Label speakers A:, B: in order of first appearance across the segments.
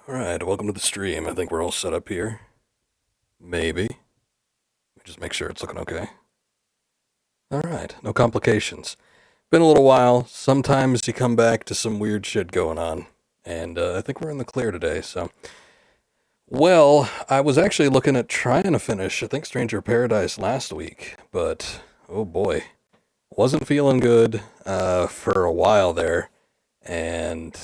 A: Alright, welcome to the stream. I think we're all set up here. Maybe. Just make sure it's looking okay. Alright, no complications. Been a little while. Sometimes you come back to some weird shit going on. And I think we're in the clear today, so... Well, I was actually looking at trying to finish, I think, Stranger Paradise last week. But, oh boy. Wasn't feeling good for a while there. And...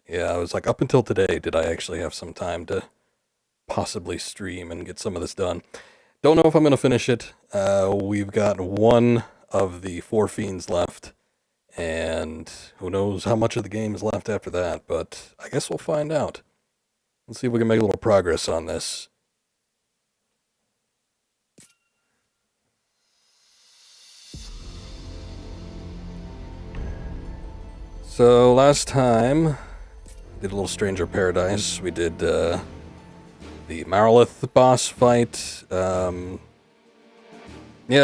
A: yeah, I was like, up until today, did I actually have some time to possibly stream and get some of this done? Don't know if I'm going to finish it. We've got one of the 4 Fiends left, and who knows how much of the game is left after that, but I guess we'll find out. Let's see if we can make a little progress on this. So, last time... did a little Stranger Paradise. We did the Marlith boss fight. Yeah,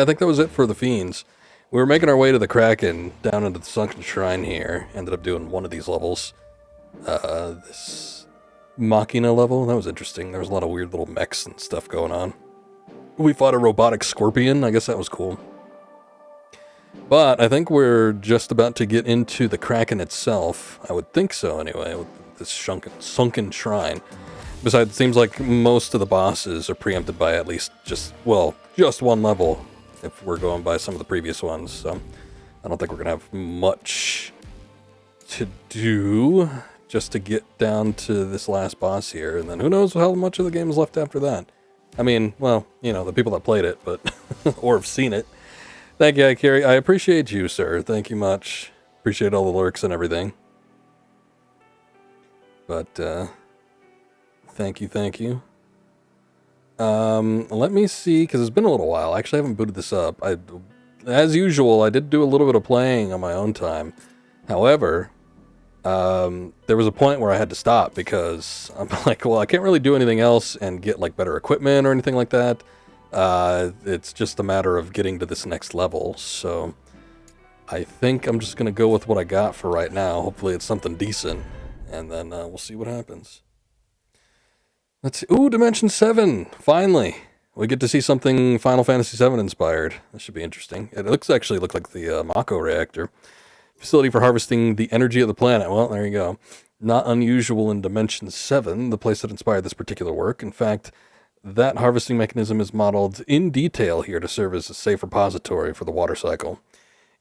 A: I think that was it for the Fiends. We were making our way to the Kraken, down into the Sunken Shrine here. Ended up doing one of these levels. This Machina level, that was interesting. There was a lot of weird little mechs and stuff going on. We fought a robotic scorpion, I guess that was cool. But I think we're just about to get into the Kraken itself. I would think so, anyway, with this sunken shrine. Besides, it seems like most of the bosses are preempted by at least just one level, if we're going by some of the previous ones. So I don't think we're going to have much to do just to get down to this last boss here. And then who knows how much of the game is left after that. I mean, well, you know, the people that played it, but or have seen it. Thank you, Ikari. I appreciate you, sir. Thank you much. Appreciate all the lurks and everything. But, thank you. Let me see, because it's been a little while. I actually haven't booted this up. As usual, I did do a little bit of playing on my own time. However, there was a point where I had to stop because I'm like, well, I can't really do anything else and get, like, better equipment or anything like that. It's just a matter of getting to this next level, so I think I'm just going to go with what I got for right now. Hopefully it's something decent, and then we'll see what happens. Let's see. Ooh, Dimension 7! Finally! We get to see something Final Fantasy 7 inspired. That should be interesting. It actually looks like the Mako reactor. Facility for harvesting the energy of the planet. Well, there you go. Not unusual in Dimension 7, the place that inspired this particular work. In fact, that harvesting mechanism is modeled in detail here to serve as a safe repository for the water cycle.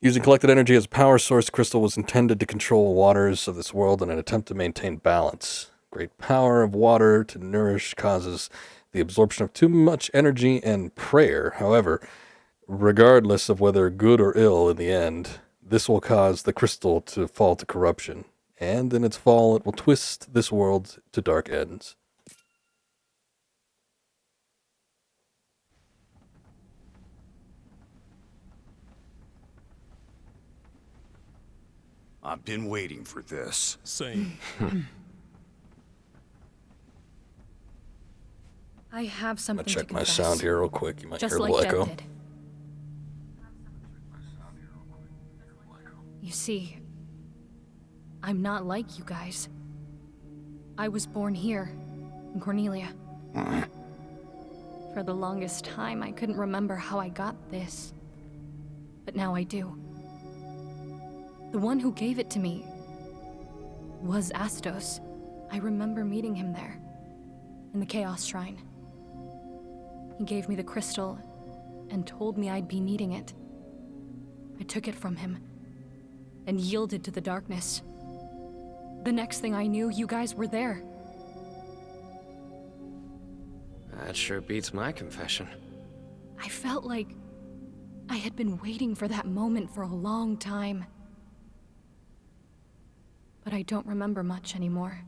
A: Using collected energy as a power source, Crystal was intended to control waters of this world in an attempt to maintain balance. Great power of water to nourish causes the absorption of too much energy and prayer. However, regardless of whether good or ill in the end, this will cause the crystal to fall to corruption. And in its fall, it will twist this world to dark ends.
B: I've been waiting for this.
C: Same.
D: I have
A: I'm
D: something
A: gonna check
D: to
A: my
D: confess.
A: sound here real quick. You might
D: Just
A: hear a
D: like
A: little
D: Jen
A: echo.
D: did. You see, I'm not like you guys. I was born here, in Cornelia. For the longest time, I couldn't remember how I got this. But now I do. The one who gave it to me was Astos. I remember meeting him there, in the Chaos Shrine. He gave me the crystal and told me I'd be needing it. I took it from him and yielded to the darkness. The next thing I knew, you guys were there.
E: That sure beats my confession.
D: I felt like I had been waiting for that moment for a long time. But I don't remember much anymore.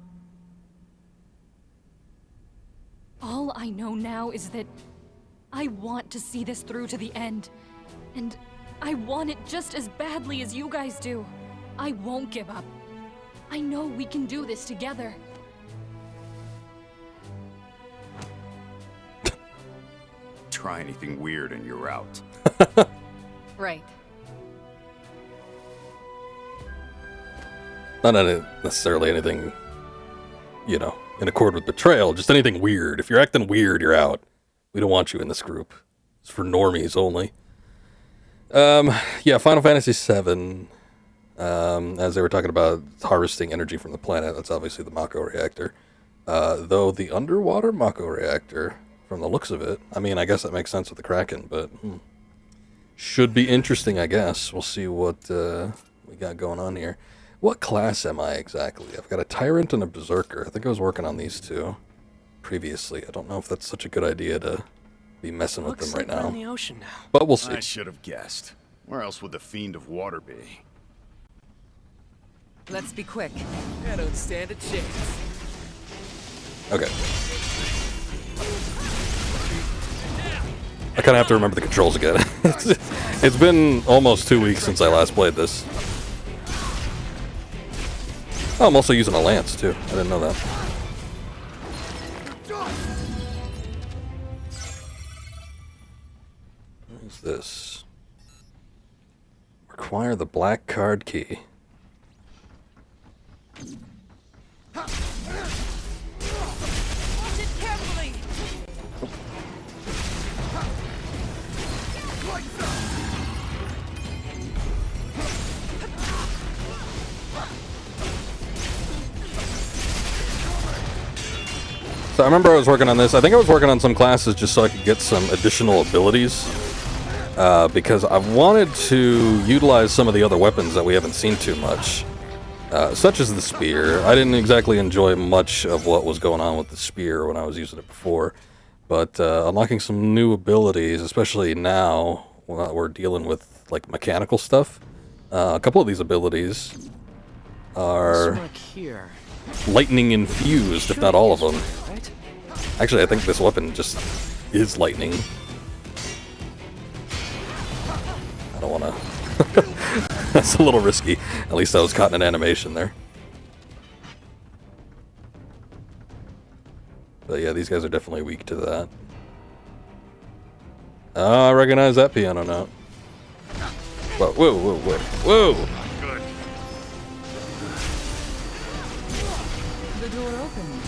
D: All I know now is that I want to see this through to the end. And I want it just as badly as you guys do. I won't give up. I know we can do this together.
B: Try anything weird and you're out.
D: Right.
A: Not necessarily anything, you know, in accord with betrayal. Just anything weird. If you're acting weird, you're out. We don't want you in this group. It's for normies only. Yeah, Final Fantasy VII. As they were talking about harvesting energy from the planet, that's obviously the Mako reactor. Though the underwater Mako reactor, from the looks of it, I mean, I guess that makes sense with the Kraken, but should be interesting, I guess. We'll see what we got going on here. What class am I exactly? I've got a Tyrant and a Berserker. I think I was working on these two previously. I don't know if that's such a good idea to be messing with them right now.
E: In the ocean now.
A: But we'll see.
B: I should have guessed. Where else would the Fiend of Water be?
C: Let's be quick.
E: I don't stand a chance.
A: Okay. I kind of have to remember the controls again. It's been almost 2 weeks since I last played this. Oh, I'm also using a lance, too. I didn't know that. What is this? Require the black card key.
C: Watch it carefully.
A: So I remember I was working on this. I think I was working on some classes just so I could get some additional abilities. Because I wanted to utilize some of the other weapons that we haven't seen too much. Such as the spear. I didn't exactly enjoy much of what was going on with the spear when I was using it before. But unlocking some new abilities, especially now when we're dealing with like mechanical stuff. A couple of these abilities are
E: Here.
A: lightning infused, if not all of them.
E: Right?
A: Actually, I think this weapon just is lightning. I don't want to... That's a little risky. At least I was caught in an animation there. But yeah, these guys are definitely weak to that. Oh, I recognize that piano note. Whoa, whoa, whoa, whoa, whoa!
B: Good.
C: The door opened.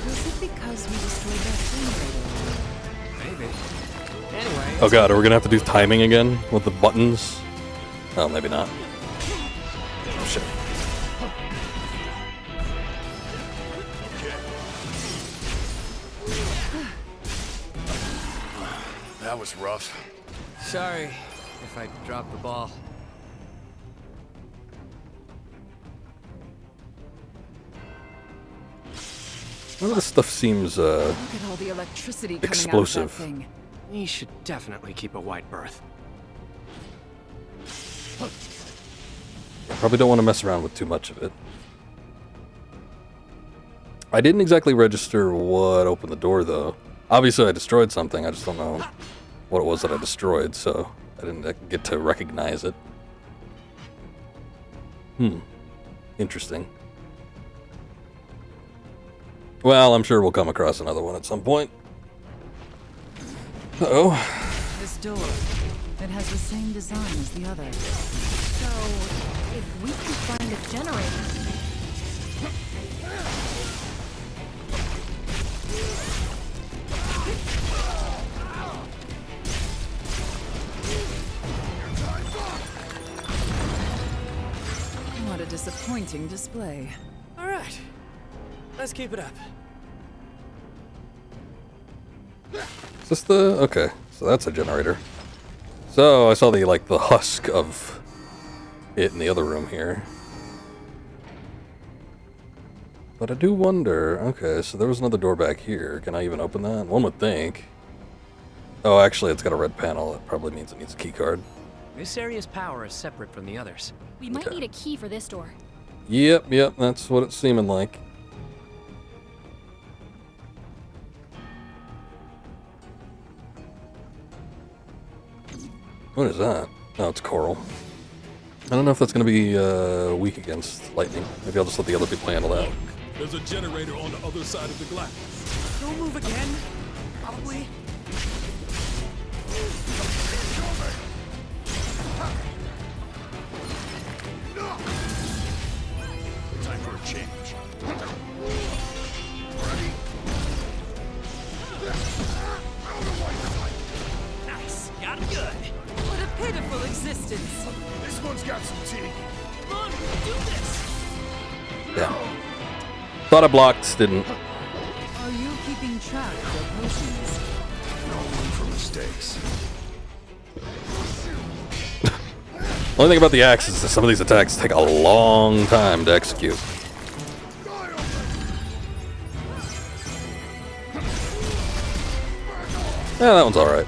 C: Was it because we destroyed that generator?
E: Maybe. Anyway.
A: Oh god, are we gonna have to do timing again with the buttons? Oh, maybe not. Oh shit.
B: That was rough.
E: Sorry if I dropped the ball.
A: None of this stuff seems
C: Look at all the electricity coming
A: Explosive.
C: out of that thing.
E: We should definitely keep a wide berth.
A: probably don't want to mess around with too much of it. I didn't exactly register what opened the door, though. Obviously, I destroyed something. I just don't know what it was that I destroyed, so I didn't get to recognize it. Interesting. Well, I'm sure we'll come across another one at some point. Uh-oh.
C: This door, it has the same design as the other.
D: So, if we can find a generator...
C: What a disappointing display.
E: All right, let's keep it up.
A: Is this the... Okay, so that's a generator. So, I saw the, like, the husk of it in the other room here. But I do wonder... Okay, so there was another door back here. Can I even open that? One would think. Oh, actually, it's got a red panel. That probably means it needs a key card.
E: This area's power is separate from the others.
D: We might
A: Okay.
D: need a key for this door.
A: Yep, that's what it's seeming like. What is that? Oh, it's coral. I don't know if that's going to be weak against lightning. Maybe I'll just let the other people handle that.
F: There's a generator on the other side of the glass.
E: Don't move again. Probably.
B: Time for a change.
A: Thought I blocked, didn't.
C: Are you keeping track of your potions?
B: No room for mistakes.
A: Only thing about the axe is that some of these attacks take a long time to execute. Yeah, that one's alright.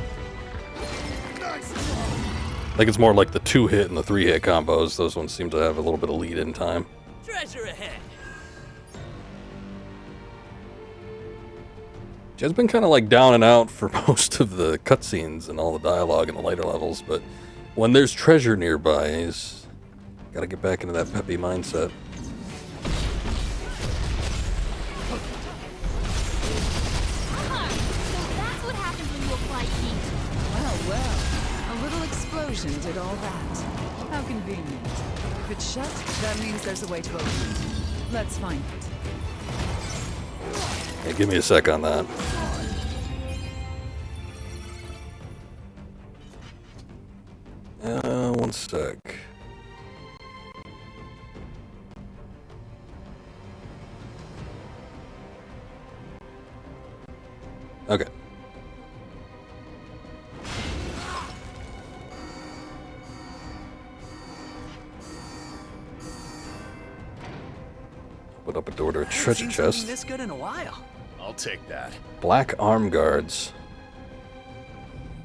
A: I think it's more like the 2-hit and the 3-hit combos. Those ones seem to have a little bit of lead-in time.
E: Treasure ahead.
A: It's been kind of like down and out for most of the cutscenes and all the dialogue in the later levels, but when there's treasure nearby, he's gotta get back into that peppy mindset.
D: That's what happens when you apply heat.
C: Well, a little explosion did all that. How convenient. If it's shut, that means there's a way to open it. Let's find it.
A: Hey, give me a sec on that. One sec. Okay. Open up a door to a treasure
E: Seen something
A: chest.
E: this good in a while.
B: I'll take that.
A: Black arm guards.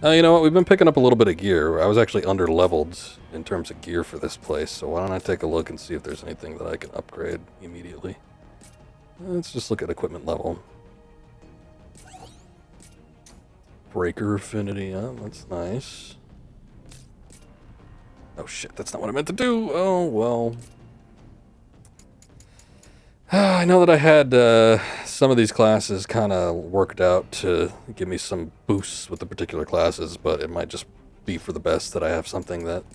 A: You know what? We've been picking up a little bit of gear. I was actually under-leveled in terms of gear for this place, so why don't I take a look and see if there's anything that I can upgrade immediately. Let's just look at equipment level. Breaker affinity, yeah, that's nice. Oh shit, that's not what I meant to do! Oh, well. I know that I had some of these classes kind of worked out to give me some boosts with the particular classes, but it might just be for the best that I have something that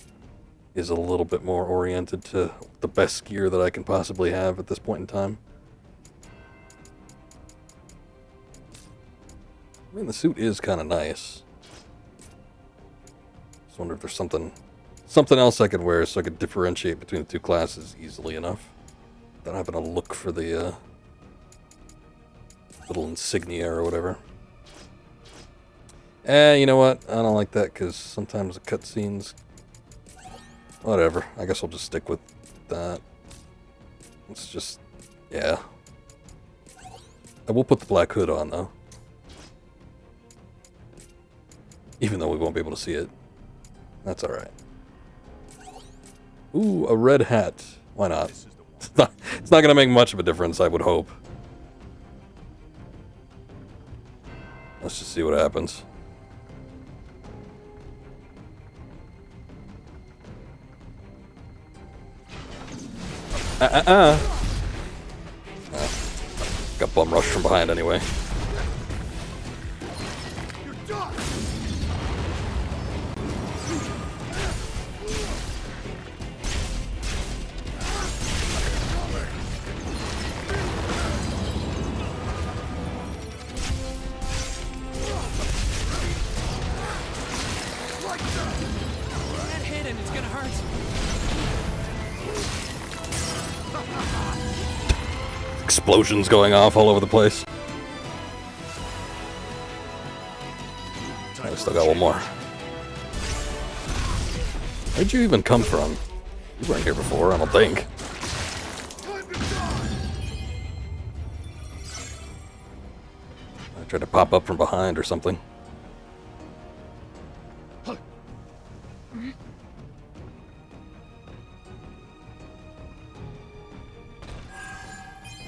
A: is a little bit more oriented to the best gear that I can possibly have at this point in time. I mean, the suit is kind of nice. Just wonder if there's something else I could wear so I could differentiate between the two classes easily enough. Without having to look for the little insignia or whatever. You know what? I don't like that because sometimes the cutscenes... Whatever. I guess I'll just stick with that. It's just... yeah. I will put the black hood on, though. Even though we won't be able to see it. That's alright. Ooh, a red hat. Why not? It's not going to make much of a difference, I would hope. Let's just see what happens. Got bum rushed from behind anyway.
E: That hit and it's gonna hurt.
A: Explosions going off all over the place. I still got one more. Where'd you even come from? You weren't here before, I don't think. I tried to pop up from behind or something.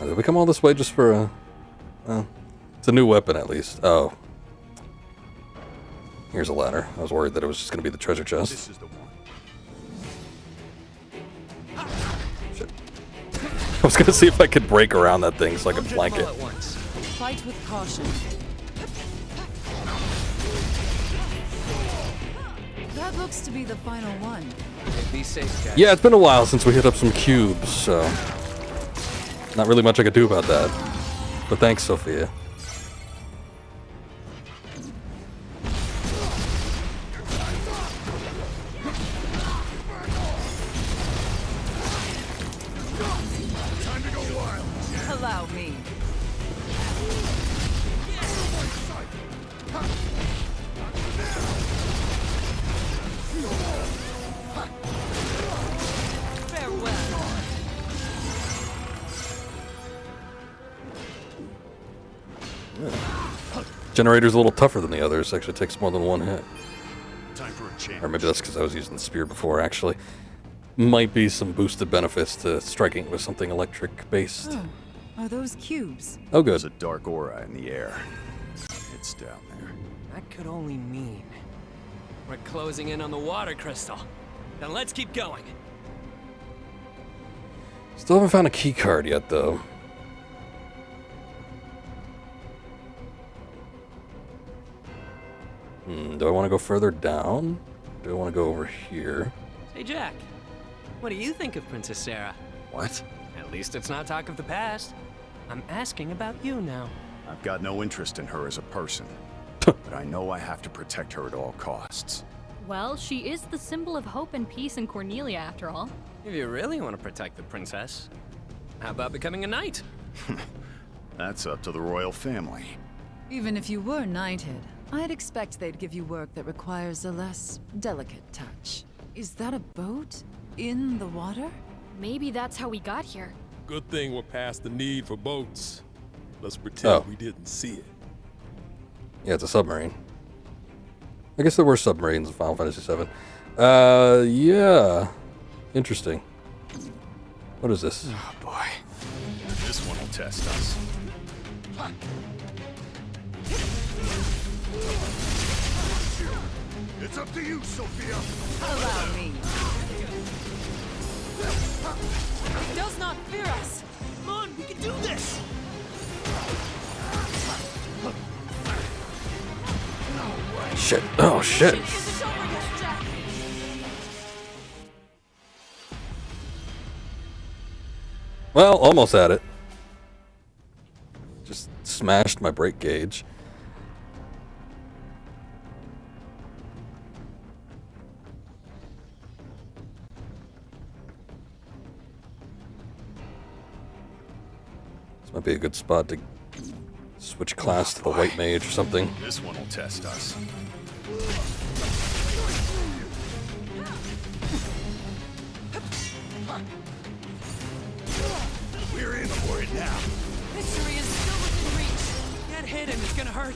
A: Did we come all this way just for a... it's a new weapon, at least. Oh. Here's a ladder. I was worried that it was just going to be the treasure chest.
B: This is the one.
A: Shit. I was going to see if I could break around that thing so I could flank it.
E: All at once.
C: Fight with caution. That looks to be the final one.
E: Be safe, guys.
A: Yeah, it's been a while since we hit up some cubes, so... not really much I could do about that. But thanks, Sophia.
C: Alas, Allow me. Farewell.
A: Generator's a little tougher than the others. Actually takes more than one hit.
B: Time for a change.
A: Or maybe that's because I was using the spear before, actually. Might be some boosted benefits to striking with something electric-based.
C: Oh, are those cubes?
A: Oh,
B: There's
A: good.
B: a dark aura in the air. It's down there.
E: That could only mean we're closing in on the water crystal. Then let's keep going.
A: Still haven't found a key card yet, though. Do I want to go further down? Do I want to go over here?
E: Hey, Jack. What do you think of Princess Sarah?
B: What?
E: At least it's not talk of the past. I'm asking about you now.
B: I've got no interest in her as a person. But I know I have to protect her at all costs.
D: Well, she is the symbol of hope and peace in Cornelia, after all.
E: If you really want to protect the princess, how about becoming a knight?
B: That's up to the royal family.
C: Even if you were knighted, I'd expect they'd give you work that requires a less delicate touch. Is that a boat? In the water?
D: Maybe that's how we got here.
F: Good thing we're past the need for boats. Let's pretend
A: Oh.
F: we didn't see it.
A: Yeah, it's a submarine. I guess there were submarines in Final Fantasy VII. Yeah. Interesting. What is this?
B: Oh boy. This one will test us. It's up to you, Sophia.
C: Allow me. He does not fear us.
E: Come on, we can do this!
A: Shit. Oh, shit.
C: Isn't over yet, Jack.
A: Well, almost had it. Just smashed my brake gauge. This might be a good spot to switch class to the white mage or something.
B: This one will test us. We're in for it now.
C: Victory is still within reach.
E: Get hit and it's gonna hurt.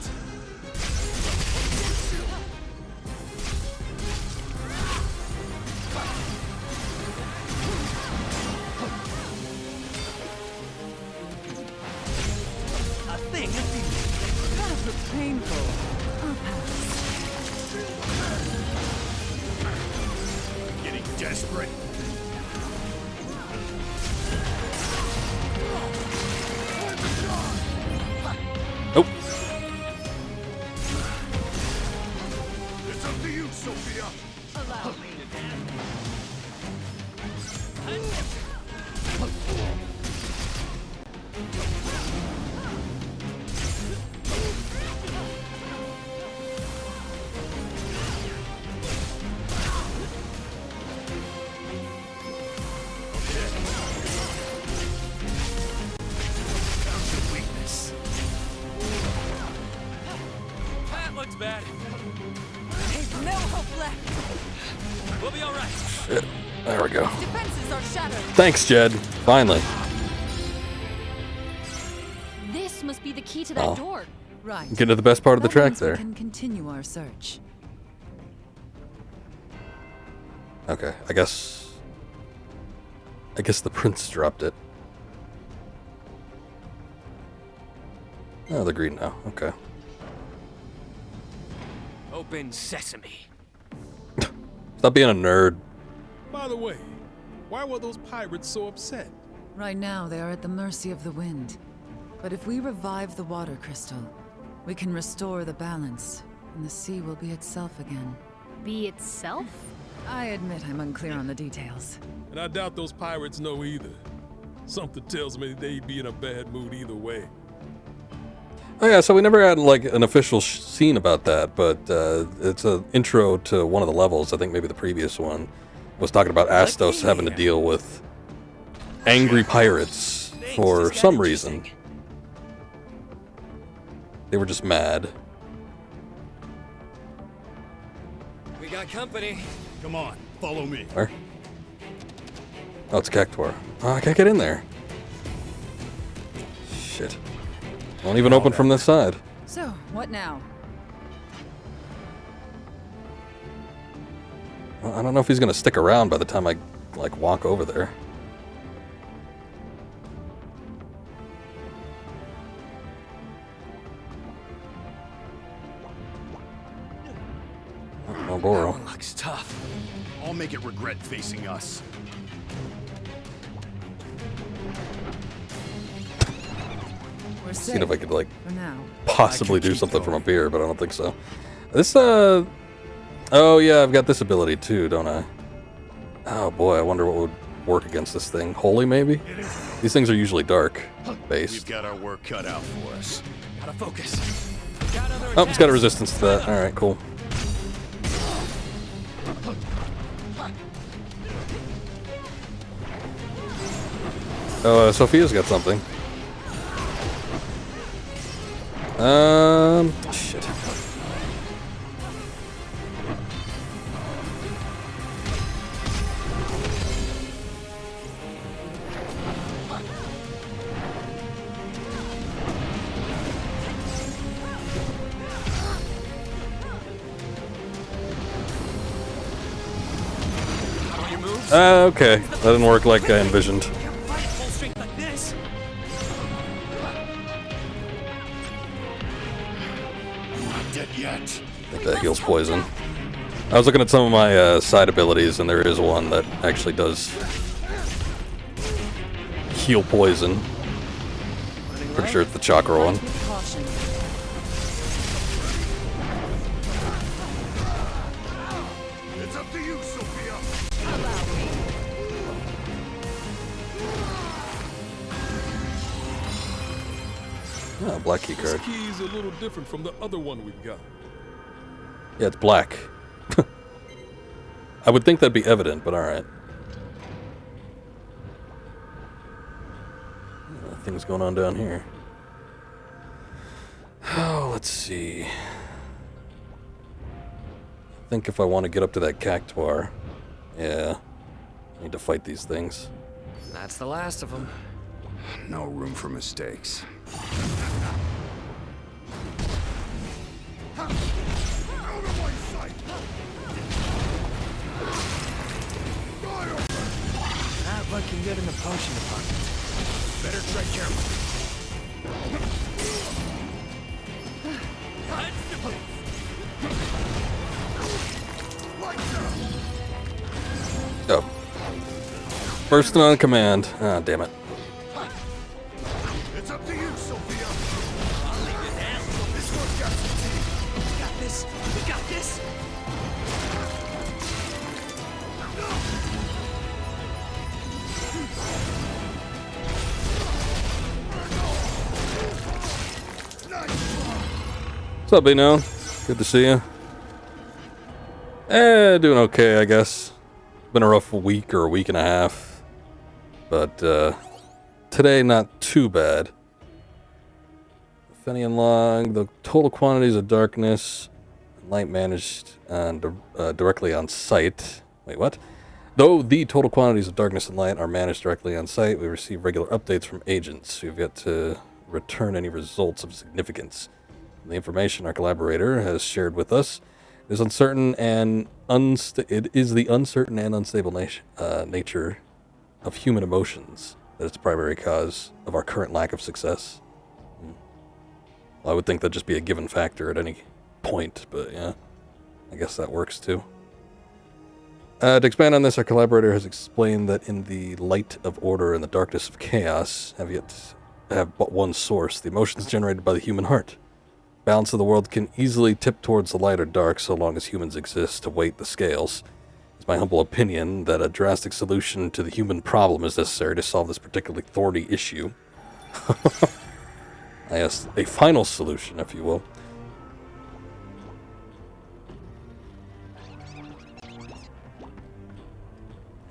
E: A thing of beauty.
C: That looked painful. I'll pass.
B: Getting desperate.
A: Nope.
B: It's up to you, Sophia.
C: Allow me.
B: Weakness.
E: That looks bad.
C: They've no hope left.
E: We'll be all right.
A: Shit. There we go.
C: Defenses are shattered.
A: Thanks, Jed. Finally.
D: This must be the key to that
A: Oh.
D: door.
C: Right.
A: Getting to the best part of the
C: That
A: track
C: means we
A: there.
C: can continue our search.
A: Okay, I guess the prince dropped it. Oh, they're green now. Okay.
E: Open sesame.
A: Stop being a nerd.
F: By the way, why were those pirates so upset?
C: Right now, they are at the mercy of the wind. But if we revive the water crystal, we can restore the balance, and the sea will be itself again.
D: Be itself?
C: I admit I'm unclear on the details.
F: And I doubt those pirates know either. Something tells me they'd be in a bad mood either way.
A: Oh yeah, so we never had like an official scene about that, but it's an intro to one of the levels. I think maybe the previous one was talking about Astos having to deal with angry pirates for some reason. They were just mad.
E: We got company.
B: Come on, follow me.
A: Where? Oh, it's a cactuar. Oh, I can't get in there. Shit. Won't even open from this side.
C: So, what now?
A: Well, I don't know if he's gonna stick around by the time I, like, walk over there. Oh,
E: That
A: Boro.
E: one looks tough.
B: I'll make it regret facing us.
C: We're safe
A: Seeing if I could, like,
C: for now.
A: possibly do something from up here, but I don't think so. This, oh yeah, I've got this ability too, don't I? Oh boy, I wonder what would work against this thing. Holy, maybe? These things are usually dark
B: We've
A: based.
B: got our work cut out for us.
E: Gotta focus. Got other
A: Oh, it's got a
E: attacks.
A: resistance to that. Alright, cool. Oh, Sophia's got something. Shit.
E: How do you move?
A: Okay. That didn't work like I envisioned.
E: Can't fight full strength like this.
B: Not dead yet.
A: I think that heals poison. I was looking at some of my side abilities, and there is one that actually does heal poison. Pretty sure it's the chakra one.
C: With caution.
B: It's up to you, Sophia.
A: Oh, black key
F: This
A: card.
F: key's a little different from the other one we've got.
A: Yeah, it's black. I would think that'd be evident, but alright. Things going on down here. Oh, let's see. I think if I want to get up to that cactuar, yeah, I need to fight these things.
E: That's the last of them.
B: No room for mistakes. Out of my sight!
E: Not looking good in the potion department.
B: Better tread carefully.
A: Oh. Bursting on command. Ah, damn it.
B: It's up to you, Sophia.
E: I'll leave you down.
B: This one's got some teeth.
E: We got this. We got this.
A: What's up, Bino? Good to see you. Doing okay, I guess. Been a rough week or a week and a half. But, today not too bad. Fenian log, the total quantities of darkness and light managed directly on site. Wait, what? Though the total quantities of darkness and light are managed directly on site, we receive regular updates from agents who have yet to return any results of significance. The information our collaborator has shared with us is uncertain and it is the uncertain and unstable nature of human emotions that is the primary cause of our current lack of success. Well, I would think that'd just be a given factor at any point, but yeah, I guess that works too. To expand on this, our collaborator has explained that in the light of order and the darkness of chaos have but one source, the emotions generated by the human heart. Balance of the world can easily tip towards the light or dark so long as humans exist to weight the scales. It's my humble opinion that a drastic solution to the human problem is necessary to solve this particularly thorny issue. Yes, a final solution, if you will.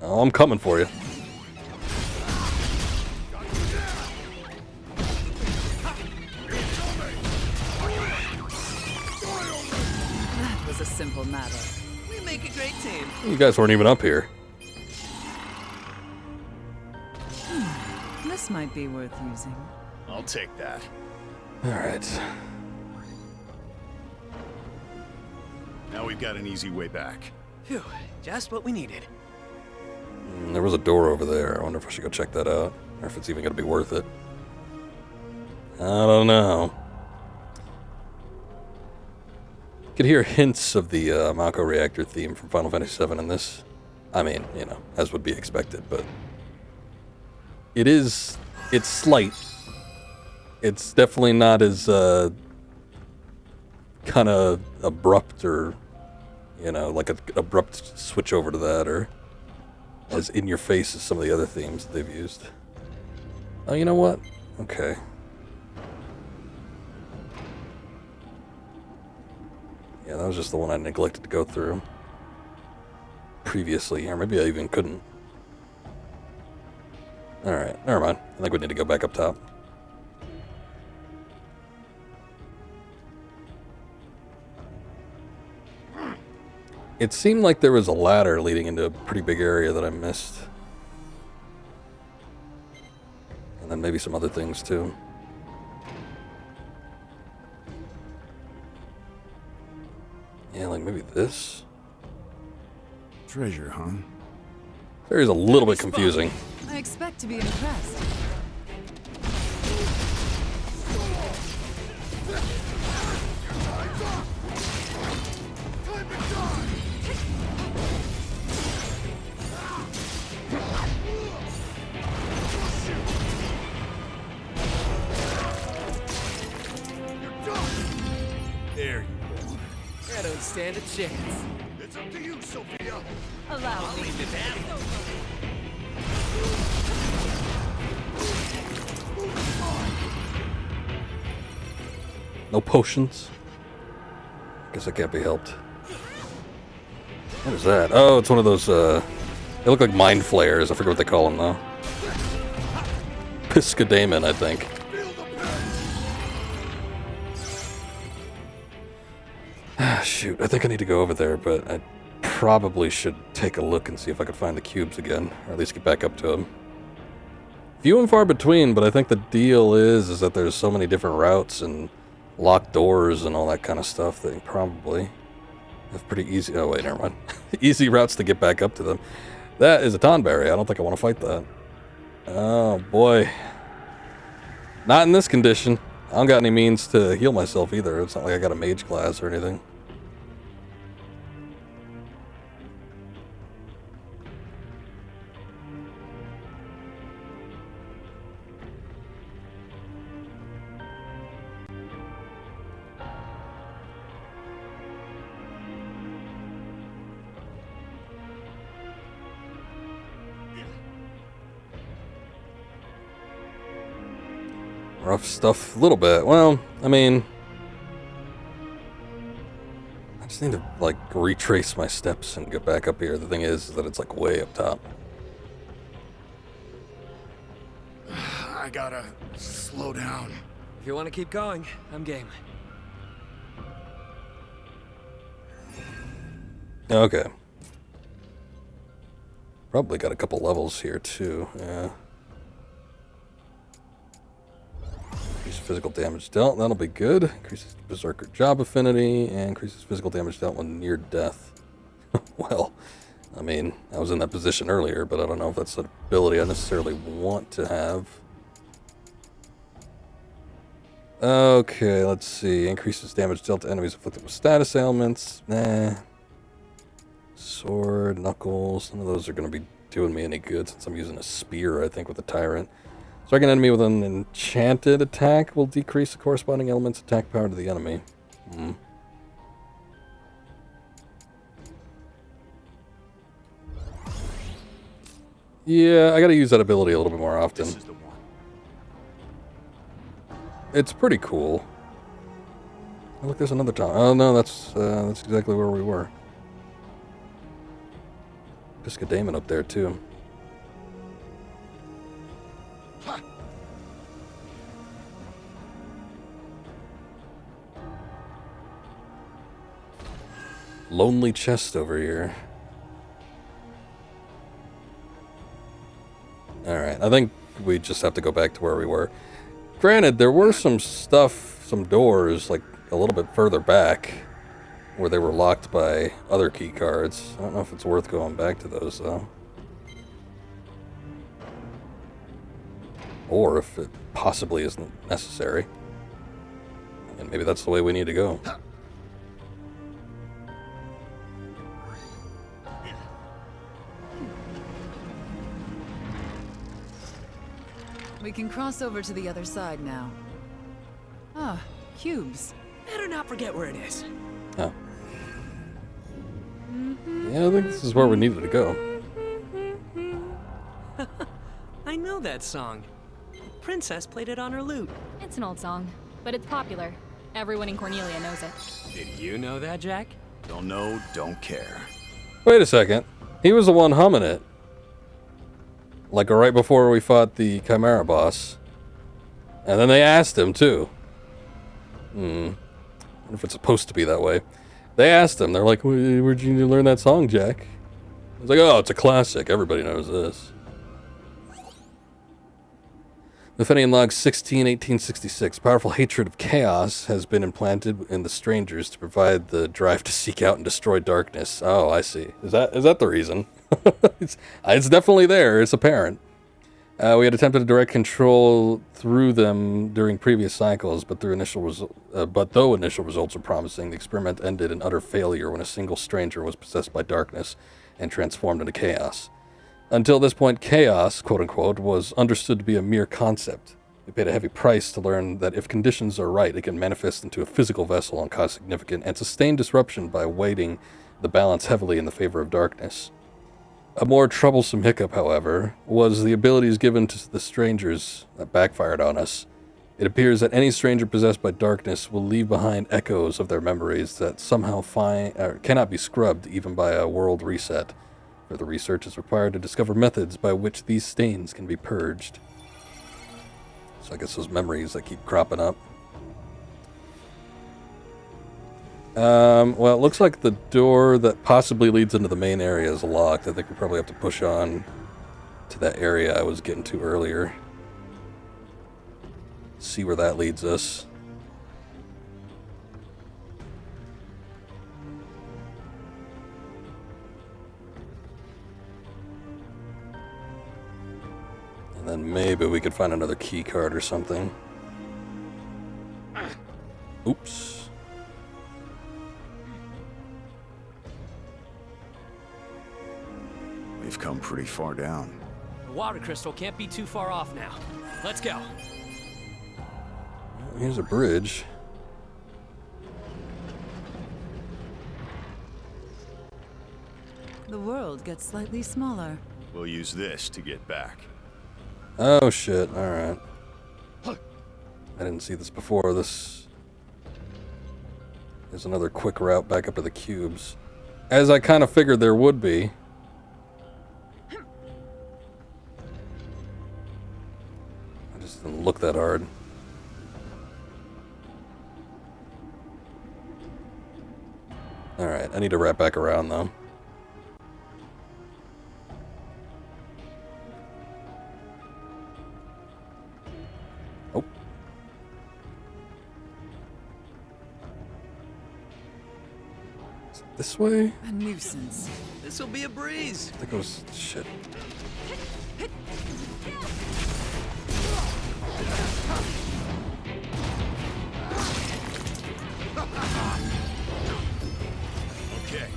A: Oh, I'm coming for you.
C: simple matter.
E: We make a great team.
A: You guys weren't even up here.
C: This might be worth using.
B: I'll take that.
A: All right.
B: Now we've got an easy way back.
E: Phew, just what we needed.
A: There was a door over there. I wonder if I should go check that out, or if it's even going to be worth it. I don't know. You could hear hints of the Mako reactor theme from Final Fantasy VII in this. I mean, you know, as would be expected, but it's slight. It's definitely not as kind of abrupt or, you know, like an abrupt switch over to that, or as in your face as some of the other themes that they've used. Oh, you know what? Okay. Yeah, that was just the one I neglected to go through previously, or maybe I even couldn't. Alright, never mind. I think we need to go back up top. It seemed like there was a ladder leading into a pretty big area that I missed. And then maybe some other things too. Yeah, like maybe this.
B: Treasure, huh?
A: There is a little bit confusing.
C: I expect to be impressed.
F: There you
E: I don't stand a chance.
B: are. It's up to you, Sophia.
C: Allow me.
E: Leave it down.
A: No potions. Guess that can't be helped. What is that? Oh, it's one of those, they look like mind flares. I forget what they call them, though. Piscademon, I think. Ah, shoot. I think I need to go over there, but I probably should take a look and see if I can find the cubes again, or at least get back up to them. Few and far between, but I think the deal is that there's so many different routes and locked doors and all that kind of stuff that you probably have pretty easy... Oh, wait, never mind. Easy routes to get back up to them. That is a Tonberry. I don't think I want to fight that. Oh, boy. Not in this condition. I don't got any means to heal myself either. It's not like I got a mage class or anything. Rough stuff a little bit. Well, I mean, I just need to, like, retrace my steps and get back up here. The thing is that it's, like, way up top.
B: I gotta slow down.
E: If you want to keep going, I'm game.
A: Okay. Probably got a couple levels here, too. Yeah. Increases physical damage dealt. That'll be good. Increases berserker job affinity and increases physical damage dealt when near death. Well, I mean, I was in that position earlier, but I don't know if that's an ability I necessarily want to have. Okay, let's see. Increases damage dealt to enemies afflicted with status ailments. Nah. Sword, knuckles. None of those are going to be doing me any good since I'm using a spear, I think, with a tyrant. Strike an enemy with an enchanted attack will decrease the corresponding element's attack power to the enemy. Yeah, I gotta use that ability a little bit more often.
B: This is the one.
A: It's pretty cool. Oh, look, there's another time. Oh no, that's exactly where we were. Piscademon up there too. Lonely chest over here. Alright, I think we just have to go back to where we were. Granted, there were some stuff, some doors, like a little bit further back, where they were locked by other key cards. I don't know if it's worth going back to those, though. Or if it possibly isn't necessary. And maybe that's the way we need to go.
C: We can cross over to the other side now. Ah, cubes.
E: Better not forget where it is.
A: Oh. Yeah, I think this is where we needed to go.
E: I know that song. The princess played it on her lute.
D: It's an old song, but it's popular. Everyone in Cornelia knows it.
E: Did you know that, Jack?
B: Don't know, don't care.
A: Wait a second. He was the one humming it. Like right before we fought the Chimera boss. And then they asked him, too. I wonder if it's supposed to be that way. They asked him, they're like, where'd you learn that song, Jack? He's like, oh, it's a classic. Everybody knows this. Fenian Log 16, 1866. Powerful hatred of chaos has been implanted in the strangers to provide the drive to seek out and destroy darkness. Oh, I see. Is that the reason? It's definitely there. It's apparent. We had attempted to direct control through them during previous cycles, but though initial results were promising, the experiment ended in utter failure when a single stranger was possessed by darkness and transformed into chaos. Until this point, chaos, quote-unquote, was understood to be a mere concept. We paid a heavy price to learn that if conditions are right, it can manifest into a physical vessel and cause significant and sustained disruption by weighting the balance heavily in the favor of darkness. A more troublesome hiccup, however, was the abilities given to the strangers that backfired on us. It appears that any stranger possessed by darkness will leave behind echoes of their memories that somehow cannot be scrubbed even by a world reset. Further research is required to discover methods by which these stains can be purged. So I guess those memories that keep cropping up. Well, it looks like the door that possibly leads into the main area is locked. I think we probably have to push on to that area I was getting to earlier. See where that leads us. And then maybe we could find another key card or something. Oops.
B: We've come pretty far down.
E: The water crystal can't be too far off now. Let's go.
A: Here's a bridge.
C: The world gets slightly smaller.
B: We'll use this to get back.
A: Oh shit, alright. I didn't see this before. This is another quick route back up to the cubes. As I kind of figured there would be. I just didn't look that hard. Alright, I need to wrap back around though. Oh. Is it this way?
C: A nuisance.
E: This'll be a breeze.
A: That goes... shit.
B: Okay.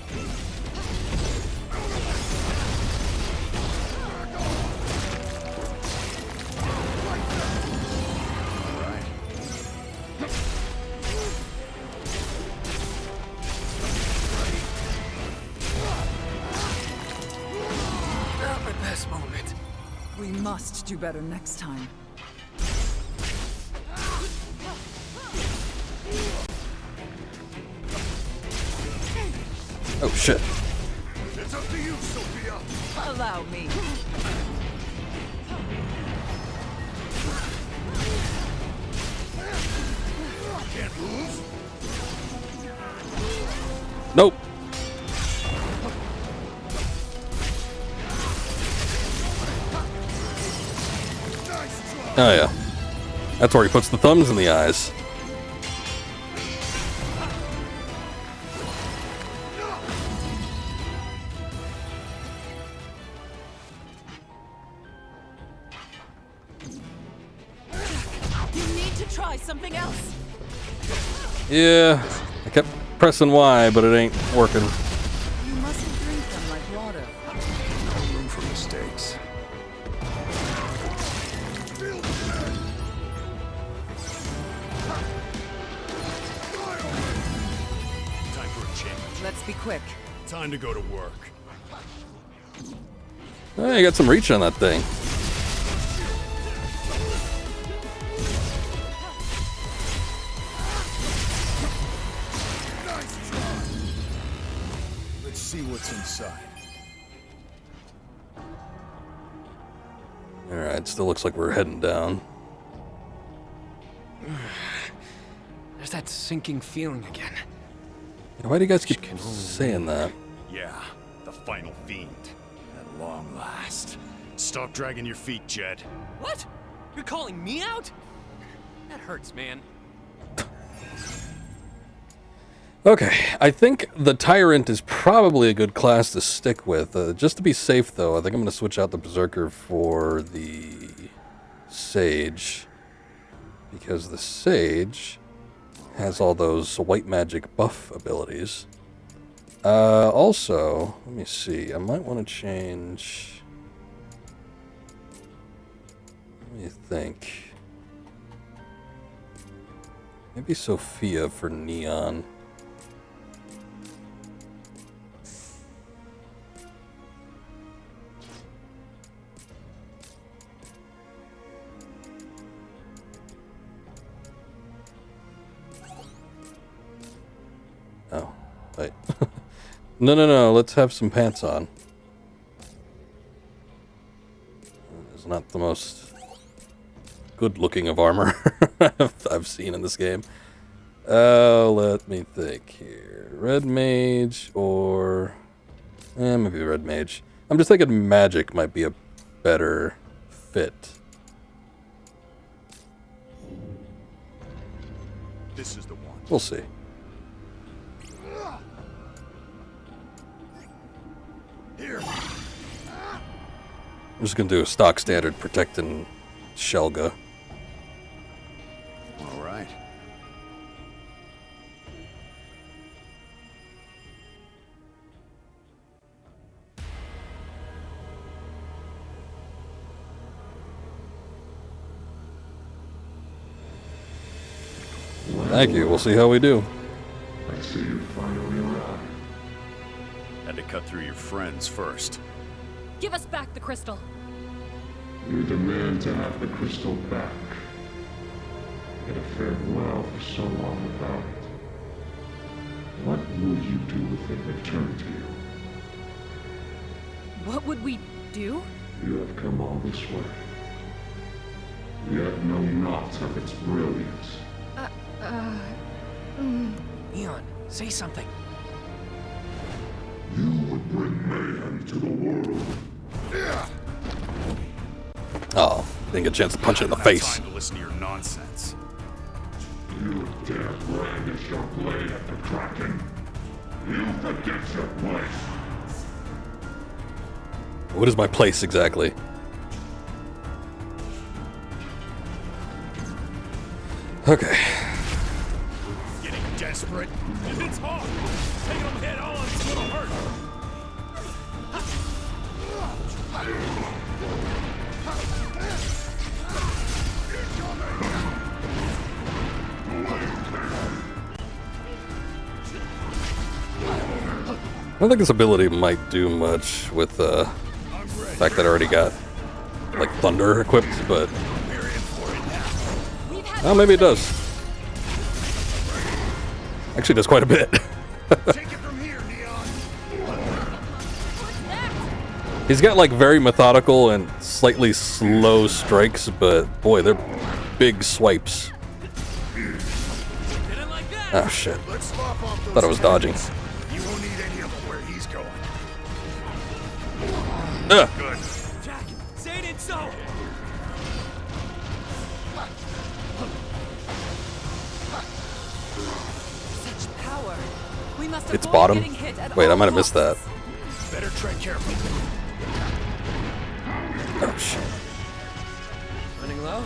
E: Not my best moment.
C: We must do better next time.
A: Oh shit.
B: It's up to you, Sophia.
C: Allow me.
B: Can't move.
A: Nope. Oh yeah. That's where he puts the thumbs in the eyes.
C: You need to try something else.
A: Yeah, I kept pressing Y, but it ain't working.
C: You mustn't drink them like water.
B: No room for mistakes. Time for a change.
C: Let's be quick.
B: Time to go to work.
A: Oh, you got some reach on that thing.
B: Let's see what's inside.
A: Alright, still looks like we're heading down.
E: There's that sinking feeling again.
A: Why do you guys keep saying that?
B: Yeah, the final fiend. At long last. Stop dragging your feet, Jed.
E: What? You're calling me out? That hurts, man.
A: Okay, I think the Tyrant is probably a good class to stick with. Just to be safe, though, I think I'm going to switch out the Berserker for the Sage. Because the Sage has all those white magic buff abilities. Also, let me see, I might want to change... Let me think. Maybe Sophia for Neon. Oh, wait. No, let's have some pants on. It's not the most good-looking of armor I've seen in this game. Let me think here. Red Mage or... maybe Red Mage. I'm just thinking Magic might be a better fit.
B: This is the one.
A: We'll see.
B: Here.
A: I'm just gonna do a stock standard protecting Shelga.
B: All right.
A: Thank you. We'll see how we do.
G: I see you finally arrived.
B: Had to cut through your friends first.
D: Give us back the crystal.
G: You demand to have the crystal back. It have fared well for so long without it. What will you do with it returned to you?
D: What would we do?
G: You have come all this way. Yet know not of its brilliance.
E: Neon, say something.
G: You would bring mayhem to the world.
A: Oh, didn't get a chance to punch it in the
B: Not
A: face.
B: time to listen to your nonsense.
G: You dare brandish your blade at the Kraken. You forget your place.
A: What is my place exactly? Okay.
B: Getting desperate? It's hard. Taking them head on is gonna hurt.
A: I don't think this ability might do much with the fact that I already got like thunder equipped, but oh, maybe it does. Actually, does quite a bit.
B: Take it from here, Neon.
A: He's got like very methodical and slightly slow strikes, but boy, they're big swipes.
E: Didn't like that.
A: Oh shit!
B: Let's slop off those
A: Thought I was dodging.
B: You won't need any of them where he's going.
A: Ugh.
B: Good.
E: Jack, say it ain't so.
C: We must
A: It's
C: avoid
A: bottom.
C: getting hit at
A: Wait, I
C: all
A: might have missed that.
C: costs.
B: Better tread carefully.
A: Oh shit.
E: Running low?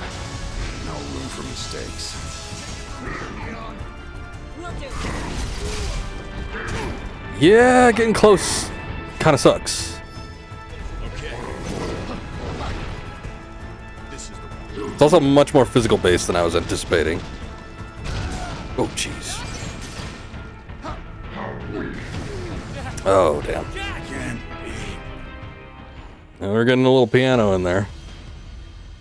B: No room for mistakes.
C: Will do.
A: Yeah, getting close kind of sucks.
B: Okay. This is the one.
A: It's also much more physical based than I was anticipating. Oh jeez. Oh damn.
B: Can't be.
A: And we're getting a little piano in there.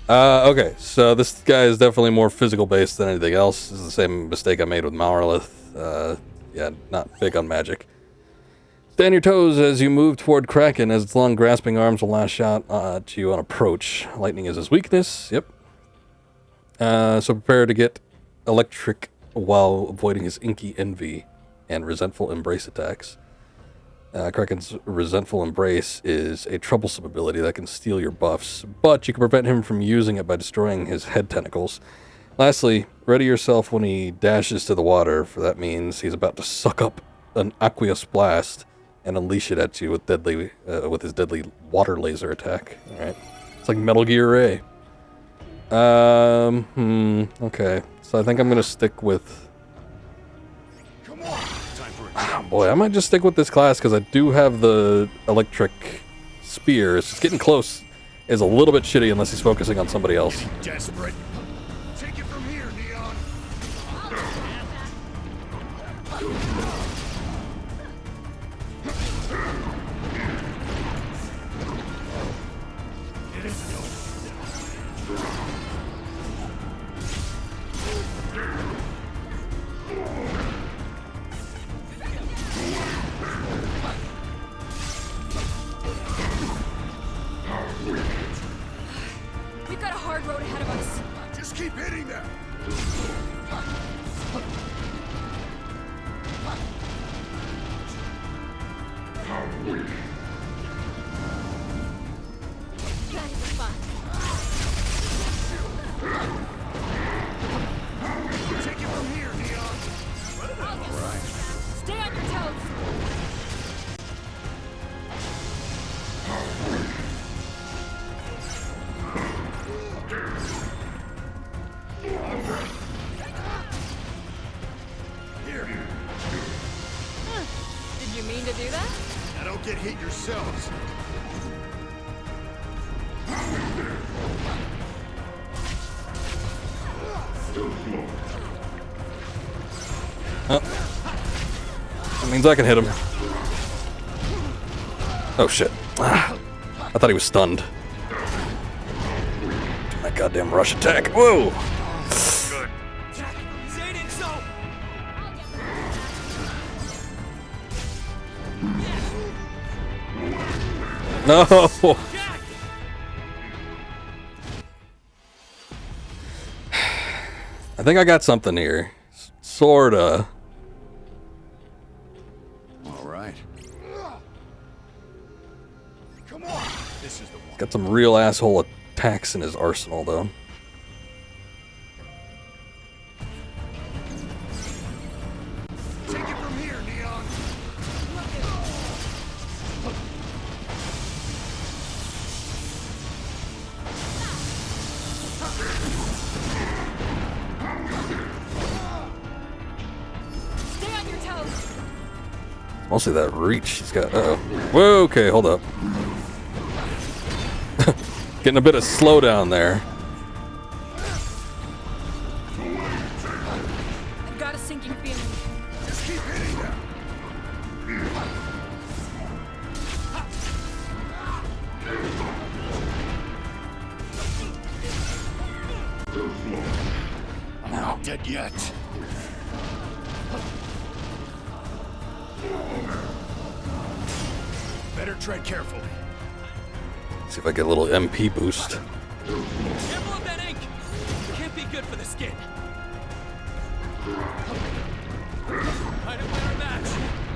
A: Okay, so this guy is definitely more physical based than anything else. This is the same mistake I made with Maurlith. Yeah, not big on magic. Stay on your toes as you move toward Kraken, as its long grasping arms will lash out to you on approach. Lightning is his weakness. Yep. So prepare to get electric while avoiding his inky envy and resentful embrace attacks. Kraken's resentful embrace is a troublesome ability that can steal your buffs, but you can prevent him from using it by destroying his head tentacles. Lastly, ready yourself when he dashes to the water, for that means he's about to suck up an aqueous blast and unleash it at you with his deadly water laser attack. All right, it's like Metal Gear Ray. Okay, so I think I'm gonna stick with.
B: Come on. Time for a
A: Oh boy, I might just stick with this class because I do have the electric spear. It's just getting close. Is a little bit shitty unless he's focusing on somebody else.
B: desperate. Take it from here, Neon.
C: We've got a hard road ahead of us.
B: Just keep hitting them.
C: That is fun.
B: Take it from here, Neon.
C: Stay on your toes.
B: Here.
C: Did you mean to do that?
B: Now don't get hit yourselves.
A: That means I can hit him. Oh shit. I thought he was stunned. My goddamn rush attack. Whoa!
B: Good.
E: Zayden, so!
A: No! I think I got something here. Sorta.
B: All right. Come on. This is the one.
A: Got some real asshole attacks in his arsenal, though.
B: Take it from here, Neon.
C: Stay on your toes.
A: Mostly that reach he's got. Uh-oh. Whoa, okay, hold up. Getting a bit of slowdown there.
C: I've got a sinking feeling.
B: Just keep hitting them. I'm not dead yet. Better tread carefully.
A: See if I get a little MP boost.
E: Careful of that ink! Can't be good for the skin. I don't win our match.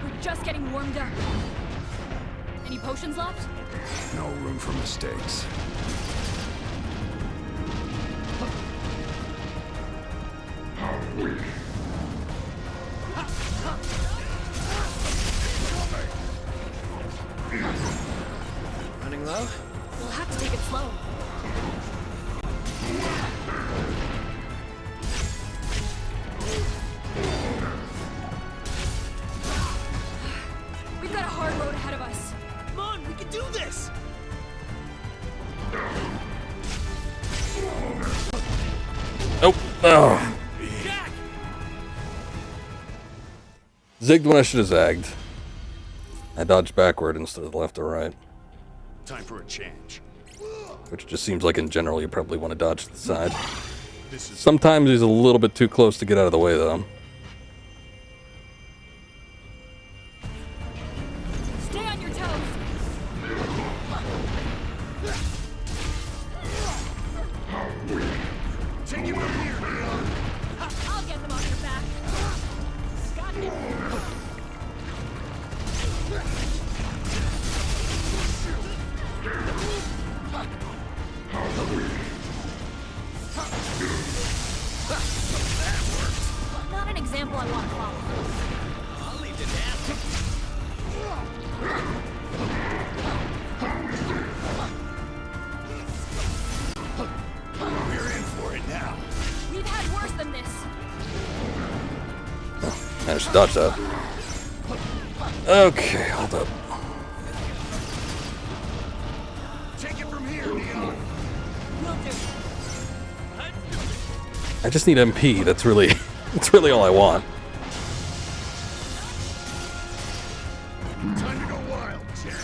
C: We're just getting warmed up. Any potions left?
B: No room for mistakes.
E: Hello?
D: We'll have to take it slow. We've got a hard road ahead of us.
E: Come on, we can do this!
A: Oh, oh.
E: Jack!
A: Zigged when I should have zagged. I dodged backward instead of left or right.
B: Time for a change.
A: Which just seems like in general you probably want to dodge to the side.
B: This is
A: Sometimes he's a little bit too close to get out of the way though.
D: Stay on your toes.
B: take it from here, Leon.
D: I'll get them off your back. Got it. Not an example I want to follow.
E: I'll leave it now.
B: We're in for it now.
D: We've had worse than this.
A: Managed to dodge that. Okay, hold up.
B: Take it from here, Leon.
D: Will do.
A: I just need MP. That's really all I want.
B: Time to go wild, Jack.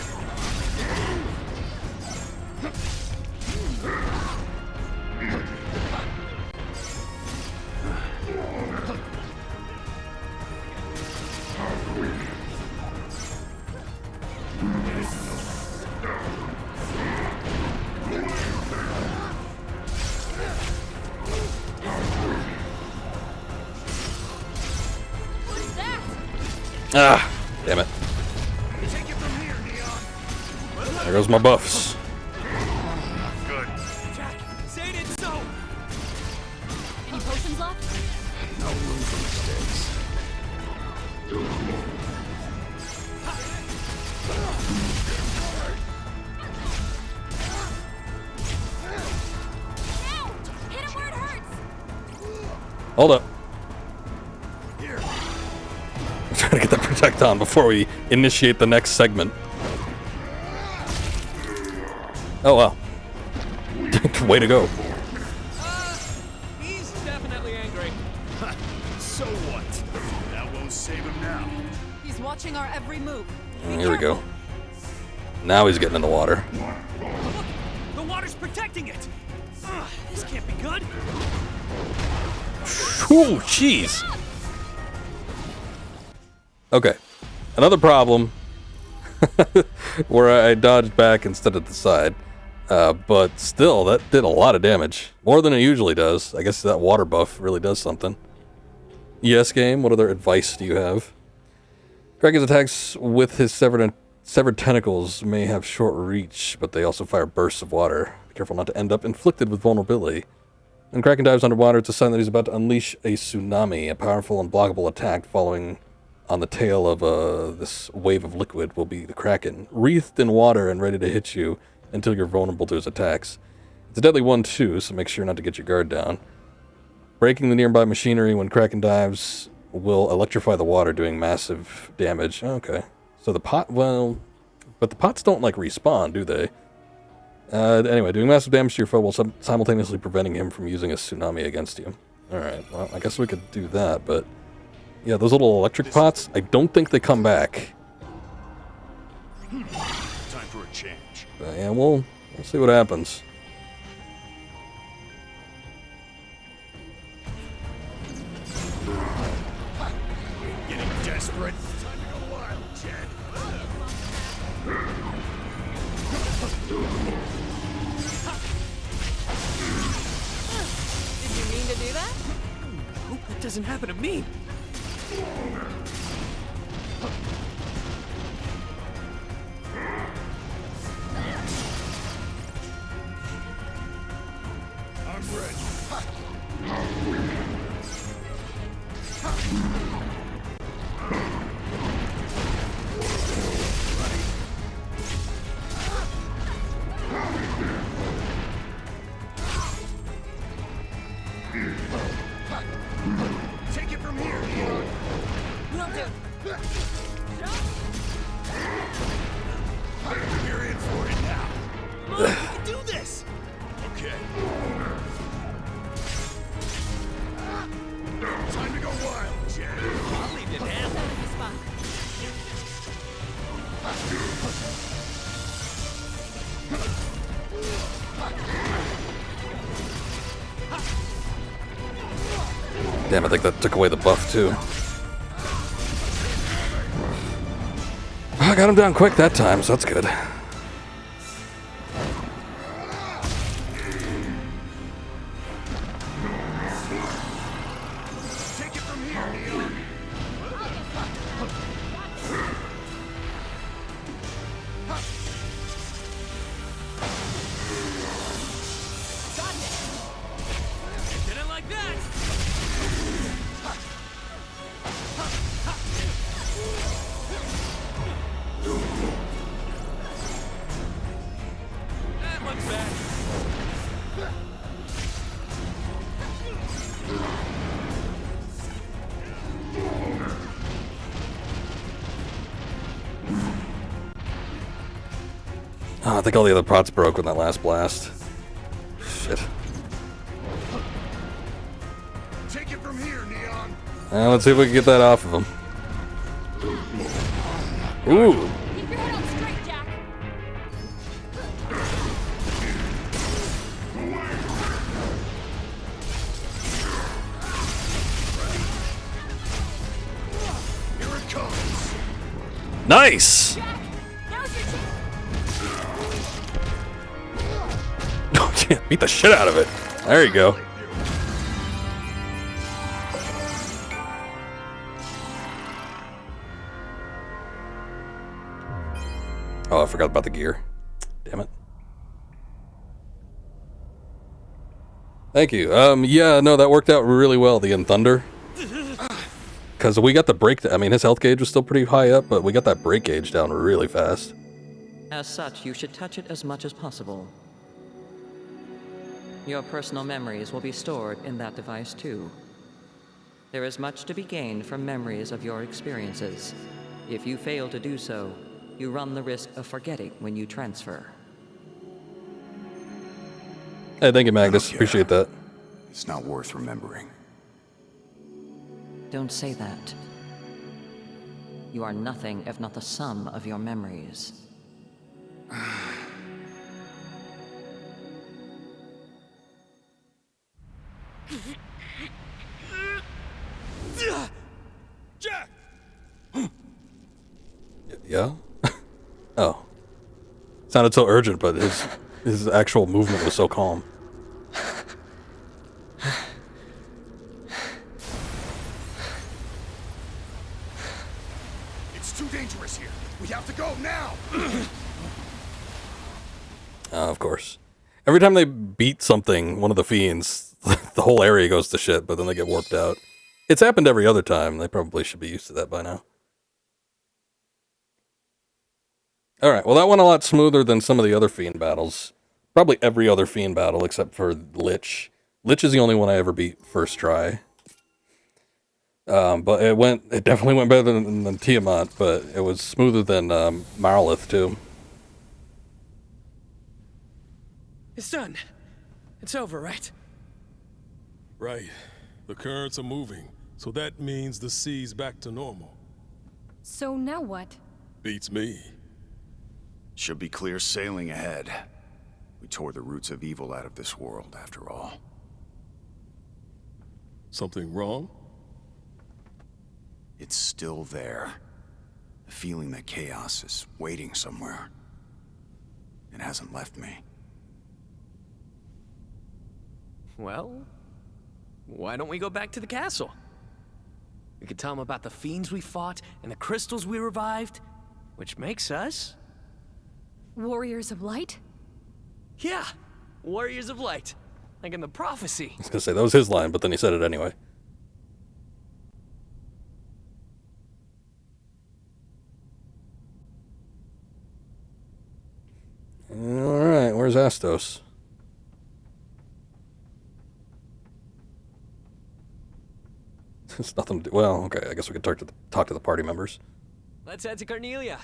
D: What's that?
A: Ah, damn it.
B: Take it from here, Leon.
A: There goes my buffs.
B: Good.
E: Jack, say it ain't so!
D: Any potions left?
B: No room for mistakes.
D: Ow! Hit him where it hurts!
A: Hold up.
B: Here.
A: I'm trying to get that protect on before we initiate the next segment. Oh wow. Way to go.
E: He's definitely angry.
B: So what? That won't save him now.
C: He's watching our every move.
A: Here we go. Now he's getting in the water.
E: Look! The water's protecting it! This can't be good!
A: Ooh, jeez. Okay. Another problem where I dodged back instead of the side. But still, that did a lot of damage. More than it usually does. I guess that water buff really does something. Yes, game, what other advice do you have? Kraken's attacks with his severed tentacles may have short reach, but they also fire bursts of water. Be careful not to end up inflicted with vulnerability. When Kraken dives underwater, it's a sign that he's about to unleash a tsunami. A powerful and blockable attack following on the tail of this wave of liquid will be the Kraken, wreathed in water and ready to hit you until you're vulnerable to his attacks. It's a deadly one too, so make sure not to get your guard down. Breaking the nearby machinery when Kraken dives will electrify the water, doing massive damage. Okay. So the pot, well, but the pots don't, like, respawn, do they? Anyway, doing massive damage to your foe while simultaneously preventing him from using a tsunami against you. Alright, well, I guess we could do that, but... yeah, those little electric pots, I don't think they come back.
B: Time for a change.
A: But yeah, we'll see what happens.
B: Getting desperate. Time to go wild, Jed.
C: Did you mean to do that?
E: Hope that doesn't happen to me!
B: I'm ready. You're in for it now.
E: Come on, we can do this!
B: Okay. Time to go wild, Jen.
E: I'll leave you to handle it.
A: Damn, I think that took away the buff too. I got him down quick that time, so that's good.
B: Take it from here, Neon.
E: Didn't like that! That looks bad.
A: Oh, I think all the other pots broke with that last blast. Shit.
B: Take it from here, Neon.
A: Let's see if we can get that off of him. Ooh.
D: Keep your head on straight, Jack.
B: Here it comes.
A: Nice!
D: Jack, now's your chance.
A: Oh, yeah, beat the shit out of it. There you go. Oh, I forgot about the gear. Damn it. Thank you. Yeah, no, that worked out really well, the Thunder. Because we got the break... I mean, his health gauge was still pretty high up, but we got that break gauge down really fast.
H: As such, you should touch it as much as possible. Your personal memories will be stored in that device too. There is much to be gained from memories of your experiences. If you fail to do so, you run the risk of forgetting when you transfer.
A: Hey, thank you, Magnus.
B: Yeah.
A: Appreciate that.
B: It's not worth remembering.
H: Don't say that. You are nothing if not the sum of your memories.
F: Jack!
A: Yeah? Oh. Sounded so urgent, but his actual movement was so calm.
B: It's too dangerous here. We have to go now.
A: Of course. Every time they beat something, one of the fiends, the whole area goes to shit, but then they get warped out. It's happened every other time. They probably should be used to that by now. Alright, well that went a lot smoother than some of the other Fiend battles. Probably every other Fiend battle except for Lich. Lich is the only one I ever beat first try. But it definitely went better than Tiamat, but it was smoother than Marlith too.
E: It's done. It's over, right?
F: Right. The currents are moving, so that means the sea's back to normal.
D: So now what?
F: Beats me.
B: Should be clear sailing ahead. We tore the roots of evil out of this world, after all.
F: Something wrong?
B: It's still there. The feeling that chaos is waiting somewhere. It hasn't left me.
E: Well, why don't we go back to the castle? We could tell them about the fiends we fought and the crystals we revived, which makes us...
D: Warriors of Light?
E: Yeah, Warriors of Light, like in the prophecy.
A: I was gonna say, that was his line, but then he said it anyway. Alright, where's Astos? It's nothing to do. Well, okay, I guess we could talk to the party members.
E: Let's head to Cornelia.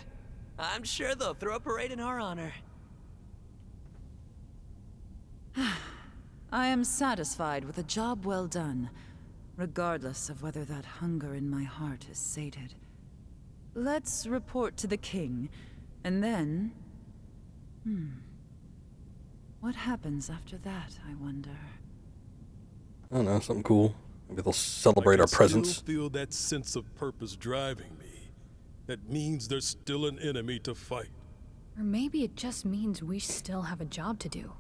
E: I'm sure they'll throw a parade in our honor.
C: I am satisfied with a job well done, regardless of whether that hunger in my heart is sated. Let's report to the king, and then... What happens after that, I wonder?
A: I don't know, something cool. Maybe they'll celebrate our
F: I
A: presence.
F: still feel that sense of purpose driving me. That means there's still an enemy to fight.
D: Or maybe it just means we still have a job to do.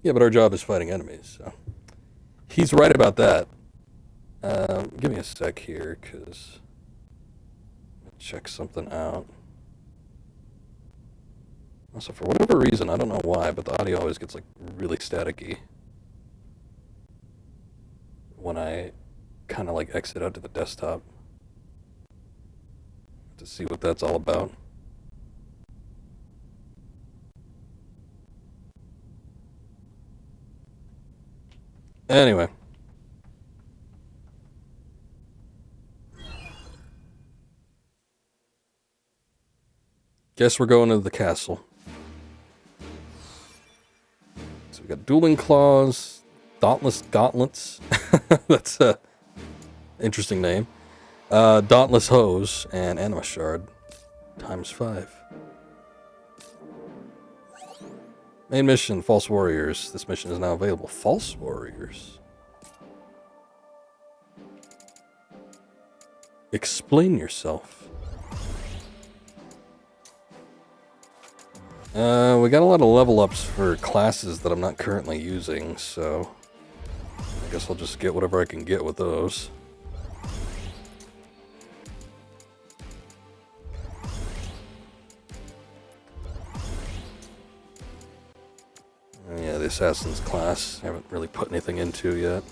A: Yeah, but our job is fighting enemies, so... He's right about that. Give me a sec here, because... check something out. Also, for whatever reason, I don't know why, but the audio always gets, like, really staticky when I kind of, like, exit out to the desktop to see what that's all about. Anyway. Guess we're going to the castle. So we got Dueling Claws, Dauntless Gauntlets. That's a interesting name. Dauntless Hose and Anima Shard ×5. Main mission, False Warriors. This mission is now available. False Warriors. Explain yourself. We got a lot of level ups for classes that I'm not currently using, so I guess I'll just get whatever I can get with those. Yeah, the Assassin's class, I haven't really put anything into yet.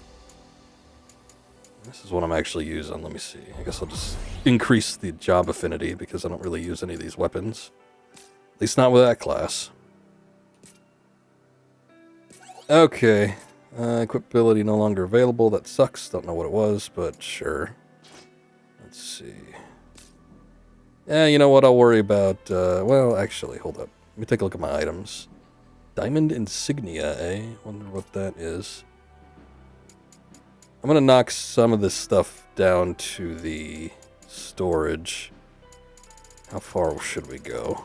A: This is what I'm actually using, let me see. I guess I'll just increase the job affinity because I don't really use any of these weapons. At least not with that class. Okay. Equipability no longer available. That sucks. Don't know what it was, but sure. Let's see. Yeah, you know what? I'll worry about... well, actually, hold up. Let me take a look at my items. Diamond Insignia, eh? Wonder what that is. I'm gonna knock some of this stuff down to the storage. How far should we go?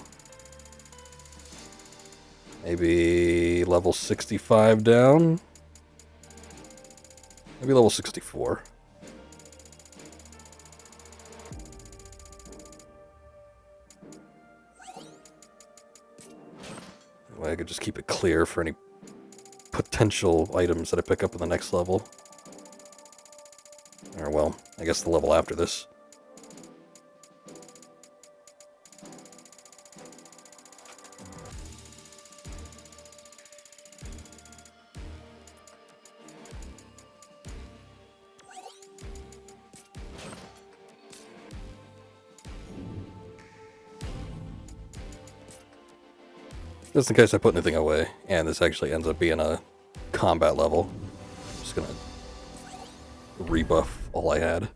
A: Maybe level 65 down? Maybe level 64. That way I could just keep it clear for any potential items that I pick up in the next level. Or, well, I guess the level after this. Just in case I put anything away, and this actually ends up being a combat level. I'm just gonna rebuff all I had.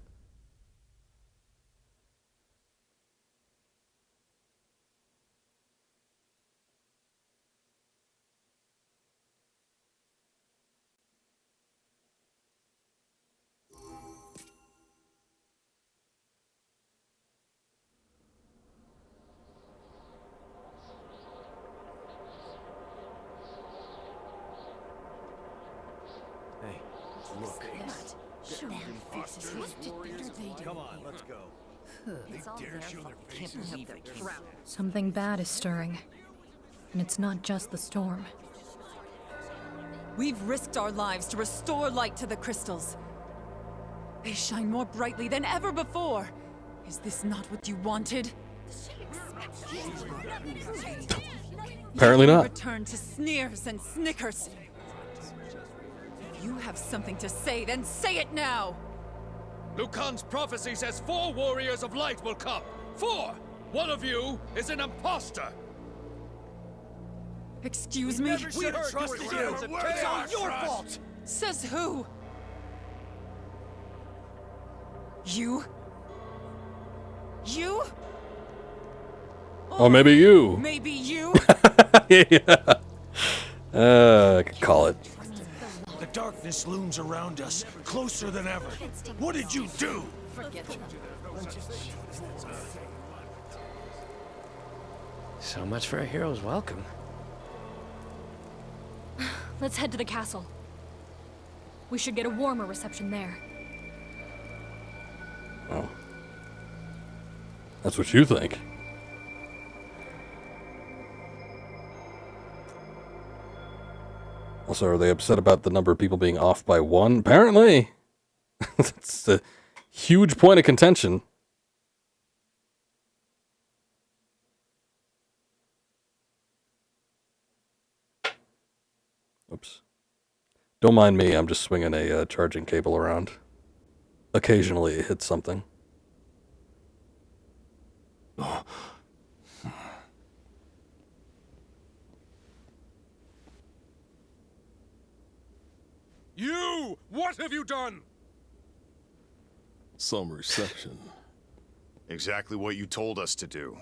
D: Something bad is stirring. And it's not just the storm.
C: We've risked our lives to restore light to the crystals. They shine more brightly than ever before. Is this not what you wanted?
A: Apparently not.
C: Return to sneers and snickers. If you have something to say, then say it now!
I: Lucan's prophecy says 4 warriors of light will come. 4! One of you is an imposter!
C: Excuse me?
I: We trusted you! It's all your fault!
C: Says who? You? You?
A: Or maybe you.
C: Maybe you?
A: Yeah. I could call it.
I: The darkness looms around us, closer than ever. What did you do?
E: So much for a hero's welcome.
D: Let's head to the castle. We should get a warmer reception there.
A: Oh. That's what you think. Also, are they upset about the number of people being off by one? Apparently. That's a huge point of contention. Oops. Don't mind me, I'm just swinging a charging cable around. Occasionally it hits something.
F: You! What have you done? Some reception.
B: Exactly what you told us to do.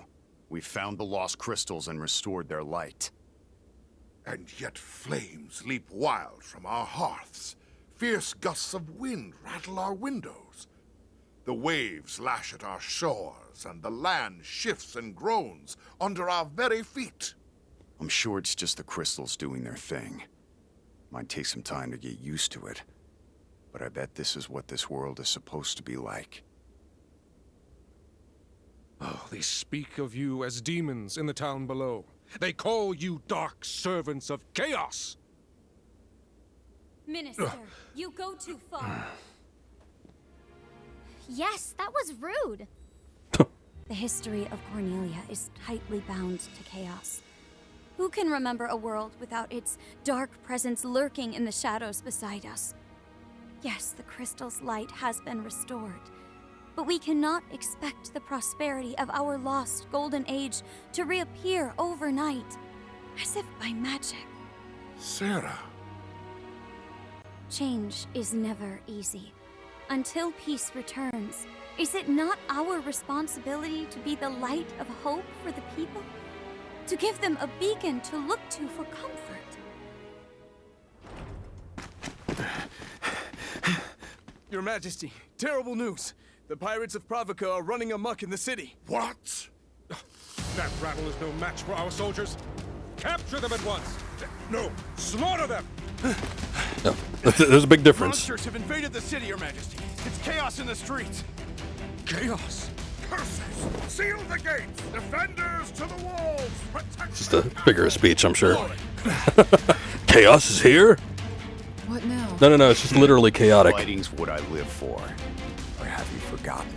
B: We found the lost crystals and restored their light.
J: And yet flames leap wild from our hearths. Fierce gusts of wind rattle our windows. The waves lash at our shores, and the land shifts and groans under our very feet.
B: I'm sure it's just the crystals doing their thing. Might take some time to get used to it. But I bet this is what this world is supposed to be like.
F: Oh, they speak of you as demons in the town below. They call you dark servants of chaos.
K: Minister, you go too far. Yes, that was rude. The history of Cornelia is tightly bound to chaos. Who can remember a world without its dark presence lurking in the shadows beside us? Yes, the crystal's light has been restored, but we cannot expect the prosperity of our lost golden age to reappear overnight, as if by magic.
J: Sarah.
K: Change is never easy. Until peace returns, is it not our responsibility to be the light of hope for the people? To give them a beacon to look to for comfort?
L: Your Majesty, terrible news. The pirates of Pravica are running amok in the city.
J: What?
F: That rabble is no match for our soldiers. Capture them at once. No, slaughter them.
A: No, there's a big difference.
L: Monsters have invaded the city, Your Majesty. It's chaos in the streets.
F: Chaos.
J: Curses! Seal the gates! Defenders to the walls! Protect
A: Just a figure of speech, I'm sure. Chaos is here?
C: What now?
A: No, it's just literally chaotic.
B: Fighting's what I live for. Or have you forgotten?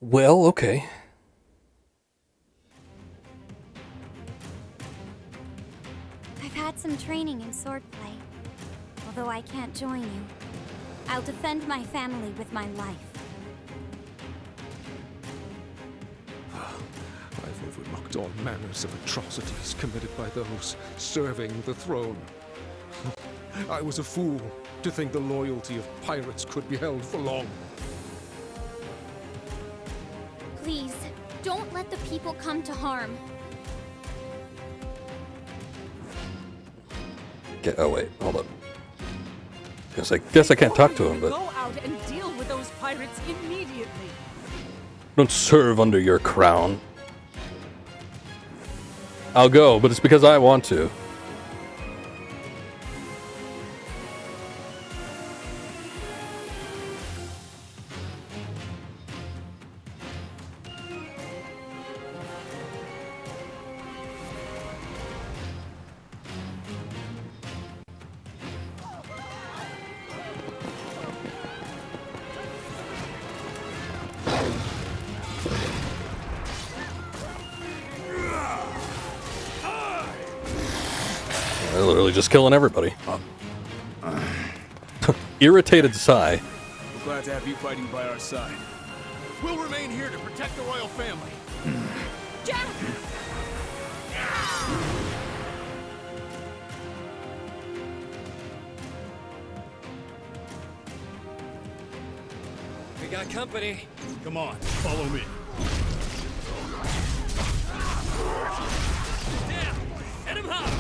A: Well, okay.
K: I've had some training in swordplay. Although I can't join you, I'll defend my family with my life.
F: I've overlooked all manners of atrocities committed by those serving the throne. I was a fool to think the loyalty of pirates could be held for long.
K: Please, don't let the people come to harm.
A: Oh wait, hold up. Guess I can't talk to him, but
C: Go out and deal with those pirates immediately.
A: don't serve under your crown. I'll go, but it's because I want to. They're literally just killing everybody. Irritated sigh.
L: We're glad to have you fighting by our side. We'll remain here to protect the royal family.
C: Jack!
I: got company. Come on, follow me. Down! Hit him hard!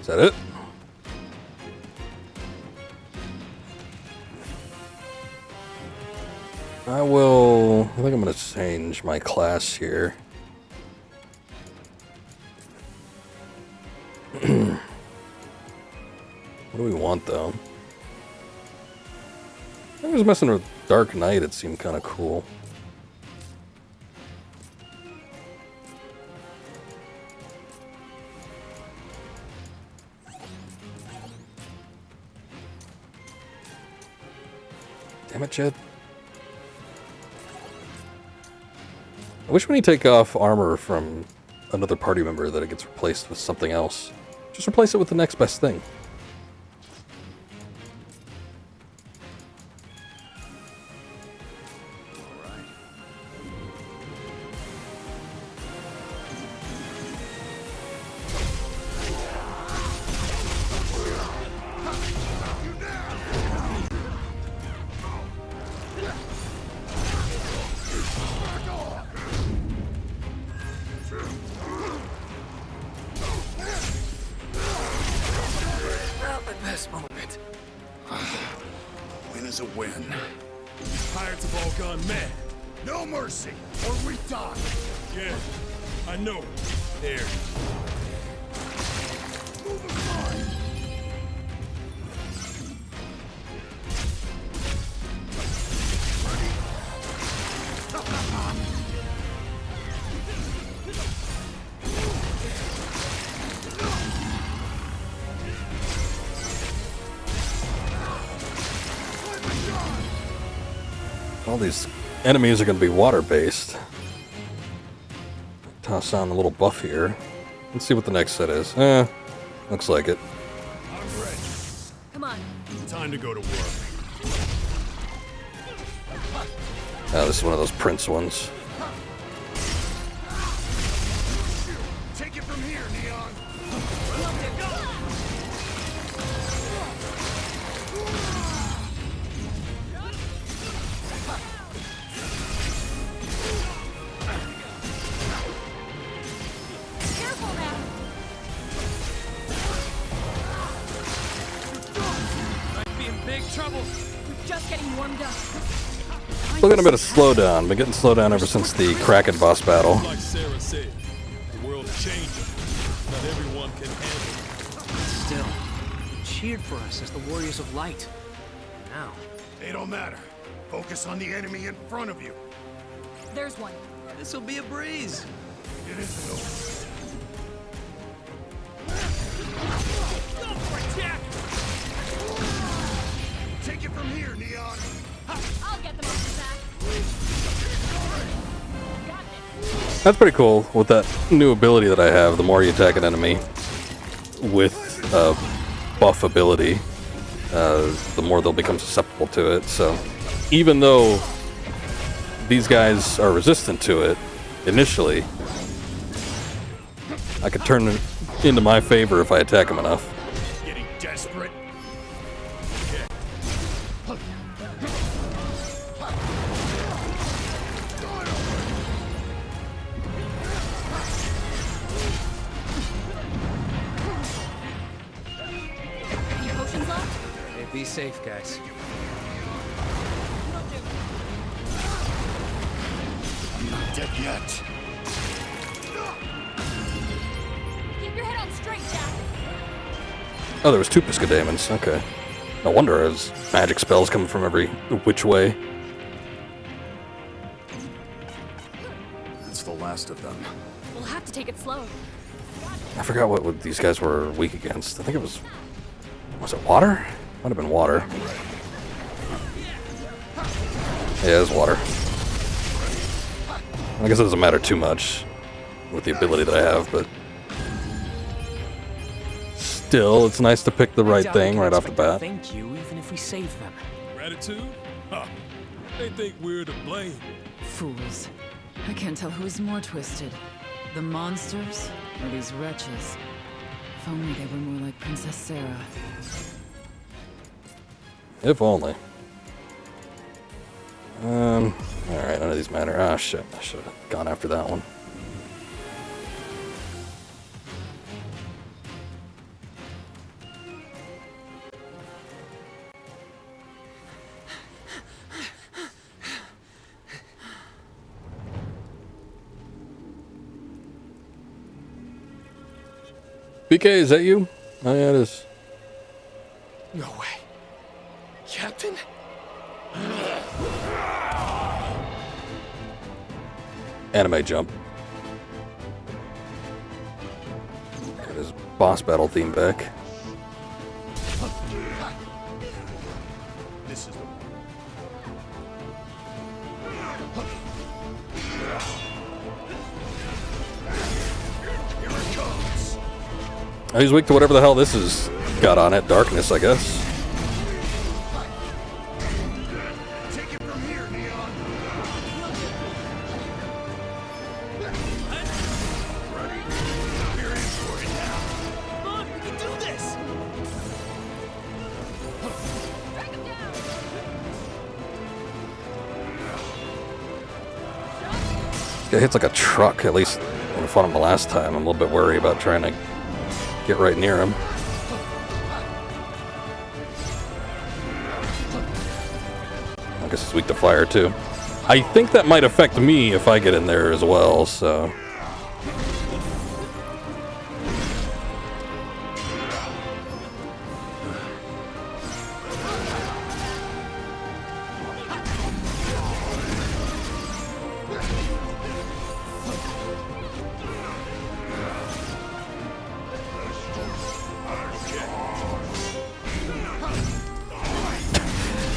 A: Is that it? I think I'm going to change my class here. What do we want, though? I was messing with Dark Knight, it seemed kind of cool. Damn it, Jed. I wish when you take off armor from another party member that it gets replaced with something else. Just replace it with the next best thing.
B: is a win.
I: Pirates have all gone mad.
B: No mercy, or we die.
I: Yeah, I know. There.
B: Move aside.
A: All these enemies are going to be water-based. Toss on a little buff here. Let's see what the next set is. Looks like it.
I: I'm ready.
D: Come on.
I: Time to go to work.
A: Oh, this is one of those Prince ones.
B: Take it from here, Neon.
D: Careful now.
I: Might be in big trouble.
D: We're just getting warmed up.
A: Still getting a bit of slowdown. Been getting slowed down ever since the Kraken boss battle.
I: Like Sarah said, the world's changing. Not everyone can handle it.
E: Still, you cheered for us as the Warriors of Light. Now,
B: They don't matter. Focus on the enemy in front of you.
D: There's one.
E: this'll be a breeze.
B: It isn't over.
I: Go for attack!
B: Take it from here, Neon.
D: I'll get them off the back. Got it.
A: That's pretty cool with that new ability that I have. The more you attack an enemy with a buff ability, the more they'll become susceptible to it. So even though these guys are resistant to it initially, I could turn it into my favor if I attack them enough.
I: Getting desperate.
D: Any potions left?
E: Hey, be safe, guys.
B: I'm not dead yet.
D: Keep your head on straight, Jack.
A: Oh, there was two Piscademons. Okay. No wonder there's magic spells coming from every which way.
B: That's the last of them.
D: We'll have to take it slow.
A: I forgot what these guys were weak against. I think it was it water? Might have been water. Yeah, it was water. I guess it doesn't matter too much with the ability that I have, but still, it's nice to pick the right
E: I doubt we
A: thing
E: can
A: right off the
E: expect a
A: bat.
E: Thank you, even if we save them.
I: Gratitude? Ha! They think we're to blame.
C: Fools. I can't tell who's more twisted. The monsters or these wretches. If only they were more like Princess Sarah.
A: If only. Alright, none of these matter. Ah, shit. I should have gone after that one. BK, is that you? Oh, yeah, it is.
E: No way. Captain?
A: Anime jump. Got his boss battle theme back.
B: This is the Here it comes.
A: Oh, he's weak to whatever the hell this has got on it. Darkness, I guess.
B: Take it from here, Neon. Ready? We're in for it now.
E: Come on, we can do this!
K: Strike him down!
A: This guy hits like a truck, at least when I fought him the last time. I'm a little bit worried about trying to get right near him. I guess it's weak to fire too. I think that might affect me if I get in there as well, so...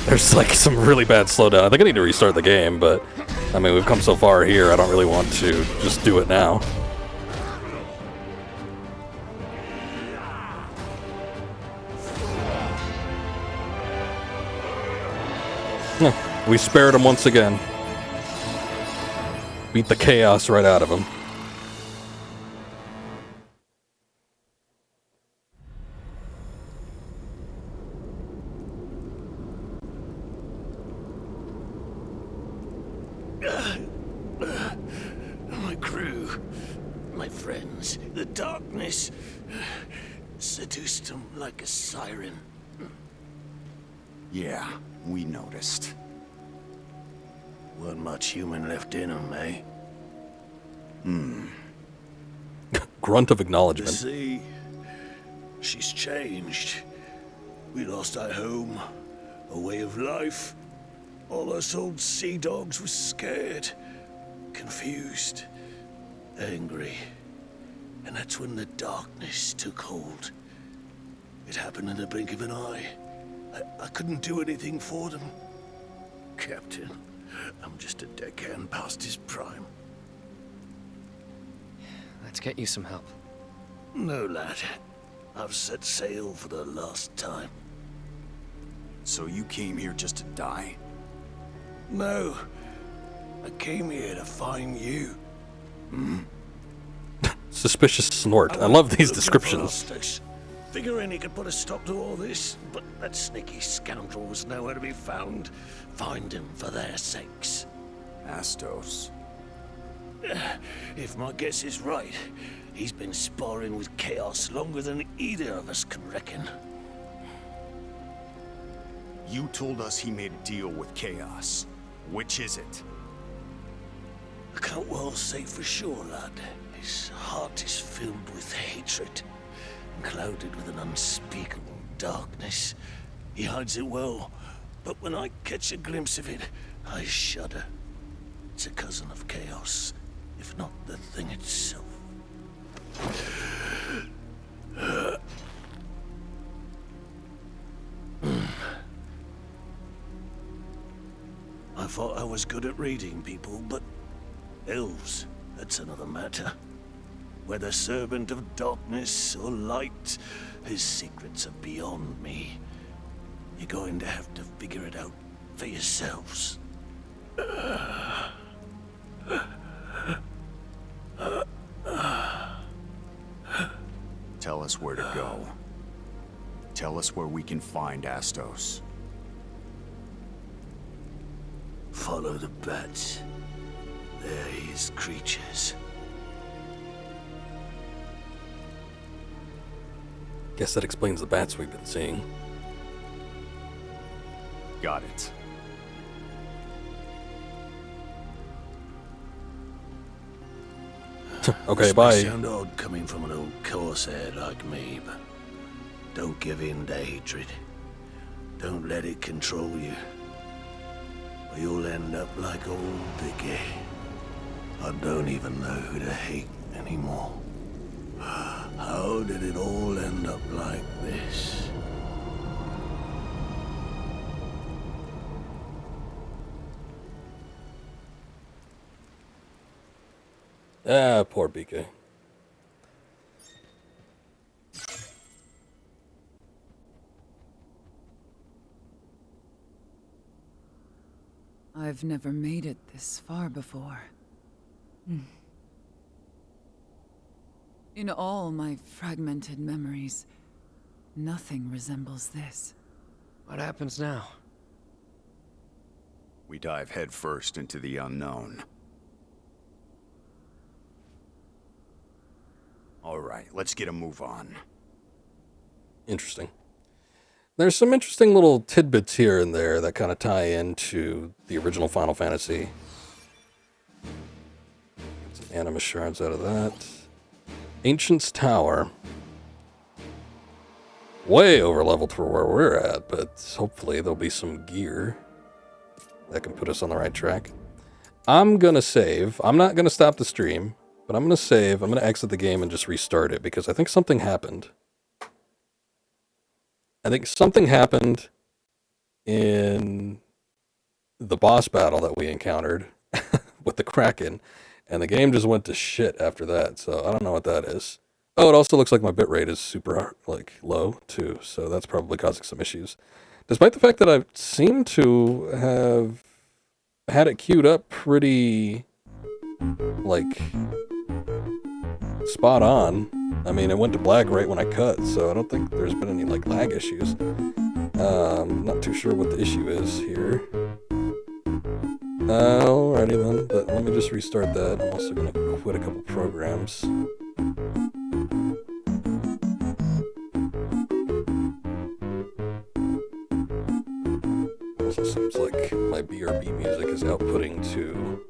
A: There's like some really bad slowdown. I think I need to restart the game, but I mean, we've come so far here, I don't really want to just do it now. We spared him once again. Beat the chaos right out of him.
E: My crew, my friends, the darkness seduced them like a siren.
B: Yeah, we noticed.
E: Wasn't much human left in them, eh?
A: Grunt of
E: The
A: acknowledgement.
E: sea, she's changed. We lost our home, a way of life. All us old sea dogs were scared, confused, angry. And that's when the darkness took hold. It happened in the blink of an eye. I couldn't do anything for them. Captain, I'm just a deckhand past his prime.
M: Let's get you some help.
E: No, lad. I've set sail for the last time.
B: So you came here just to die?
E: No. I came here to find you.
A: Suspicious snort. I love these descriptions.
E: Figuring he could put a stop to all this, but that sneaky scoundrel was nowhere to be found. Find him for their sakes.
B: Astos.
E: If my guess is right, he's been sparring with Chaos longer than either of us can reckon.
B: You told us he made a deal with Chaos. Which is it?
E: I can't well say for sure, lad. His heart is filled with hatred, clouded with an unspeakable darkness. He hides it well, but when I catch a glimpse of it, I shudder. It's a cousin of Chaos, if not the thing itself. I thought I was good at reading people, but elves, that's another matter. Whether servant of darkness or light, his secrets are beyond me. You're going to have to figure it out for yourselves.
B: Tell us where to go. Tell us where we can find Astos.
E: Follow the bats. They're his creatures.
A: Guess that explains the bats we've been seeing.
B: Got it.
A: Okay,
E: This
A: bye.
E: may sound odd coming from an old corsair like me, but don't give in to hatred. Don't let it control you, or you'll end up like old Vicky. I don't even know who to hate anymore. How did it all end up like this?
A: Ah, poor BK.
C: I've never made it this far before. In all my fragmented memories, nothing resembles this.
M: What happens now?
B: We dive headfirst into the unknown. All right, let's get a move on.
A: Interesting. There's some interesting little tidbits here and there that kind of tie into the original Final Fantasy. Get some anima shards out of that. Ancient's Tower. Way over leveled for where we're at, but hopefully there'll be some gear that can put us on the right track. I'm gonna save. I'm not gonna stop the stream, but I'm gonna save. I'm gonna exit the game and just restart it because I think something happened. I think something happened in the boss battle that we encountered with the Kraken, and the game just went to shit after that, so I don't know what that is. Oh, it also looks like my bitrate is super, low, too, so that's probably causing some issues. Despite the fact that I seem to have had it queued up pretty, spot on. I mean, it went to black right when I cut, so I don't think there's been any, lag issues. Not too sure what the issue is here. Alrighty then, but let me just restart that. I'm also going to quit a couple programs. Also seems like my BRB music is outputting to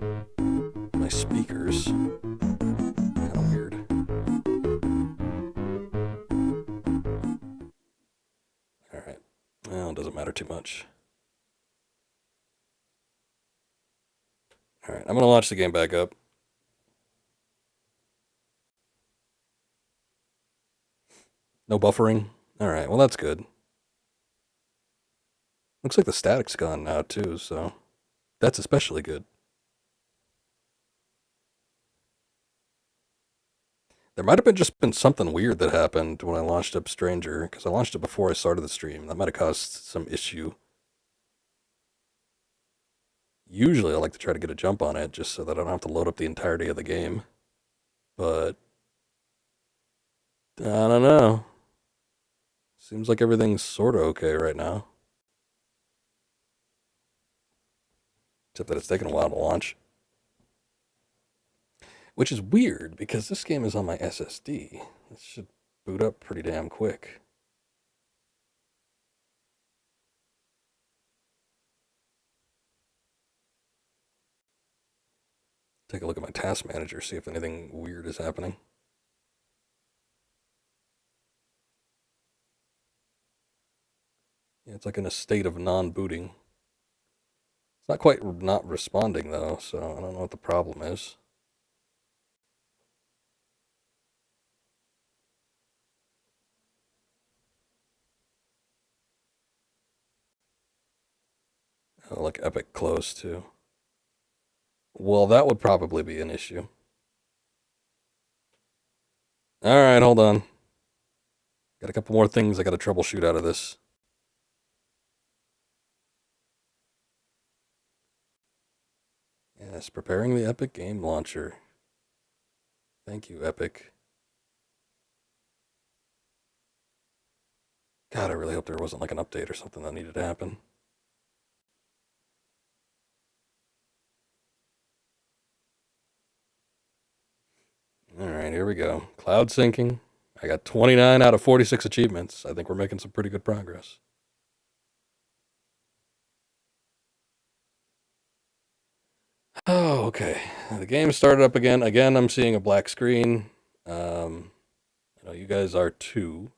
A: my speakers. Kind of weird. Alright. Well, it doesn't matter too much. Alright, I'm going to launch the game back up. No buffering? Alright, well that's good. Looks like the static's gone now too, so that's especially good. There might have just been something weird that happened when I launched up Stranger, because I launched it before I started the stream. That might have caused some issue. Usually I like to try to get a jump on it just so that I don't have to load up the entirety of the game. But I don't know. Seems like everything's sort of okay right now. Except that it's taken a while to launch. Which is weird, because this game is on my SSD. It should boot up pretty damn quick. Take a look at my task manager, see if anything weird is happening. Yeah, it's like in a state of non-booting. It's not quite not responding, though, so I don't know what the problem is. Oh, like Epic close, too. Well, that would probably be an issue. Alright, hold on. Got a couple more things I gotta troubleshoot out of this. Yes, preparing the Epic game launcher. Thank you, Epic. God, I really hope there wasn't like an update or something that needed to happen. Alright, here we go. Cloud syncing. I got 29 out of 46 achievements. I think we're making some pretty good progress. Oh, okay. The game started up again. Again, I'm seeing a black screen. I know you guys are too.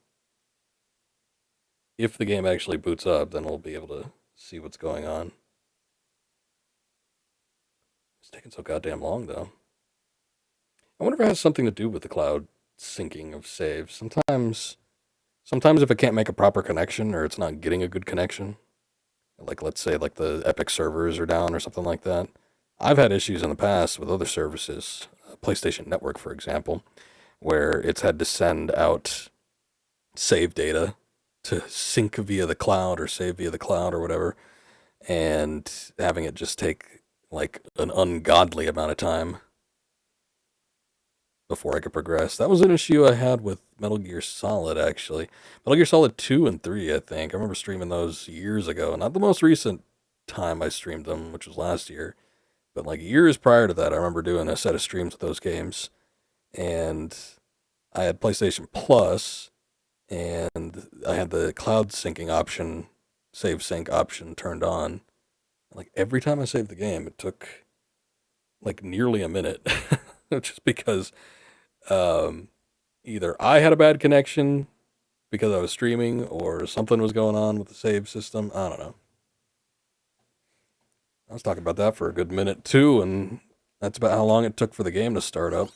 A: If the game actually boots up, then we'll be able to see what's going on. It's taking so goddamn long, though. I wonder if it has something to do with the cloud syncing of saves. Sometimes if it can't make a proper connection or it's not getting a good connection, like let's say like the Epic servers are down or something like that. I've had issues in the past with other services, PlayStation Network, for example, where it's had to send out save data to sync via the cloud or save via the cloud or whatever, and having it just take like an ungodly amount of time before I could progress. That was an issue I had with Metal Gear Solid, actually. Metal Gear Solid 2 and 3, I think. I remember streaming those years ago. Not the most recent time I streamed them, which was last year. But like years prior to that, I remember doing a set of streams with those games. And I had PlayStation Plus, and I had the cloud syncing option, save sync option turned on. Like every time I saved the game, it took like nearly a minute. Just because either I had a bad connection because I was streaming or something was going on with the save system. I don't know. I was talking about that for a good minute too, and that's about how long it took for the game to start up.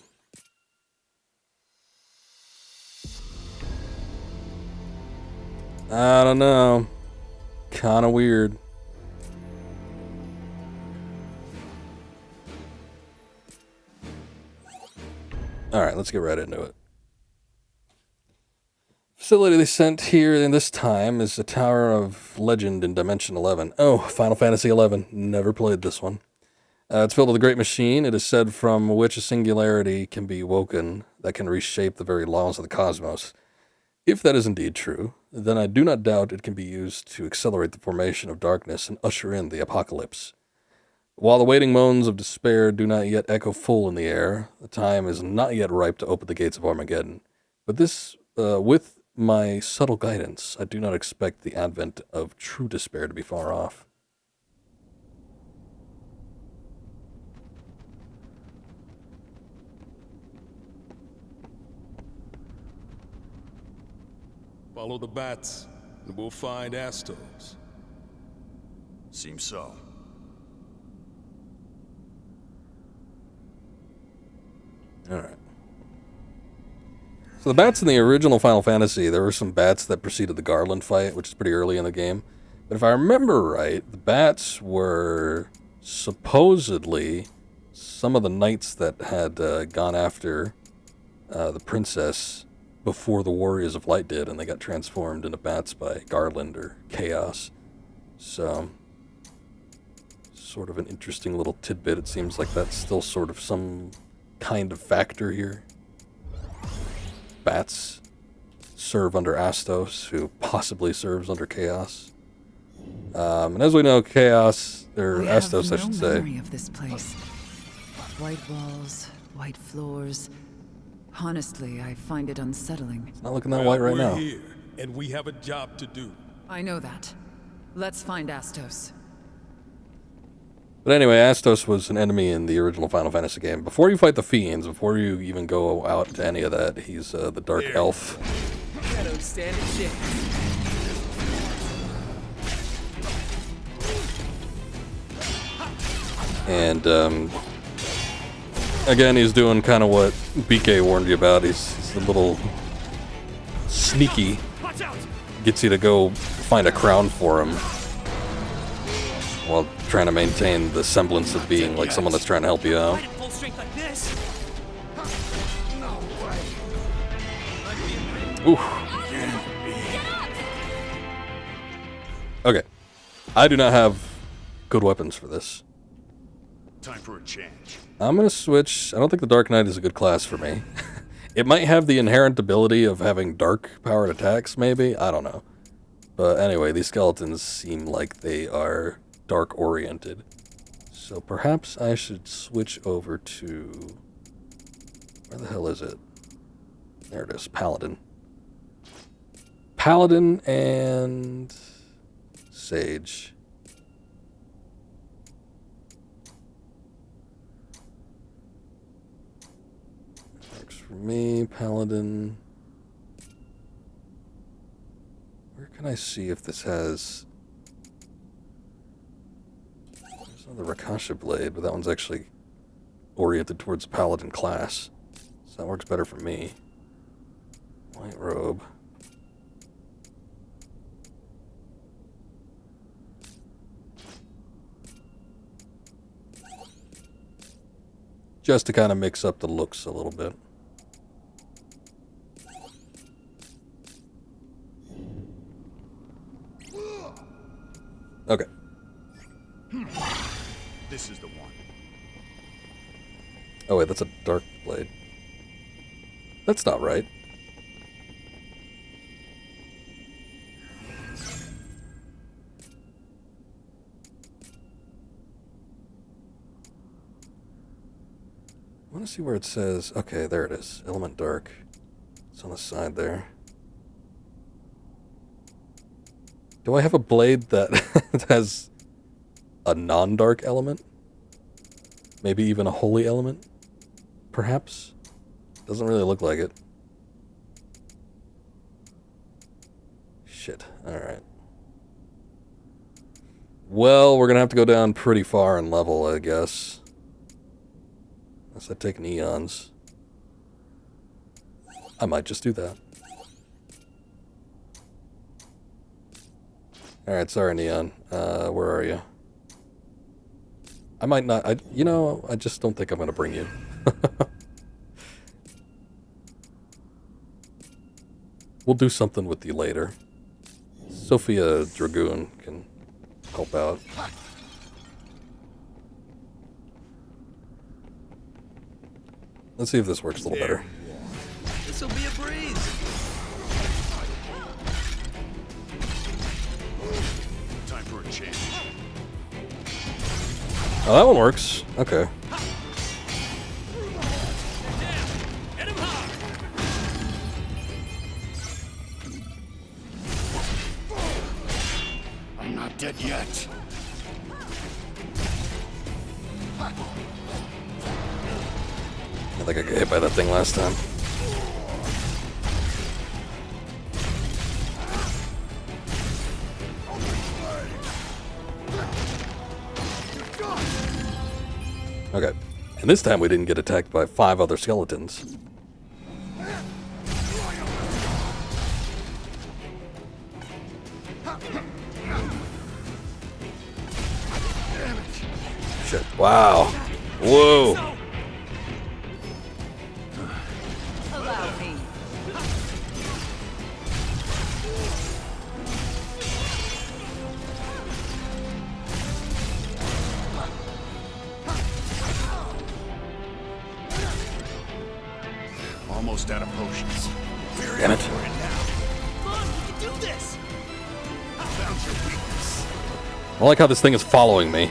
A: I don't know. Kind of weird. Alright, let's get right into it. Facility they sent here in this time is the Tower of Legend in Dimension 11. Oh, Final Fantasy 11. Never played this one. It's filled with a great machine. It is said from which a singularity can be woken that can reshape the very laws of the cosmos. If that is indeed true, then I do not doubt it can be used to accelerate the formation of darkness and usher in the apocalypse. While the waiting moans of despair do not yet echo full in the air, the time is not yet ripe to open the gates of Armageddon. But this, with my subtle guidance, I do not expect the advent of true despair to be far off.
F: Follow the bats, and we'll find Astos.
B: Seems so.
A: Alright. So the bats in the original Final Fantasy, there were some bats that preceded the Garland fight, which is pretty early in the game. But if I remember right, the bats were supposedly some of the knights that had gone after the princess before the Warriors of Light did, and they got transformed into bats by Garland or Chaos. So, sort of an interesting little tidbit. It seems like that's still sort of some kind of factor here. Bats serve under Astos, who possibly serves under Chaos. And as we know, Chaos, or Astos, I should say.
C: Memory of this place. White walls, white floors. Honestly, I find it unsettling.
A: It's not looking that white right now.
F: We're here, and we have a job to do.
C: I know that. Let's find Astos.
A: But anyway, Astos was an enemy in the original Final Fantasy game. Before you fight the Fiends, before you even go out to any of that, he's the Dark Elf.
L: I don't stand a chance.
A: And, again, he's doing kind of what BK warned you about. He's a little sneaky. Gets you to go find a crown for him while trying to maintain the semblance of being like someone that's trying to help you out. Oof. Okay. I do not have good weapons for this.
B: Time for a change.
A: I'm going to switch. I don't think the Dark Knight is a good class for me. It might have the inherent ability of having dark-powered attacks, maybe? I don't know. But anyway, these skeletons seem like they are dark-oriented. So perhaps I should switch over to... Where the hell is it? There it is, Paladin. Paladin and... Sage. Works for me, Paladin. Where can I see if this has... There's another Rakasha blade, but that one's actually oriented towards Paladin class. So that works better for me. White robe. Just to kind of mix up the looks a little bit. Okay.
B: This is the one.
A: Oh wait, that's a dark blade. That's not right. I want to see where it says... Okay, there it is. Element dark. It's on the side there. Do I have a blade that has a non-dark element? Maybe even a holy element? Perhaps? Doesn't really look like it. Shit. Alright. Well, we're gonna have to go down pretty far in level, I guess. Unless I take neons. I might just do that. Alright, sorry, Neon. Where are you? I might not... you know, I just don't think I'm gonna bring you. We'll do something with you later. Sophia Dragoon can help out. Let's see if this works a little better.
L: This'll be a breeze.
B: Time for a change.
A: Oh, that one works. Okay.
B: I'm not dead yet.
A: I think I got hit by that thing last time. Okay. And this time we didn't get attacked by 5 other skeletons. Shit. Wow. Whoa.
C: Allow me.
B: Almost out of potions.
A: Damn it.
L: Come on, we can do this.
B: Found your weakness.
A: I like how this thing is following me.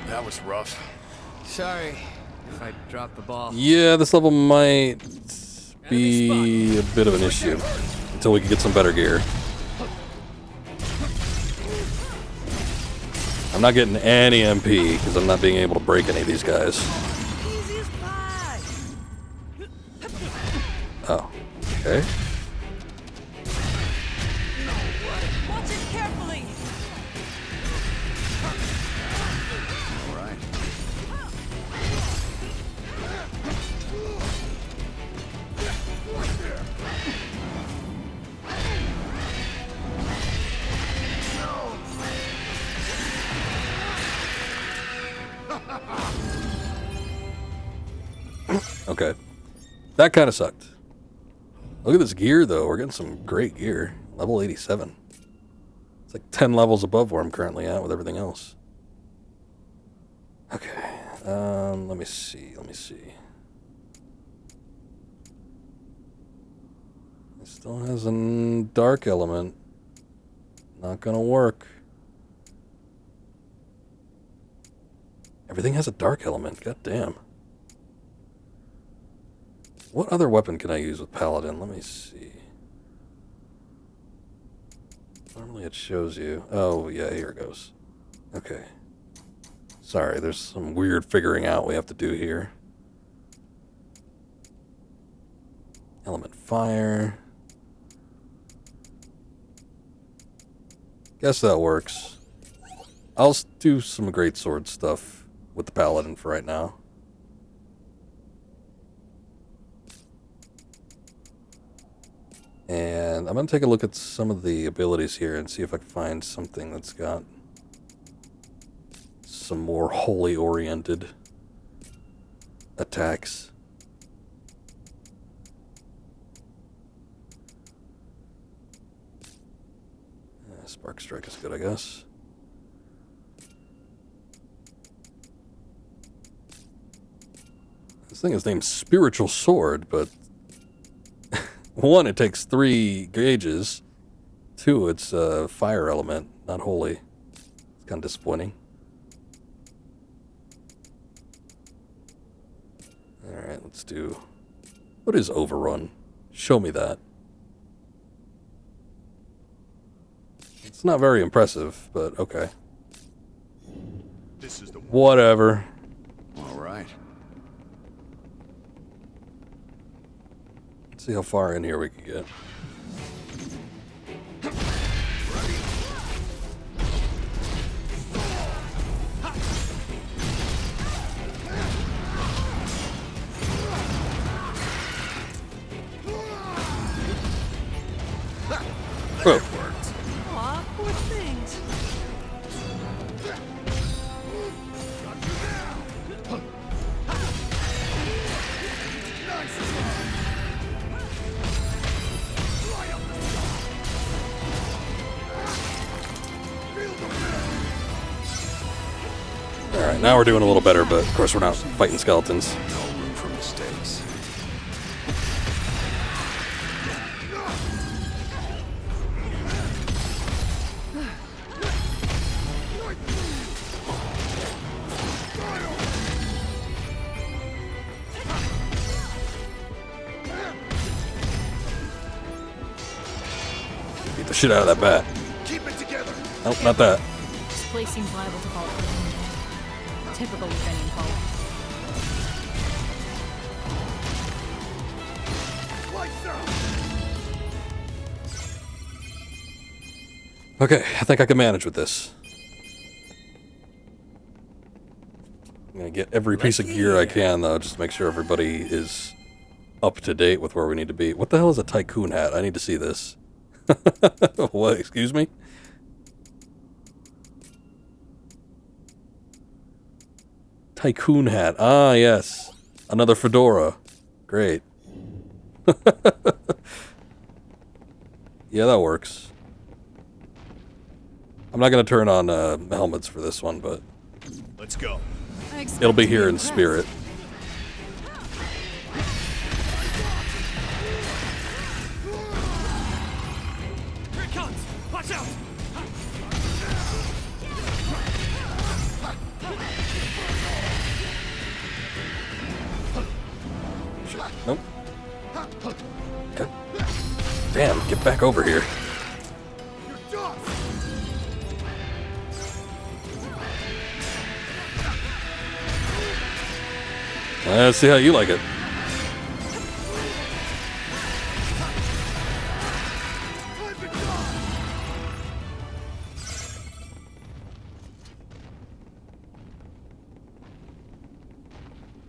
B: That was rough.
M: Sorry if I dropped the ball.
A: Yeah, this level might be a bit of an issue until we can get some better gear. I'm not getting any MP because I'm not being able to break any of these guys. Oh, okay.
C: Watch it carefully.
B: All right.
A: Okay. That kind of sucked. Look at this gear, though. We're getting some great gear. Level 87. It's like 10 levels above where I'm currently at with everything else. Okay. Let me see. It still has a dark element. Not gonna work. Everything has a dark element. God damn. What other weapon can I use with Paladin? Let me see. Normally it shows you. Oh, yeah, here it goes. Okay. Sorry, there's some weird figuring out we have to do here. Element fire. Guess that works. I'll do some great sword stuff with the Paladin for right now. And I'm going to take a look at some of the abilities here and see if I can find something that's got some more holy oriented attacks. Spark Strike is good, I guess. This thing is named Spiritual Sword, but one, it takes 3 gauges. 2, it's a fire element, not holy. It's kind of disappointing. Alright, let's do... What is Overrun? Show me that. It's not very impressive, but okay.
B: This is the
A: whatever.
B: All right.
A: Let's see how far in here we can get.
C: Whoa. Aw, poor things.
A: Alright, now we're doing a little better, but of course we're not fighting skeletons.
B: No room for mistakes.
A: Beat the shit out of that bat.
J: Keep it together.
A: Nope, not that.
D: This place seems liable to fall apart. Typical Ukrainian fault.
A: Okay, I think I can manage with this. I'm gonna get every piece of gear I can, though, just to make sure everybody is up to date with where we need to be. What the hell is a tycoon hat? I need to see this. What? Excuse me? Tycoon hat. Ah, yes. Another fedora. Great. Yeah, that works. I'm not going to turn on helmets for this one, but
I: let's go.
A: It'll be here in spirit.
I: Here it comes! Watch out!
A: Nope. God damn, get back over here. Let's see how you like it.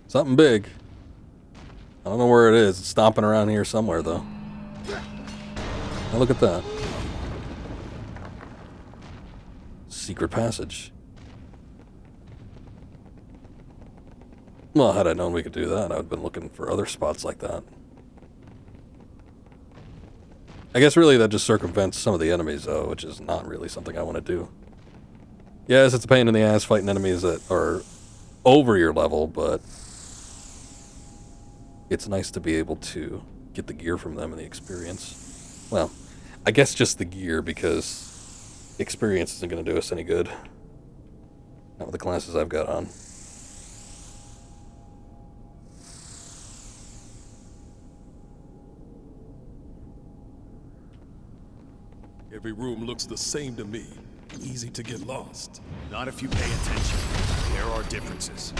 A: Something big. I don't know where it is. It's stomping around here somewhere, though. Now look at that. Secret passage. Well, had I known we could do that, I would have been looking for other spots like that. I guess really that just circumvents some of the enemies, though, which is not really something I want to do. Yes, it's a pain in the ass fighting enemies that are over your level, but it's nice to be able to get the gear from them and the experience. Well, I guess just the gear, because experience isn't going to do us any good. Not with the classes I've got on.
N: Every room looks the same to me. Easy to get lost.
I: Not if you pay attention. There are differences.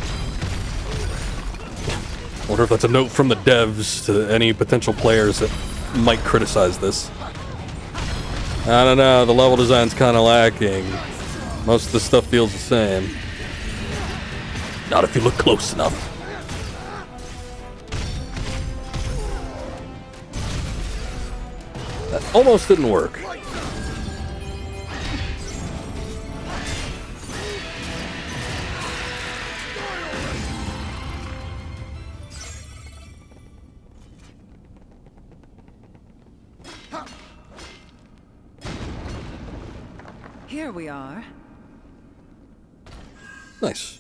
A: I wonder if that's a note from the devs to any potential players that might criticize this. I don't know, the level design's kind of lacking. Most of the stuff feels the same. Not if you look close enough. That almost didn't work.
C: Here we are.
A: Nice.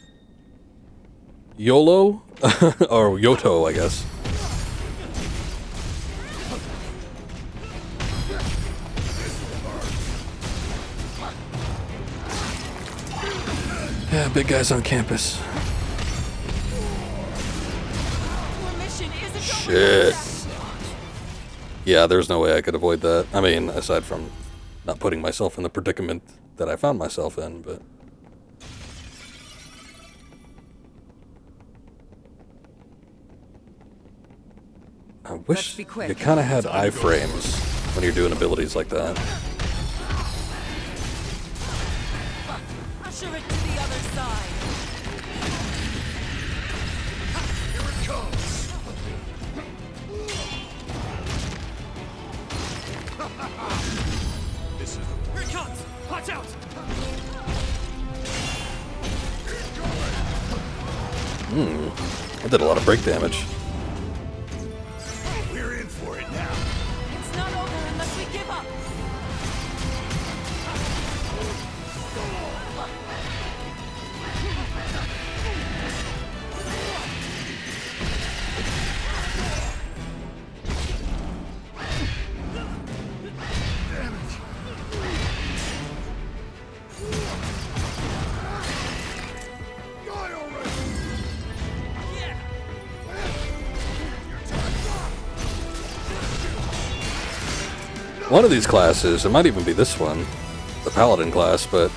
A: YOLO? Or Yoto, I guess. Yeah, big guys on campus. Shit. Yeah, there's no way I could avoid that. I mean, aside from not putting myself in the predicament that I found myself in, but... I wish you kind of had iframes when you're doing abilities like that.
O: Usher it to the other side. Here it comes.
I: This is
O: Here it comes. Watch out.
A: I did a lot of break damage.
I: We're in for it now.
O: It's not over unless we give up.
A: One of these classes, it might even be this one, the Paladin class, but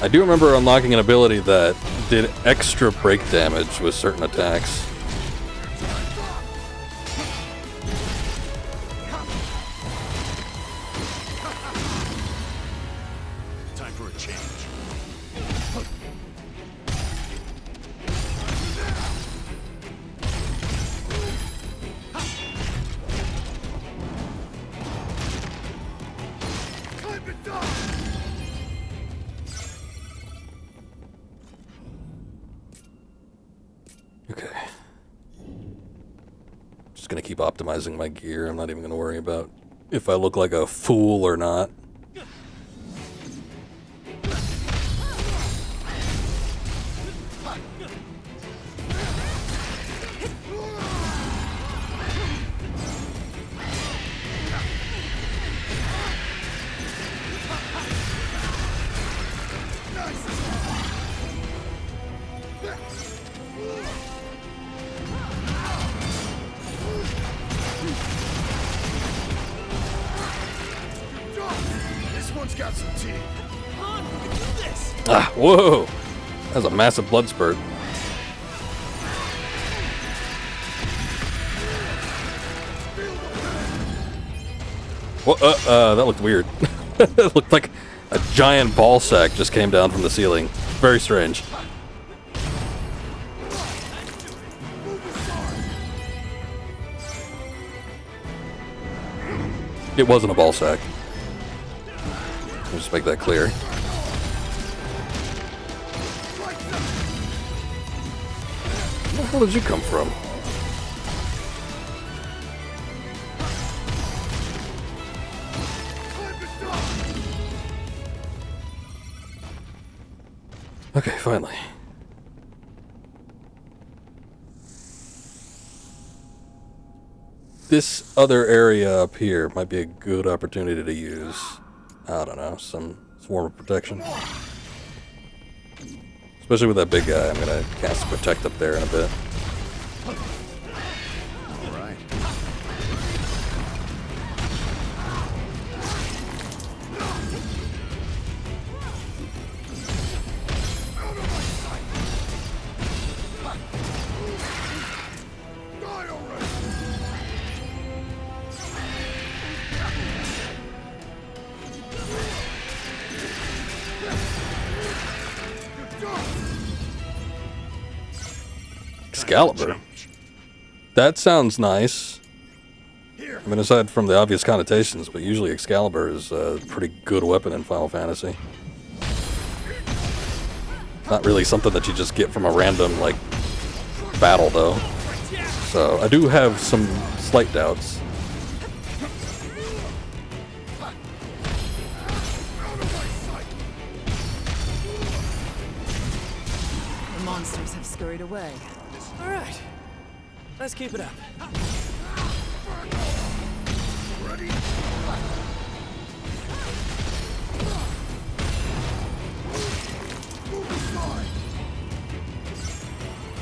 A: I do remember unlocking an ability that did extra break damage with certain attacks.
I: Time for a change.
A: Okay. Just gonna keep optimizing my gear. I'm not even gonna worry about if I look like a fool or not.
I: This one's got some teeth.
O: Come on, we can do this.
A: Ah, whoa! That was a massive blood spurt. Whoa, that looked weird. It looked like a giant ball sack just came down from the ceiling. Very strange. It wasn't a ball sack. Let's just make that clear. Where did you come from? Okay, finally. This other area up here might be a good opportunity to use, I don't know, some form of protection. Especially with that big guy. I'm gonna cast Protect up there in a bit.
B: Alright.
A: Excalibur. That sounds nice. I mean, aside from the obvious connotations, but usually Excalibur is a pretty good weapon in Final Fantasy. Not really something that you just get from a random, like, battle, though. So, I do have some slight doubts.
C: The monsters have scurried away.
O: All right. Let's keep it up.
J: Ready?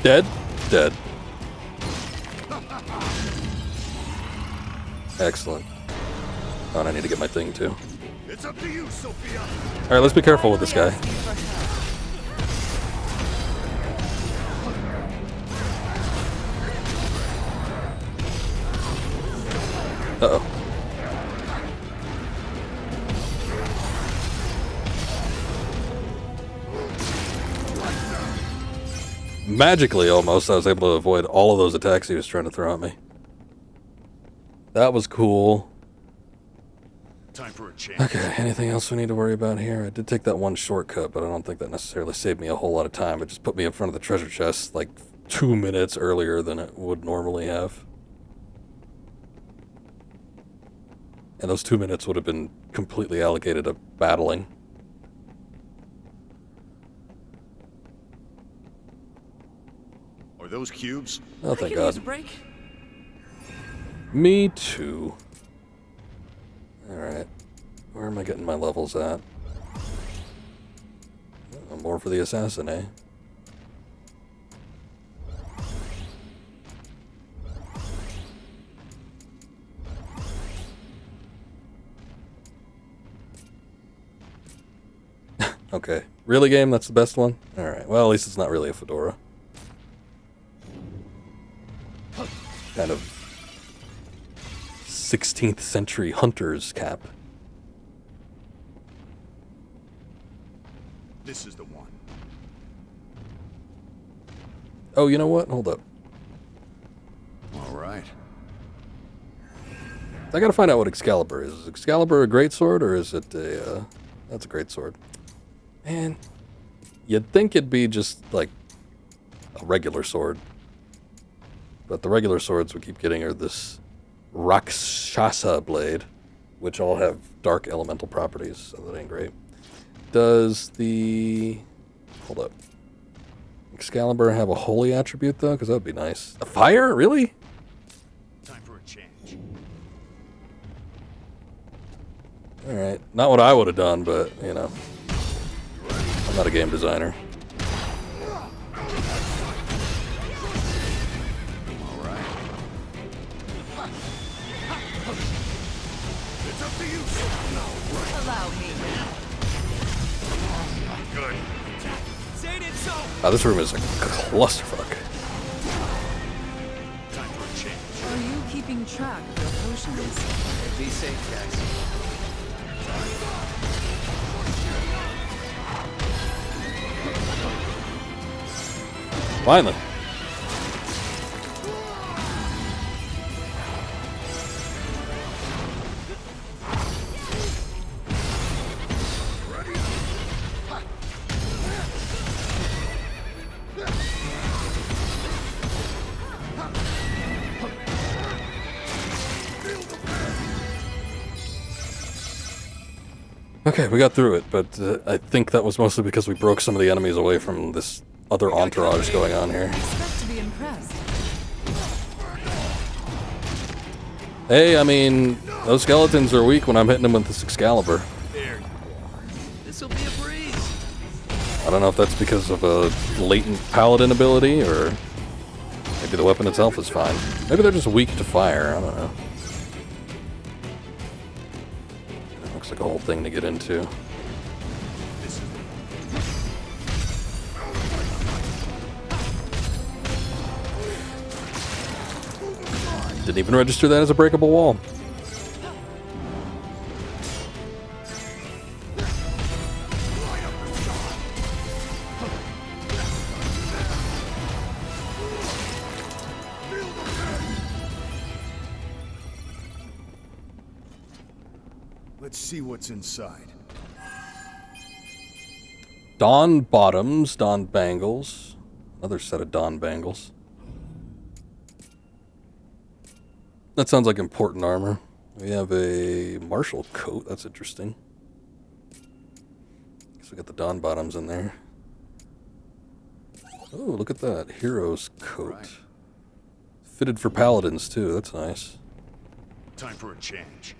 A: Dead? Dead. Excellent. Oh, and I need to get my thing, too.
J: It's up to you, Sophia.
A: Alright, let's be careful with this guy. Uh-oh. Magically, almost, I was able to avoid all of those attacks he was trying to throw at me. That was cool.
B: Time for a change.
A: Okay, anything else we need to worry about here? I did take that one shortcut, but I don't think that necessarily saved me a whole lot of time. It just put me in front of the treasure chest like 2 minutes earlier than it would normally have. And those 2 minutes would have been completely allocated to battling.
B: Are those cubes?
A: Oh,
O: I
A: thank
O: could use a
A: God.
O: break.
A: Me too. Alright. Where am I getting my levels at? Oh, more for the assassin, eh? Okay. Really, game? That's the best one? Alright. Well, at least it's not really a fedora. Kind of 16th century hunter's cap.
B: This is the one.
A: Oh, you know what? Hold up.
B: Alright.
A: I gotta find out what Excalibur is. Is Excalibur a greatsword, or is it a, that's a greatsword. Man, you'd think it'd be just, like, a regular sword. But the regular swords we keep getting are this Rakshasa blade, which all have dark elemental properties, so that ain't great. Does the... Hold up. Excalibur have a holy attribute, though? Because that would be nice. A fire? Really?
B: Time for a change.
A: Alright. Not what I would have done, but, you know. I'm not a game designer.
C: Allow me.
B: Good.
O: Say it so.
A: Oh, this room is a clusterfuck.
B: Time for a change.
C: Are you keeping track of your potions?
M: Be safe, guys.
A: Finally. Okay, we got through it, but I think that was mostly because we broke some of the enemies away from this other entourage going on here.
C: Expect to be impressed.
A: Hey, I mean, those skeletons are weak when I'm hitting them with this Excalibur.
O: There you are. This'll be a breeze.
A: I don't know if that's because of a latent paladin ability, or maybe the weapon itself is fine. Maybe they're just weak to fire, I don't know. It looks like a whole thing to get into. Didn't even register that as a breakable wall.
E: Let's see what's inside.
A: Dawn bottoms, Dawn bangles. Another set of Dawn bangles. That sounds like important armor. We have a martial coat. That's interesting. Guess we got the Dawn bottoms in there. Oh, look at that. Hero's coat. Fitted for paladins, too. That's nice.
B: Time for a change.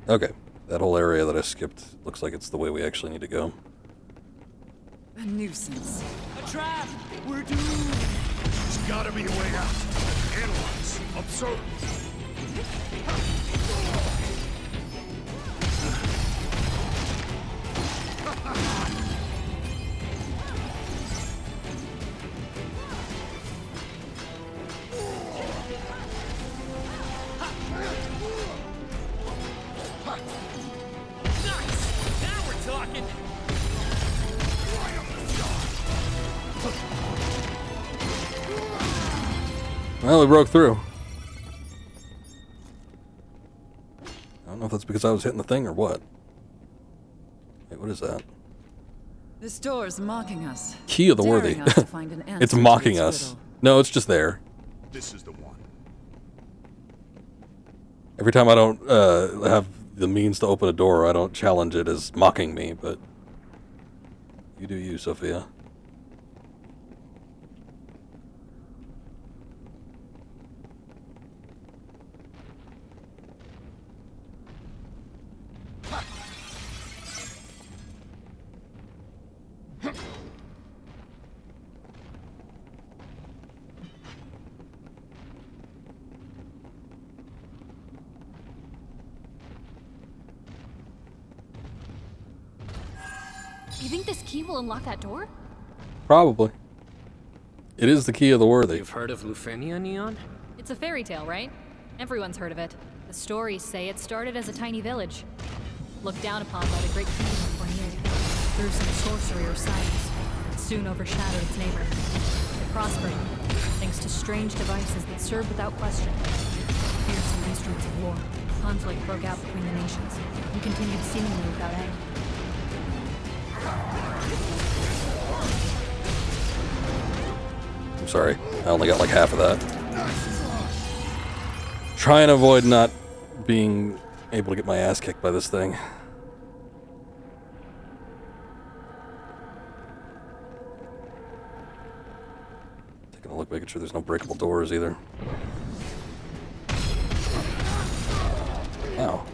A: Okay. That whole area that I skipped looks like it's the way we actually need to go.
C: A nuisance.
O: A trap! We're doomed!
J: There's gotta be a way out. Analyze. Observe.
O: Nice! Now we're talking!
A: Well, we broke through. I don't know if that's because I was hitting the thing or what. Wait, what is that?
C: This door's mocking us.
A: Key of the Worthy.
C: Daring us to find an answer
A: It's
C: to
A: mocking
C: its
A: us.
C: riddle.
A: No, it's just there.
B: This is the one.
A: Every time I don't have the means to open a door, I don't challenge it as mocking me, but you do you, Sophia.
D: You think this key will unlock that door?
A: Probably. It is the Key of the Worthy.
M: You've heard of Lufenia, Neon?
D: It's a fairy tale, right? Everyone's heard of it. The stories say it started as a tiny village, looked down upon by the great kingdom of Cornelia. Through some sorcery or science, it soon overshadowed its neighbor. It prospered, thanks to strange devices that served without question. Fearsome instruments of war. Conflict broke out between the nations, and continued seemingly without end.
A: I'm sorry. I only got like half of that. Try and avoid not being able to get my ass kicked by this thing. Taking a look, making sure there's no breakable doors either. Ow.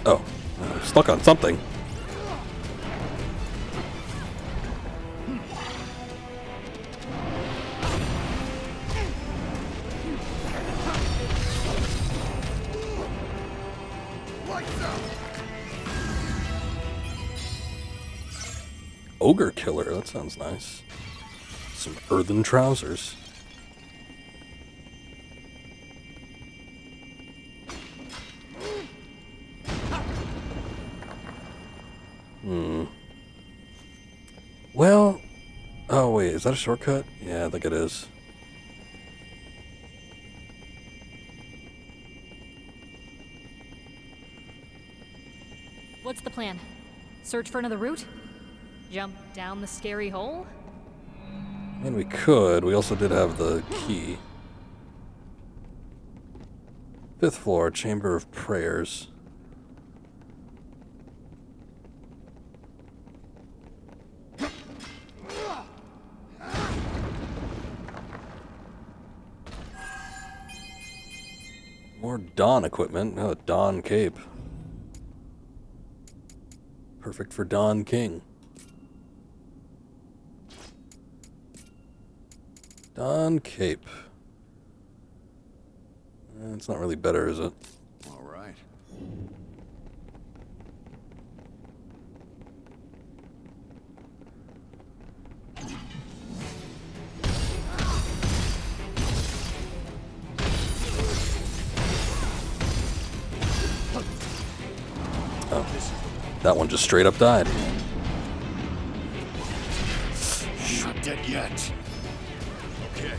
A: Oh, I'm stuck on something. Ogre killer, that sounds nice. Some earthen trousers. Well, oh wait, is that a shortcut? Yeah, I think it is.
D: What's the plan? Search for another route? Jump down the scary hole?
A: And we could. We also did have the key. 5th floor, Chamber of Prayers. More Dawn equipment. Oh, Dawn cape. Perfect for Dawn King. Dawn cape. It's not really better, is it?
B: All right.
A: Oh, that one just straight up died.
B: Not dead yet. Okay.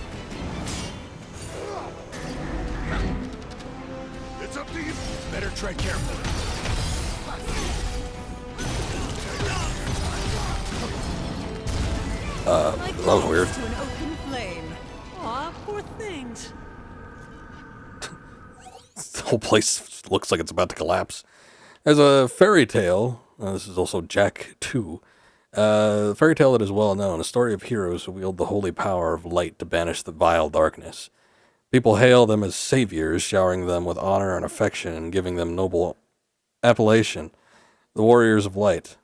B: It's up to you. Better tread carefully.
A: That was weird.
C: To an open flame. Aw, poor things.
A: The whole place looks like it's about to collapse. There's a fairy tale. This is also Jack 2. A fairy tale that is well known. A story of heroes who wield the holy power of light to banish the vile darkness. People hail them as saviors, showering them with honor and affection and giving them noble appellation. The warriors of light.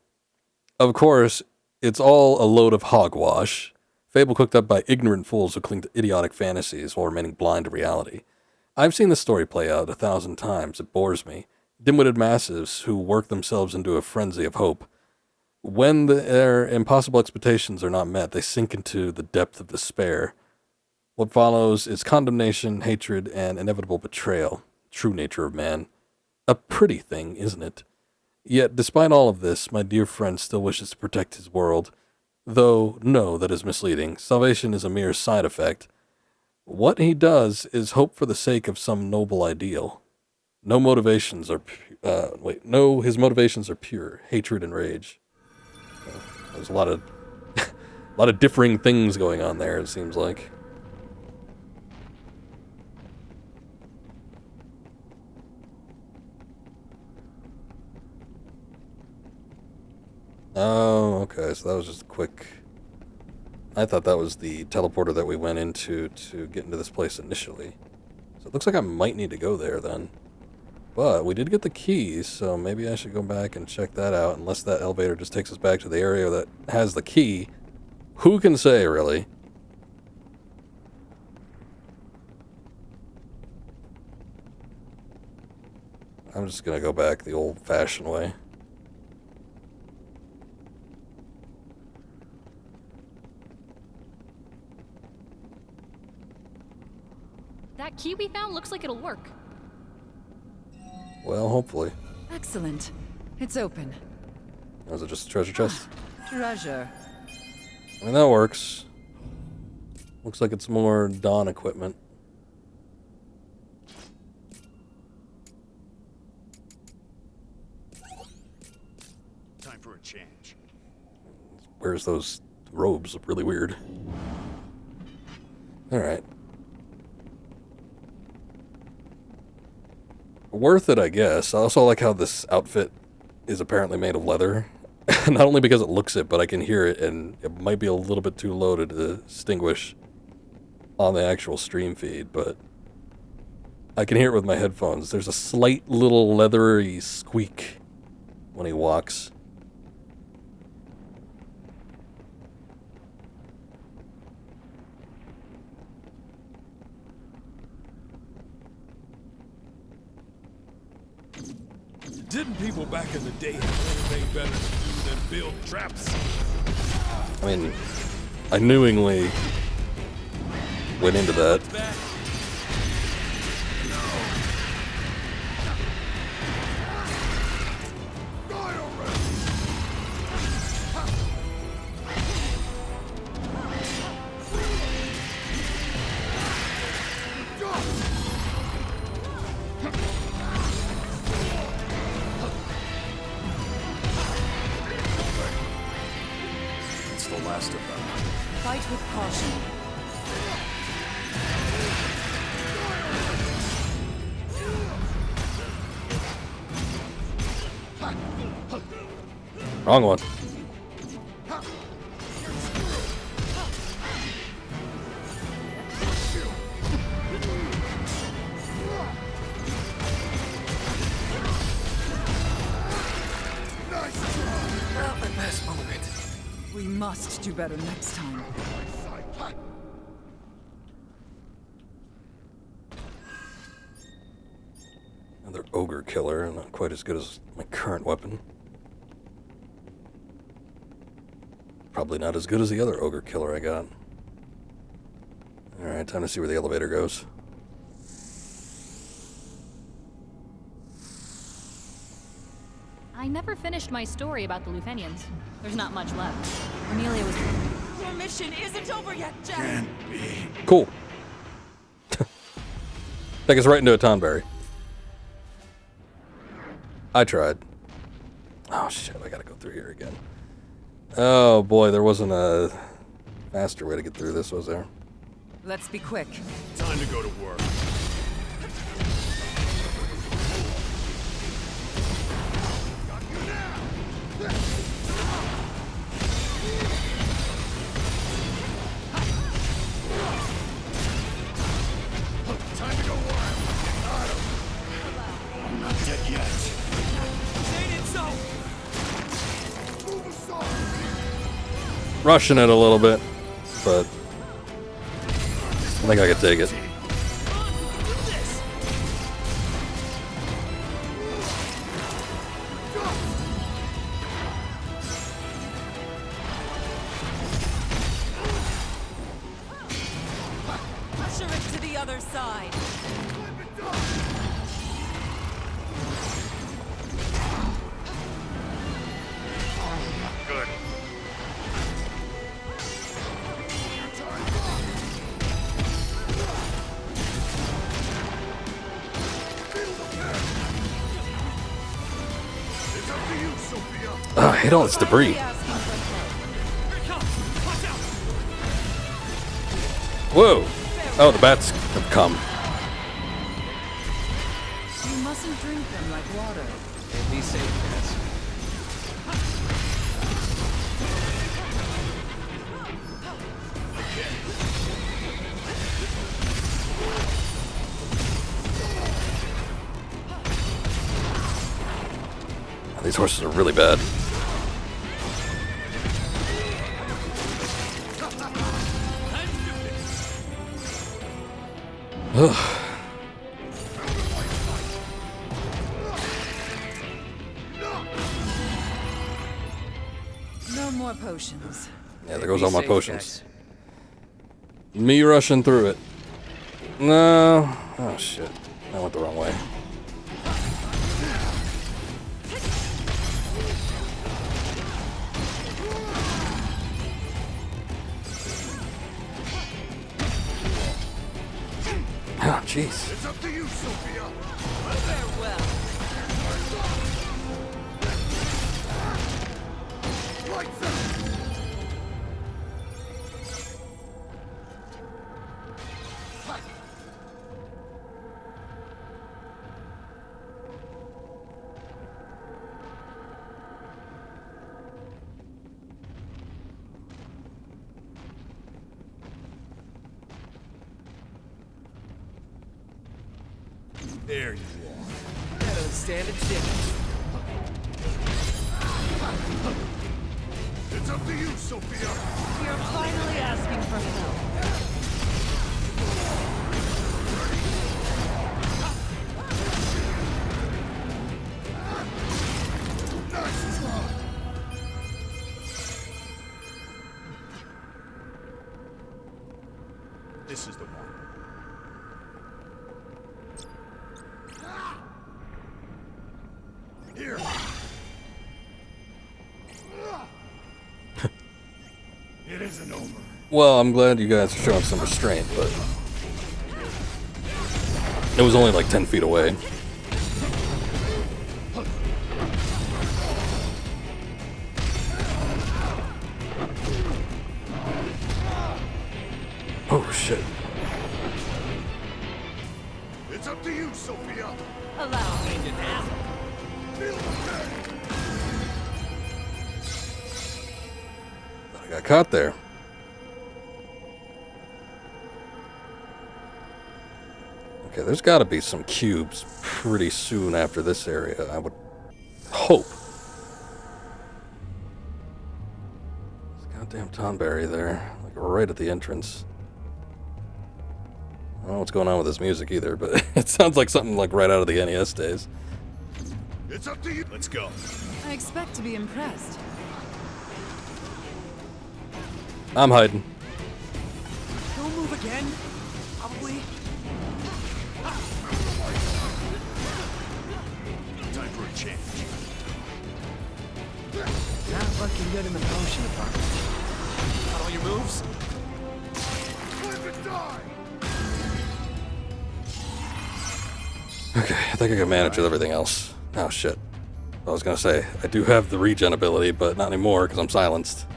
A: Of course, it's all a load of hogwash. Fable cooked up by ignorant fools who cling to idiotic fantasies while remaining blind to reality. I've seen this story play out 1,000 times. It bores me. Dim-witted masses who work themselves into a frenzy of hope. When their impossible expectations are not met, they sink into the depth of despair. What follows is condemnation, hatred, and inevitable betrayal. True nature of man. A pretty thing, isn't it? Yet, despite all of this, my dear friend still wishes to protect his world. Though, no, that is misleading. Salvation is a mere side effect. What he does is hope for the sake of some noble ideal. His motivations are pure hatred and rage. There's a lot of differing things going on there, it seems like. Oh, okay, so that was just a quick... I thought that was the teleporter that we went into to get into this place initially. So it looks like I might need to go there then. But we did get the keys, so maybe I should go back and check that out, unless that elevator just takes us back to the area that has the key. Who can say, really? I'm just gonna go back the old-fashioned way.
D: That key we found looks like it'll work.
A: Well, hopefully.
C: Excellent. It's open.
A: Was it just a treasure chest?
C: Treasure.
A: I mean, that works. Looks like it's more Dawn equipment.
B: Time for a change.
A: Wears those robes. Really weird. Alright. Worth it, I guess. I also like how this outfit is apparently made of leather. Not only because it looks it, but I can hear it, and it might be a little bit too low to distinguish on the actual stream feed, but I can hear it with my headphones. There's a slight little leathery squeak when he walks.
N: Didn't people back in the day have anything better to do than build traps?
A: I mean, I knowingly went into that.
B: It's the last of them.
C: Fight with caution.
A: Wrong one.
M: Not my best moment.
C: We must do better next time.
A: Another ogre killer, not quite as good as my current weapon. Probably not as good as the other ogre killer I got. Alright, time to see where the elevator goes.
D: I never finished my story about the Luthanians. There's not much left. Cornelia was...
O: Your mission isn't over yet, Jack.
A: Cool. Take us right into a Tonberry. I tried. Oh shit, I gotta go through here again. Oh boy, there wasn't a faster way to get through this, was there?
C: Let's be quick.
I: Time to go to work.
E: Time to go wild. Got him. I'm not dead yet.
O: Ain't it so?
E: Move aside.
A: Rushing it a little bit, but I think I could take it.
O: Usher it to the other side.
E: Good. It's up to you, Sophia.
A: I hit all this debris. Whoa! Oh, the bats have come.
C: You mustn't drink them like water.
M: And be safe, guys.
A: These horses are really bad. Ugh.
C: No more potions.
A: Yeah, there goes all my potions. Me rushing through it. No. Oh shit. I went the wrong way. Oh, jeez.
E: It's up to you, Sophia.
O: Farewell.
E: Lights out.
I: There you are.
M: I don't stand a chance.
E: It's up to you, Sophia.
O: You're finally asking for help.
E: Nice try.
I: This is the one.
E: Here. It isn't over.
A: Well, I'm glad you guys are showing some restraint, but it was only like 10 feet away. Oh shit.
E: It's up to you, Sophia.
O: Allow me to nap.
E: Feel the pain.
A: I got caught there. Okay, there's got to be some cubes pretty soon after this area, I would hope. This goddamn Tonberry there, like right at the entrance. I don't know what's going on with this music either, but it sounds like something like right out of the NES days.
E: It's up to you. Let's go.
C: I expect to be impressed.
A: I'm hiding.
L: Don't move again. Probably.
E: Time for a change.
M: Not looking good in the potion department. Got all your moves?
E: Live and die!
A: Okay, I think I can manage with everything else. Oh shit. I was gonna say, I do have the regen ability, but not anymore because I'm silenced.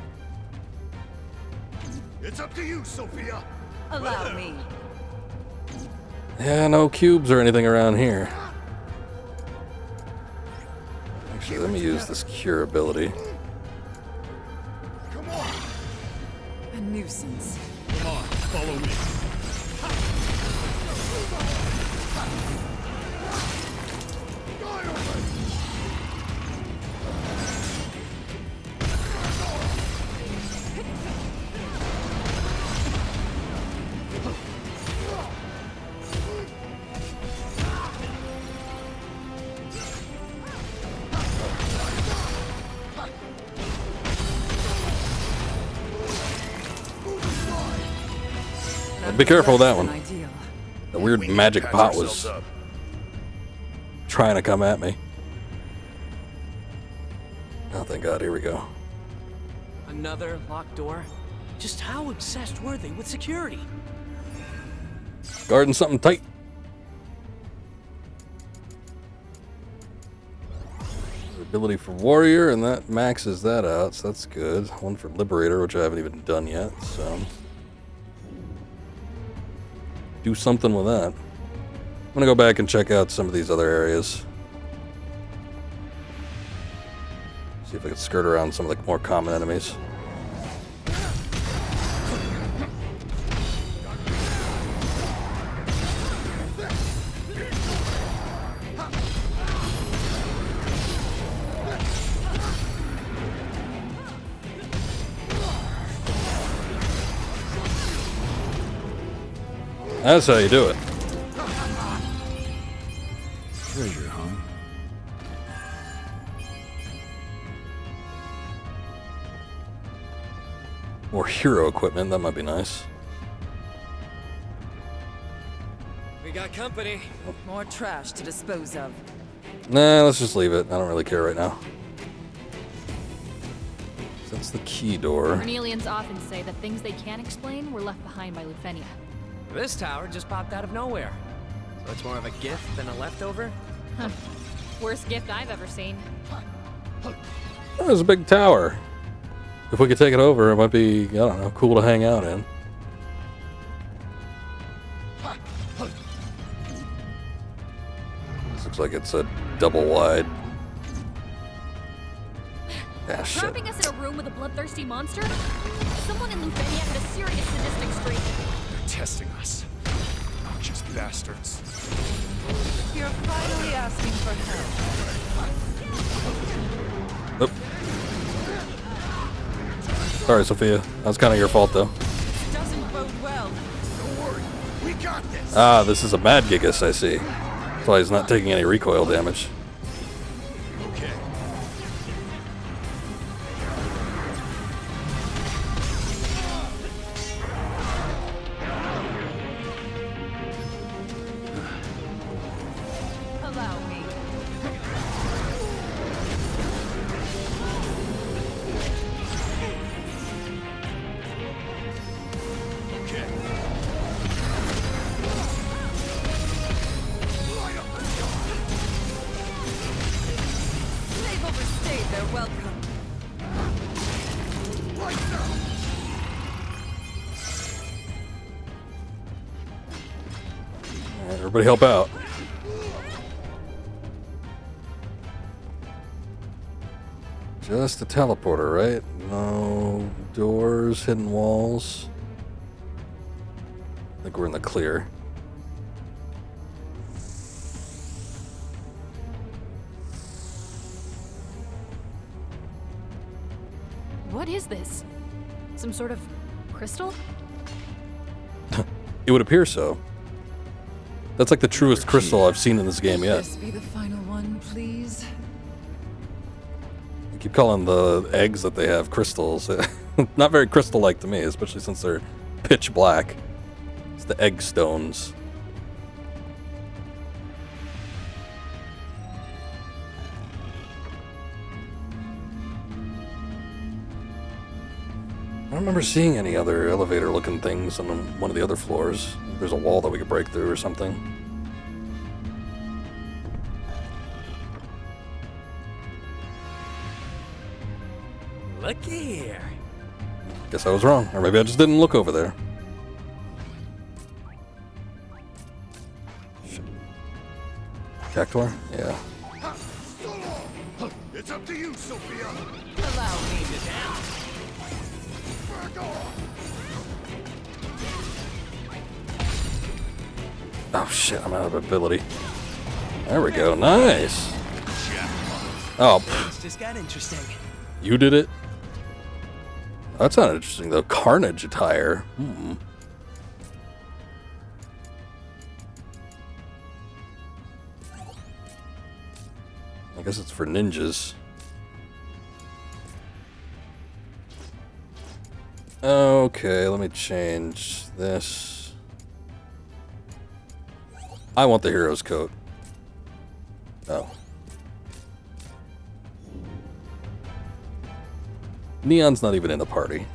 E: It's up to you, Sophia.
O: Allow me.
A: Yeah, no cubes or anything around here. Actually, let me use this cure ability.
E: Come on.
C: A nuisance.
E: Come on, follow me.
A: Be careful with that one.
C: Ideal.
A: The weird magic pot was trying to come at me. Oh, thank God, here we go.
M: Another locked door? Just how obsessed were they with security?
A: Guarding something tight. Ability for warrior, and that maxes that out, so that's good. One for liberator, which I haven't even done yet, so do something with that. I'm gonna go back and check out some of these other areas. See if I can skirt around some of the more common enemies. That's how you do it.
B: Treasure, huh?
A: More hero equipment, that might be nice.
M: We got company.
C: More trash to dispose of.
A: Nah, let's just leave it. I don't really care right now. So that's the key door.
D: Cornelians often say that things they can't explain were left behind by Lufenia.
M: This tower just popped out of nowhere. So it's more of a gift than a leftover?
D: Huh. Worst gift I've ever seen.
A: That was a big tower. If we could take it over, it might be, I don't know, cool to hang out in. This looks like it's a double wide. Ah, shit.
D: Trapping us in a room with a bloodthirsty monster? Someone in Lufenia had a serious sadistic streak.
E: They're testing us. Noxious bastards.
O: You're finally asking for help.
A: Oop. Sorry, Sophia. That was kind of your fault, though.
O: Doesn't bode well.
E: Don't worry. We got this.
A: Ah, this is a Mad Gigas, I see. That's why he's not taking any recoil damage.
E: Okay.
O: Allow me.
E: Okay.
O: They've overstayed their welcome.
A: Alright, everybody help out. Just a teleporter, right? No doors, hidden walls. I think we're in the clear.
D: What is this? Some sort of crystal?
A: It would appear so. That's like the truest crystal I've seen in this game yet.
C: This be the final one, please.
A: I keep calling the eggs that they have crystals. Not very crystal-like to me, especially since they're pitch black. It's the egg stones. I don't remember seeing any other elevator-looking things on one of the other floors. There's a wall that we could break through or something.
M: Look here.
A: Guess I was wrong, or maybe I just didn't look over there. Cactuar? Yeah.
J: It's up to you, Sophia.
M: Allow me to down.
A: Oh shit, I'm out of ability. There we go, nice! Oh,
M: It's just got interesting.
A: you did it? That's not interesting though. Carnage attire. I guess it's for ninjas. Okay, let me change this. I want the hero's coat. Oh. Neon's not even in the party.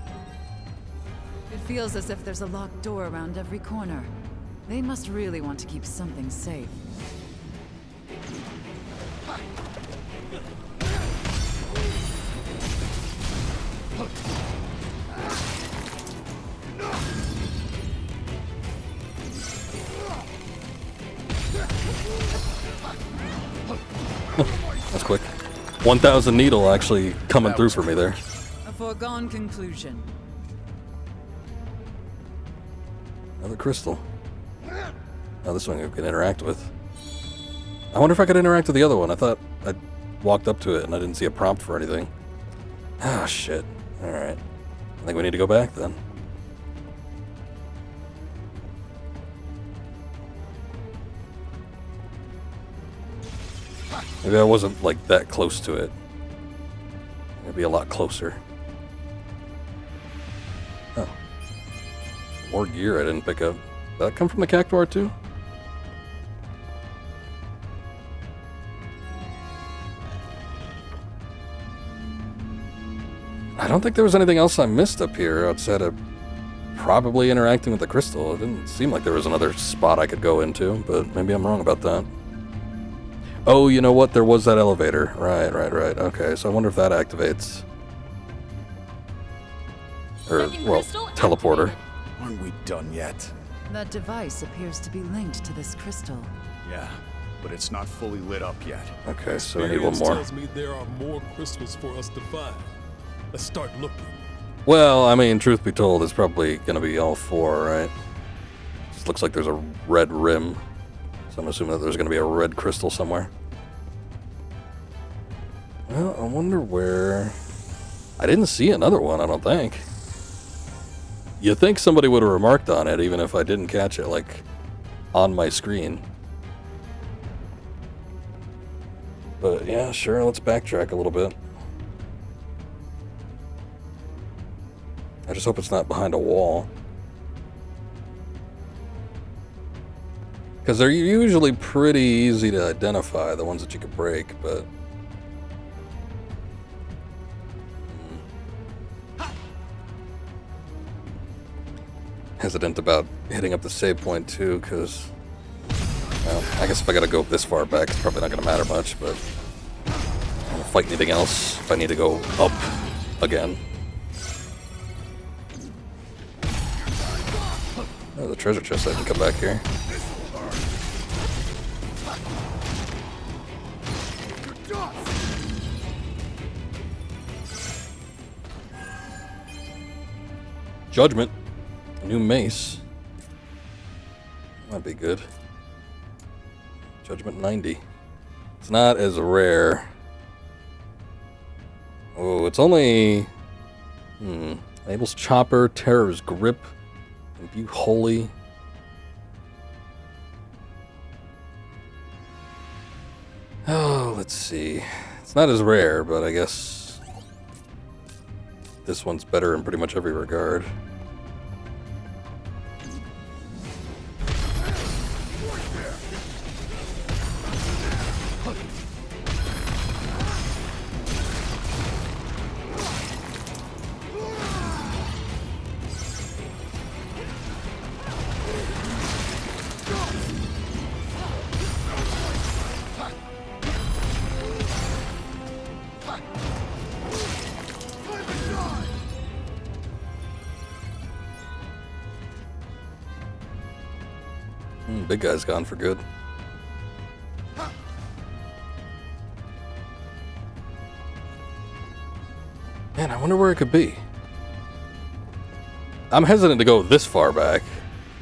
C: It feels as if there's a locked door around every corner. They must really want to keep something safe.
A: That's quick. 1,000 needle actually coming through for me there.
C: A foregone conclusion.
A: Another crystal. Oh, this one we can interact with. I wonder if I could interact with the other one. I thought I walked up to it and I didn't see a prompt for anything. Ah, shit. Alright. I think we need to go back then. Maybe I wasn't, like, that close to it. Maybe a lot closer. Oh. More gear I didn't pick up. Did that come from the Cactuar too? I don't think there was anything else I missed up here outside of probably interacting with the crystal. It didn't seem like there was another spot I could go into, but maybe I'm wrong about that. Oh, you know what? There was that elevator. Right. Okay, so I wonder if that activates. Or, well, teleporter.
B: Aren't we done yet?
C: That device appears to be linked to this crystal.
B: Yeah, but it's not fully lit up yet.
A: Okay, so we need one
N: Experience
A: more.
N: tells me there are more crystals for us to find. Let's start looking.
A: Well, I mean, truth be told, it's probably going to be all four, right? Just looks like there's a red rim. So I'm assuming that there's going to be a red crystal somewhere. Well, I wonder where... I didn't see another one, I don't think. You'd think somebody would have remarked on it, even if I didn't catch it, like, on my screen. But yeah, sure, let's backtrack a little bit. I just hope it's not behind a wall. Because they're usually pretty easy to identify, the ones that you could break, but... Hesitant about hitting up the save point too, because... Well, I guess if I gotta go this far back, it's probably not gonna matter much, but... I don't wanna fight anything else if I need to go up again. Oh, the treasure chest, I can come back here. Judgment. A new mace. Might be good. Judgment 90. It's not as rare. Oh, it's only... Enables Chopper, Terror's Grip, Imbue Holy. Oh, let's see. It's not as rare, but I guess this one's better in pretty much every regard. Big guy's gone for good. Man, I wonder where it could be. I'm hesitant to go this far back.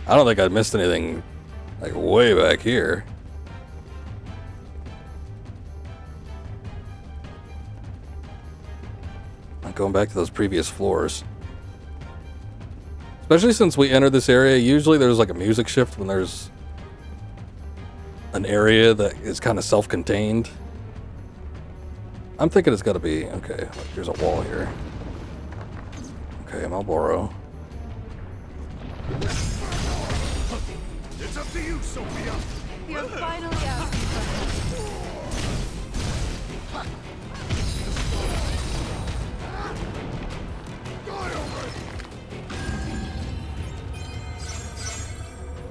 A: I don't think I missed anything like way back here. Not going back to those previous floors. Especially since we entered this area, usually there's like a music shift when there's an area that is kind of self-contained. I'm thinking it's got to be... Okay, look, here's a wall here. Okay, Marlboro.
E: It's up to you, Sophia.
O: You're finally asking for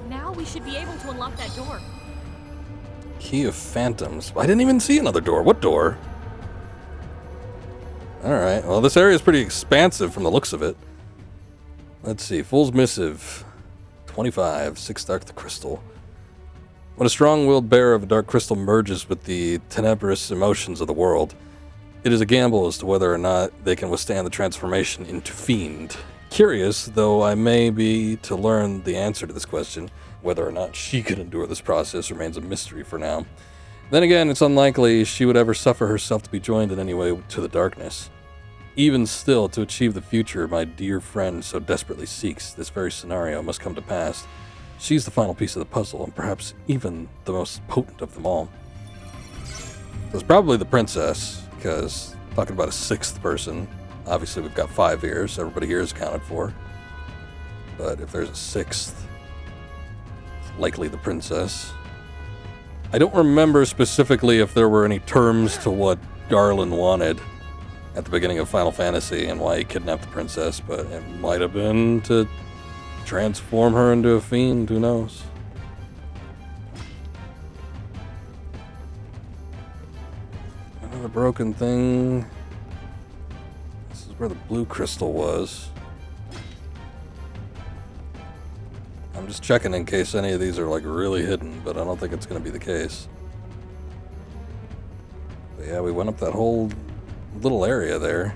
D: Now we should be able to unlock that door.
A: Key of Phantoms. I didn't even see another door. What door? Alright, well this area is pretty expansive from the looks of it. Let's see, Fool's Missive. 25, 6 Dark the Crystal. When a strong-willed bearer of a dark crystal merges with the tenebrous emotions of the world, it is a gamble as to whether or not they can withstand the transformation into Fiend. Curious, though I may be to learn the answer to this question, whether or not she can endure this process remains a mystery for now. Then again, it's unlikely she would ever suffer herself to be joined in any way to the darkness. Even still, to achieve the future my dear friend so desperately seeks, this very scenario must come to pass. She's the final piece of the puzzle, and perhaps even the most potent of them all. So it's probably the princess, because talking about a sixth person, obviously we've got 5 here, so everybody here is accounted for. But if there's a sixth, it's likely the princess. I don't remember specifically if there were any terms to what Garland wanted at the beginning of Final Fantasy and why he kidnapped the princess, but it might have been to transform her into a fiend, who knows? Another broken thing. This is where the blue crystal was. I'm just checking in case any of these are like really hidden, but I don't think it's going to be the case. But yeah, we went up that whole little area there.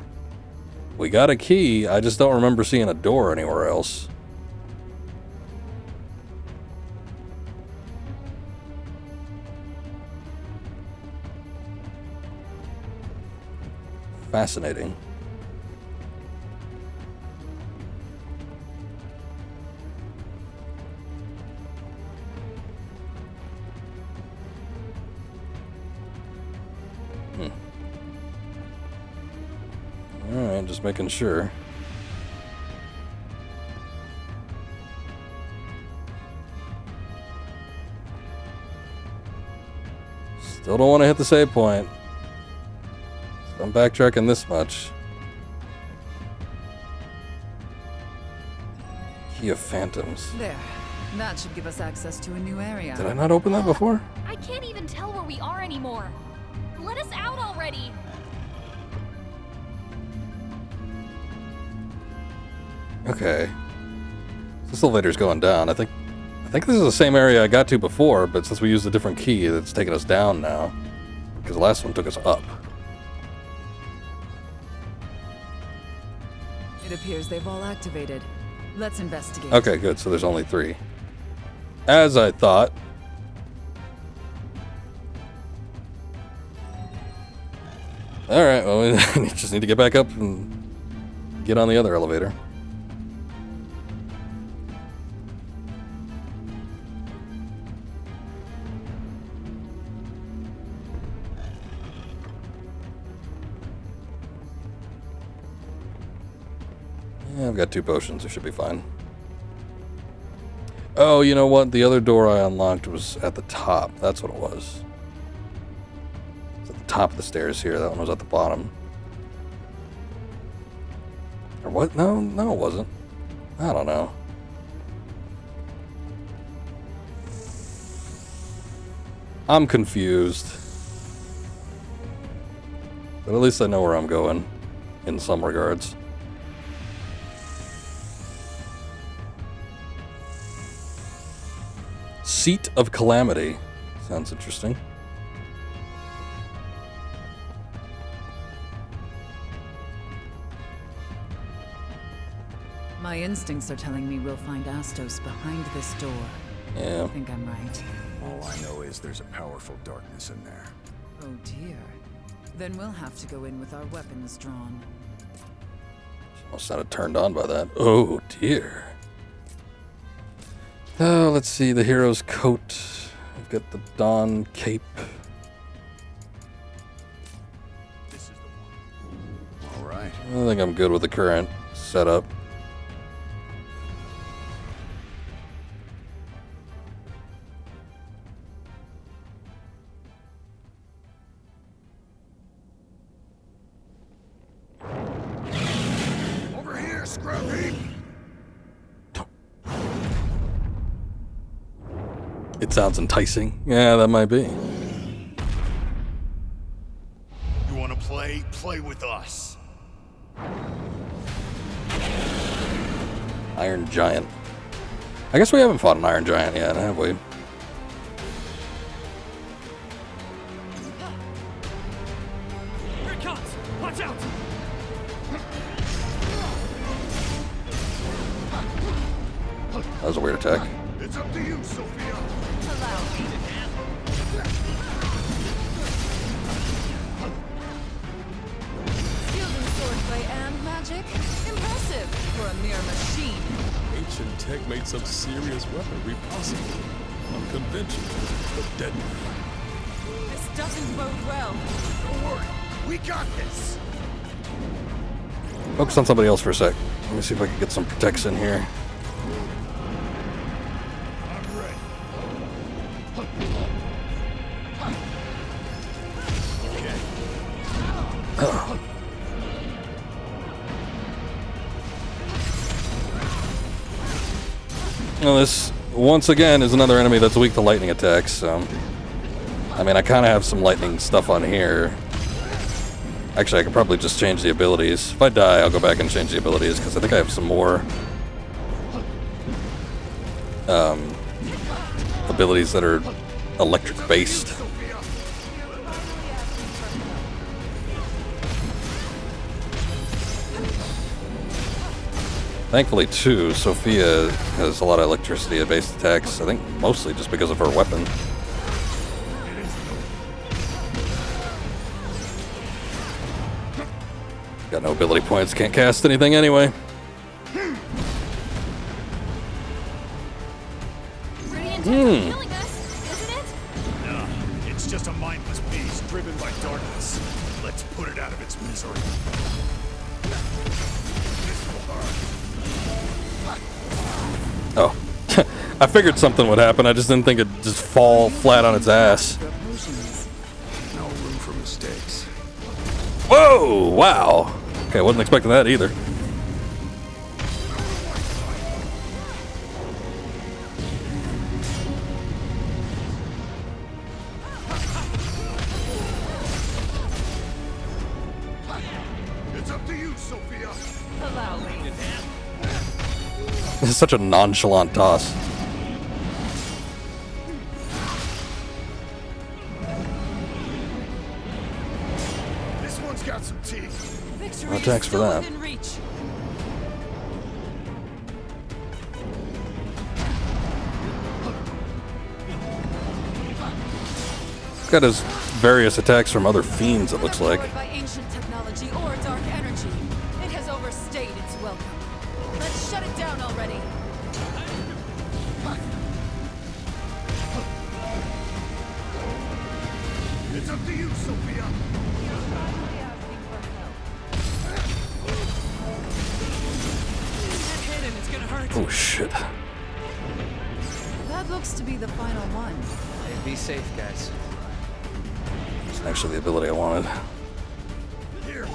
A: We got a key, I just don't remember seeing a door anywhere else. Fascinating. Alright, just making sure. Still don't want to hit the save point. So I'm backtracking this much. Key of Phantoms.
C: There. That should give us access to a new area.
A: Did I not open that before?
D: I can't even tell where we are anymore. Let us out already.
A: Okay. This elevator's going down. I think this is the same area I got to before, but since we used a different key, it's taking us down now. Because the last one took us up.
C: It appears they've all activated. Let's investigate.
A: Okay, good. So there's only 3. As I thought. Alright, well, we just need to get back up and get on the other elevator. Yeah, I've got 2 potions. It should be fine. Oh, you know what? The other door I unlocked was at the top. That's what it was. It's at the top of the stairs here. That one was at the bottom. Or what? No, it wasn't. I don't know. I'm confused. But at least I know where I'm going, in some regards. Seat of Calamity. Sounds interesting.
C: My instincts are telling me we'll find Astos behind this door.
A: Yeah.
C: I think I'm right.
B: All I know is there's a powerful darkness in there.
C: Oh dear. Then we'll have to go in with our weapons drawn.
A: Almost sounded turned on by that. Oh dear. Oh, let's see. The hero's coat. We've got the Dawn cape.
B: This is the one. All right.
A: I think I'm good with the current setup.
J: Over here, Scruffy!
A: It sounds enticing. Yeah, that might be.
I: You wanna play? Play with us.
A: Iron Giant. I guess we haven't fought an Iron Giant yet, have we?
I: Here it comes! Watch out!
A: That was a weird attack.
J: It's up to you, Sophia.
O: Allow me. Fielding sword by and magic? Impressive for a mere machine.
N: Ancient tech made some serious weaponry possible. Unconventional, but deadly.
O: This doesn't bode well.
J: Don't worry, we got this.
A: Focus on somebody else for a sec. Let me see if I can get some protection here.
J: I'm ready.
A: Well, this, once again, is another enemy that's weak to lightning attacks, so... I mean, I kind of have some lightning stuff on here. Actually, I could probably just change the abilities. If I die, I'll go back and change the abilities, because I think I have some more... abilities that are electric-based. Thankfully, too, Sophia has a lot of electricity-based attacks, I think mostly just because of her weapon. Got no ability points, can't cast anything anyway.
K: Killing us, isn't it?
I: No, it's just a mindless beast driven by darkness. Let's put it out of its misery.
A: Oh. I figured something would happen, I just didn't think it'd just fall flat on its ass.
B: No room for mistakes.
A: Whoa! Wow! Okay, wasn't expecting that either.
J: It's up to you, Sophia.
O: Allow me.
A: This is such a nonchalant toss.
J: This one's got some teeth.
O: Victory
A: No attacks
O: is
A: for
O: still
A: that.
O: within reach.
A: Got his various attacks from other fiends, it looks like.
O: Powered by ancient technology or dark energy. It has overstayed its welcome. Let's shut it down already.
E: It's up to you, Sophia.
O: Get hit and it's gonna hurt.
A: Oh shit.
C: That looks to be the final one.
M: Hey, be safe, guys.
A: It's actually the ability I wanted.
E: Here.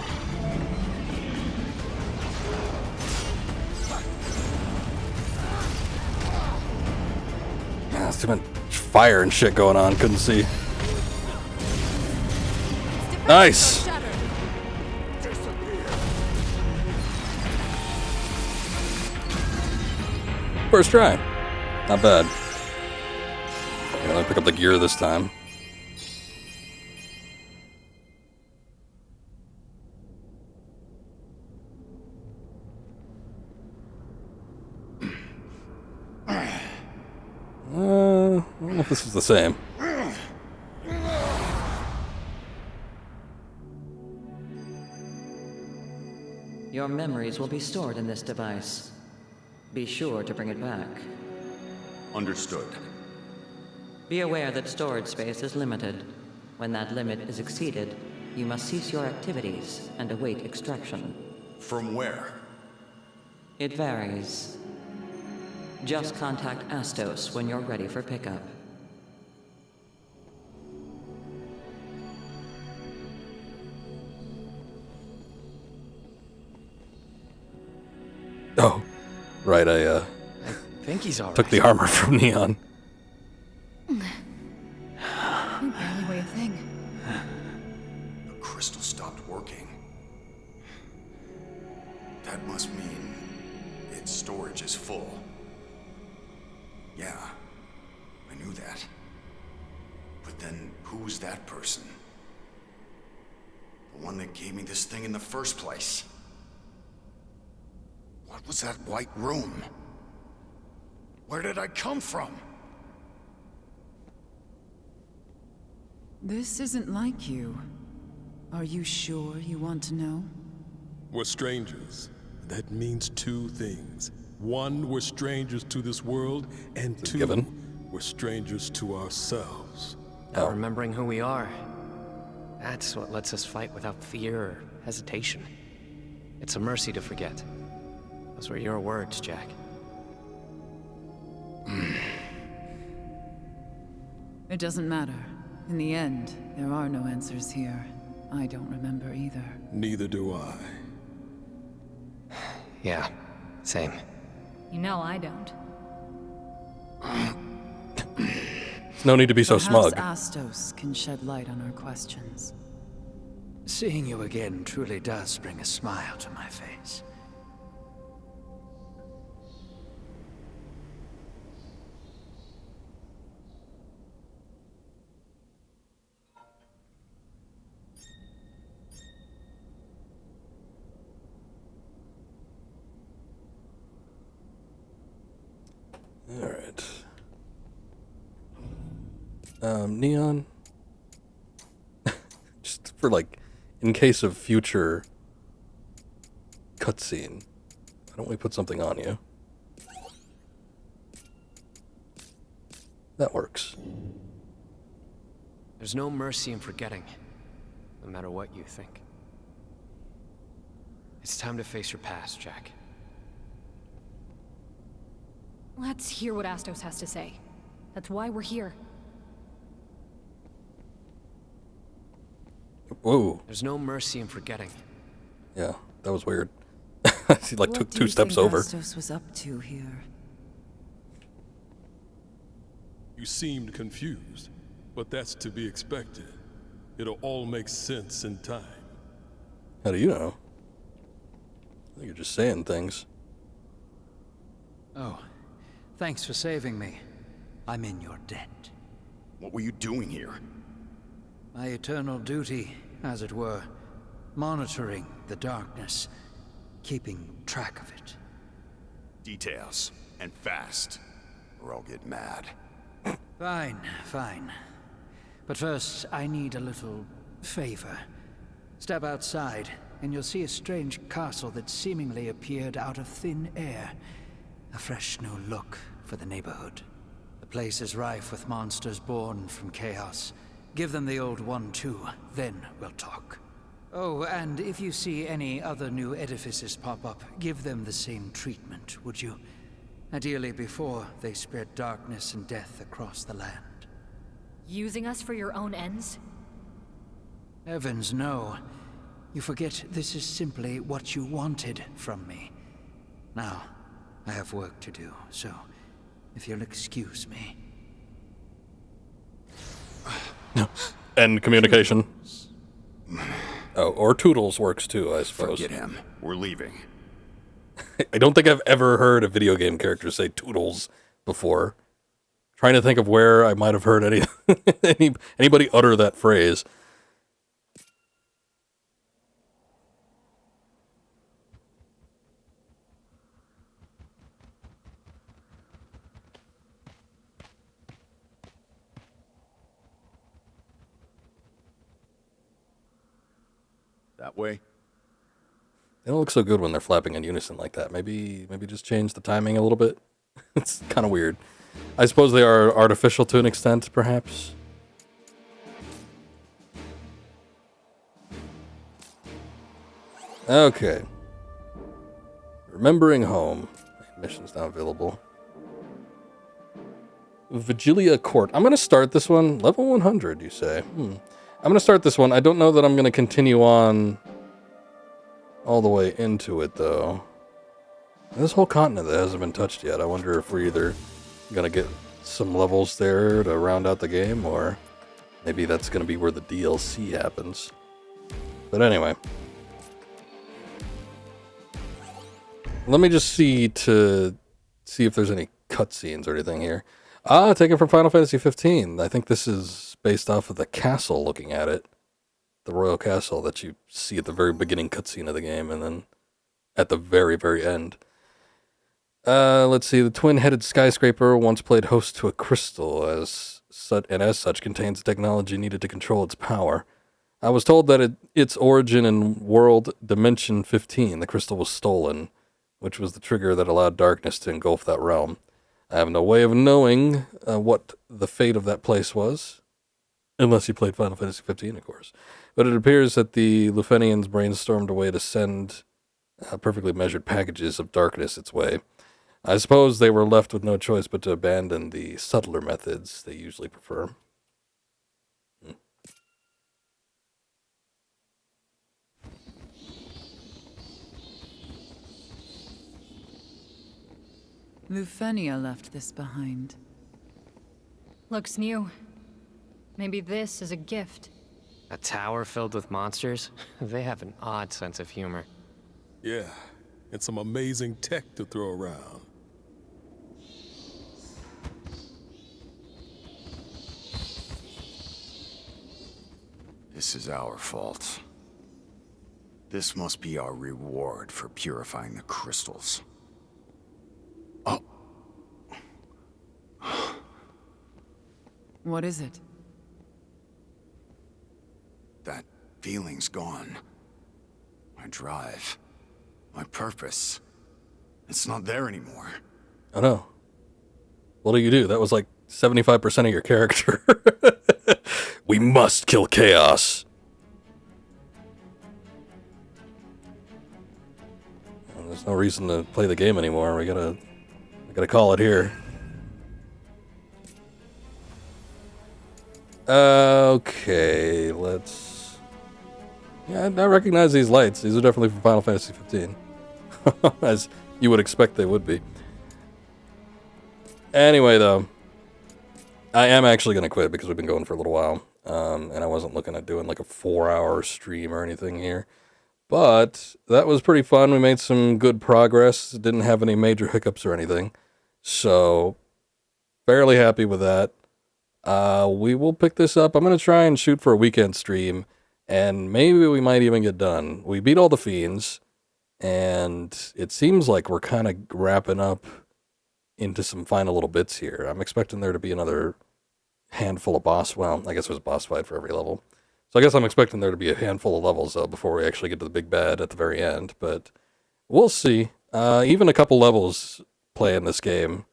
A: Yeah, there's too much fire and shit going on. Couldn't see. Nice. First try. Not bad. Yeah, let me pick up the gear this time. I don't know if this is the same.
H: Your memories will be stored in this device. Be sure to bring it back.
B: Understood.
H: Be aware that storage space is limited. When that limit is exceeded, you must cease your activities and await extraction.
B: From where?
H: It varies. Just contact Astos when you're ready for pickup.
A: Oh, right, I
M: think he's alright.
A: took the armor from Neon.
D: You barely weigh a thing.
B: The crystal stopped working. That must mean its storage is full. Yeah, I knew that. But then, who's that person? The one that gave me this thing in the first place? What was that white room? Where did I come from?
C: This isn't like you. Are you sure you want to know?
N: We're strangers. That means two things. One, we're strangers to this world, and two, we're strangers to ourselves.
M: Not remembering who we are. That's what lets us fight without fear or hesitation. It's a mercy to forget. Those were your words, Jack.
C: It doesn't matter. In the end, there are no answers here. I don't remember either.
N: Neither do I.
M: Yeah, same.
D: You know I don't.
A: No need to be so
C: Perhaps
A: smug.
C: Astos can shed light on our questions.
P: Seeing you again truly does bring a smile to my face.
A: Alright. Neon. Just for like, in case of future cutscene, why don't we put something on you? That works.
M: There's no mercy in forgetting, no matter what you think. It's time to face your past, Jack.
D: Let's hear what Astos has to say. That's why we're here.
A: Whoa.
M: There's no mercy in forgetting.
A: Yeah, that was weird. He like took
C: What do
A: 2
C: you
A: steps
C: think
A: over.
C: Astos was up to here?
N: You seemed confused, but that's to be expected. It'll all make sense in time.
A: How do you know? I think you're just saying things.
P: Oh, thanks for saving me. I'm in your debt.
B: What were you doing here?
P: My eternal duty, as it were, monitoring the darkness, keeping track of it.
B: Details, and fast, or I'll get mad.
P: Fine, fine. But first, I need a little favor. Step outside, and you'll see a strange castle that seemingly appeared out of thin air. A fresh new look for the neighborhood. The place is rife with monsters born from chaos. Give them the old one too, then we'll talk. Oh, and if you see any other new edifices pop up, give them the same treatment, would you? Ideally before they spread darkness and death across the land.
D: Using us for your own ends?
P: Heavens, no. You forget this is simply what you wanted from me. Now, I have work to do, so if you'll excuse me.
A: End communication. Oh, or Toodles works too, I suppose.
B: Forget him. We're leaving.
A: I don't think I've ever heard a video game character say Toodles before. Trying to think of where I might have heard anybody utter that phrase.
B: That way?
A: They don't look so good when they're flapping in unison like that. Maybe just change the timing a little bit. It's kind of weird. I suppose they are artificial to an extent, perhaps. Okay. Remembering home. Mission's now available. Vigilia Court. I'm going to start this one. Level 100, you say? I'm going to start this one. I don't know that I'm going to continue on all the way into it, though. This whole continent that hasn't been touched yet. I wonder if we're either going to get some levels there to round out the game, or maybe that's going to be where the DLC happens. But anyway. Let me just see if there's any cutscenes or anything here. Taken from Final Fantasy 15. I think this is based off of the castle, looking at it. The royal castle that you see at the very beginning cutscene of the game, and then at the very, very end. Let's see. The twin-headed skyscraper once played host to a crystal, as such contains the technology needed to control its power. I was told that its origin in World Dimension 15, the crystal was stolen, which was the trigger that allowed darkness to engulf that realm. I have no way of knowing what the fate of that place was, unless you played Final Fantasy 15, of course. But it appears that the Lufenians brainstormed a way to send perfectly measured packages of darkness its way. I suppose they were left with no choice but to abandon the subtler methods they usually prefer.
C: Lufenia left this behind.
D: Looks new. Maybe this is a gift.
M: A tower filled with monsters? They have an odd sense of humor.
N: Yeah, and some amazing tech to throw around.
B: This is our fault. This must be our reward for purifying the crystals. Oh.
C: What is it?
B: That feeling's gone. My drive. My purpose. It's not there anymore.
A: Oh no. What do you do? That was like 75% of your character. We must kill chaos. Well, there's no reason to play the game anymore. We gotta call it here. Okay, let's... Yeah, I recognize these lights. These are definitely from Final Fantasy 15. As you would expect they would be. Anyway, though, I am actually going to quit because we've been going for a little while. And I wasn't looking at doing like a 4-hour stream or anything here. But that was pretty fun. We made some good progress. Didn't have any major hiccups or anything. So, fairly happy with that. We will pick this up. I'm going to try and shoot for a weekend stream. And maybe we might even get done. We beat all the fiends. And it seems like we're kind of wrapping up into some final little bits here. I'm expecting there to be another handful of boss. Well, I guess there's a boss fight for every level. So I guess I'm expecting there to be a handful of levels before we actually get to the big bad at the very end. But we'll see. Even a couple levels playing this game,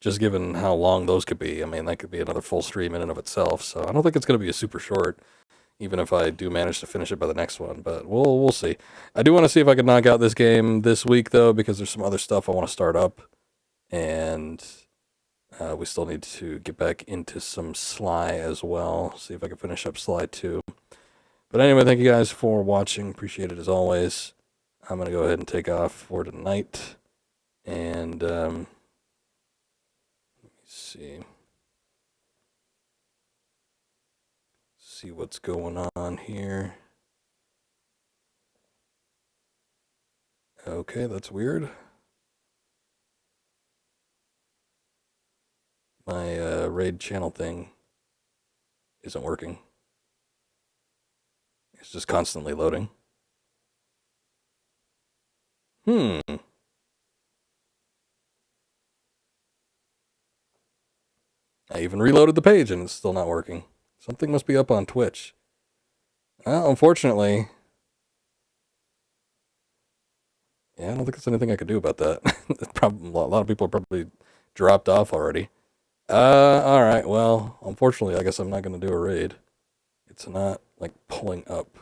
A: just given how long those could be. I mean, that could be another full stream in and of itself. So I don't think it's going to be a super short, even if I do manage to finish it by the next one. But we'll see. I do want to see if I can knock out this game this week, though, because there's some other stuff I want to start up. And we still need to get back into some Sly as well. See if I can finish up Sly 2. But anyway, thank you guys for watching. Appreciate it as always. I'm going to go ahead and take off for tonight. And let me see. See what's going on here. Okay, that's weird. My raid channel thing isn't working. It's just constantly loading. I even reloaded the page and it's still not working. Something must be up on Twitch. Well, unfortunately, yeah, I don't think there's anything I could do about that. A lot of people are probably dropped off already. Alright, well, unfortunately, I guess I'm not going to do a raid. It's not, like, pulling up.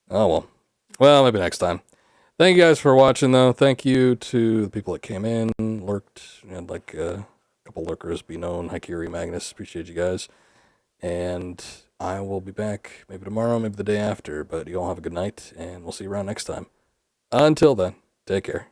A: Oh, well. Well, maybe next time. Thank you guys for watching, though. Thank you to the people that came in, lurked, and like a couple lurkers be known. Hi, Kiri, Magnus. Appreciate you guys. And I will be back maybe tomorrow, maybe the day after. But you all have a good night, and we'll see you around next time. Until then, take care.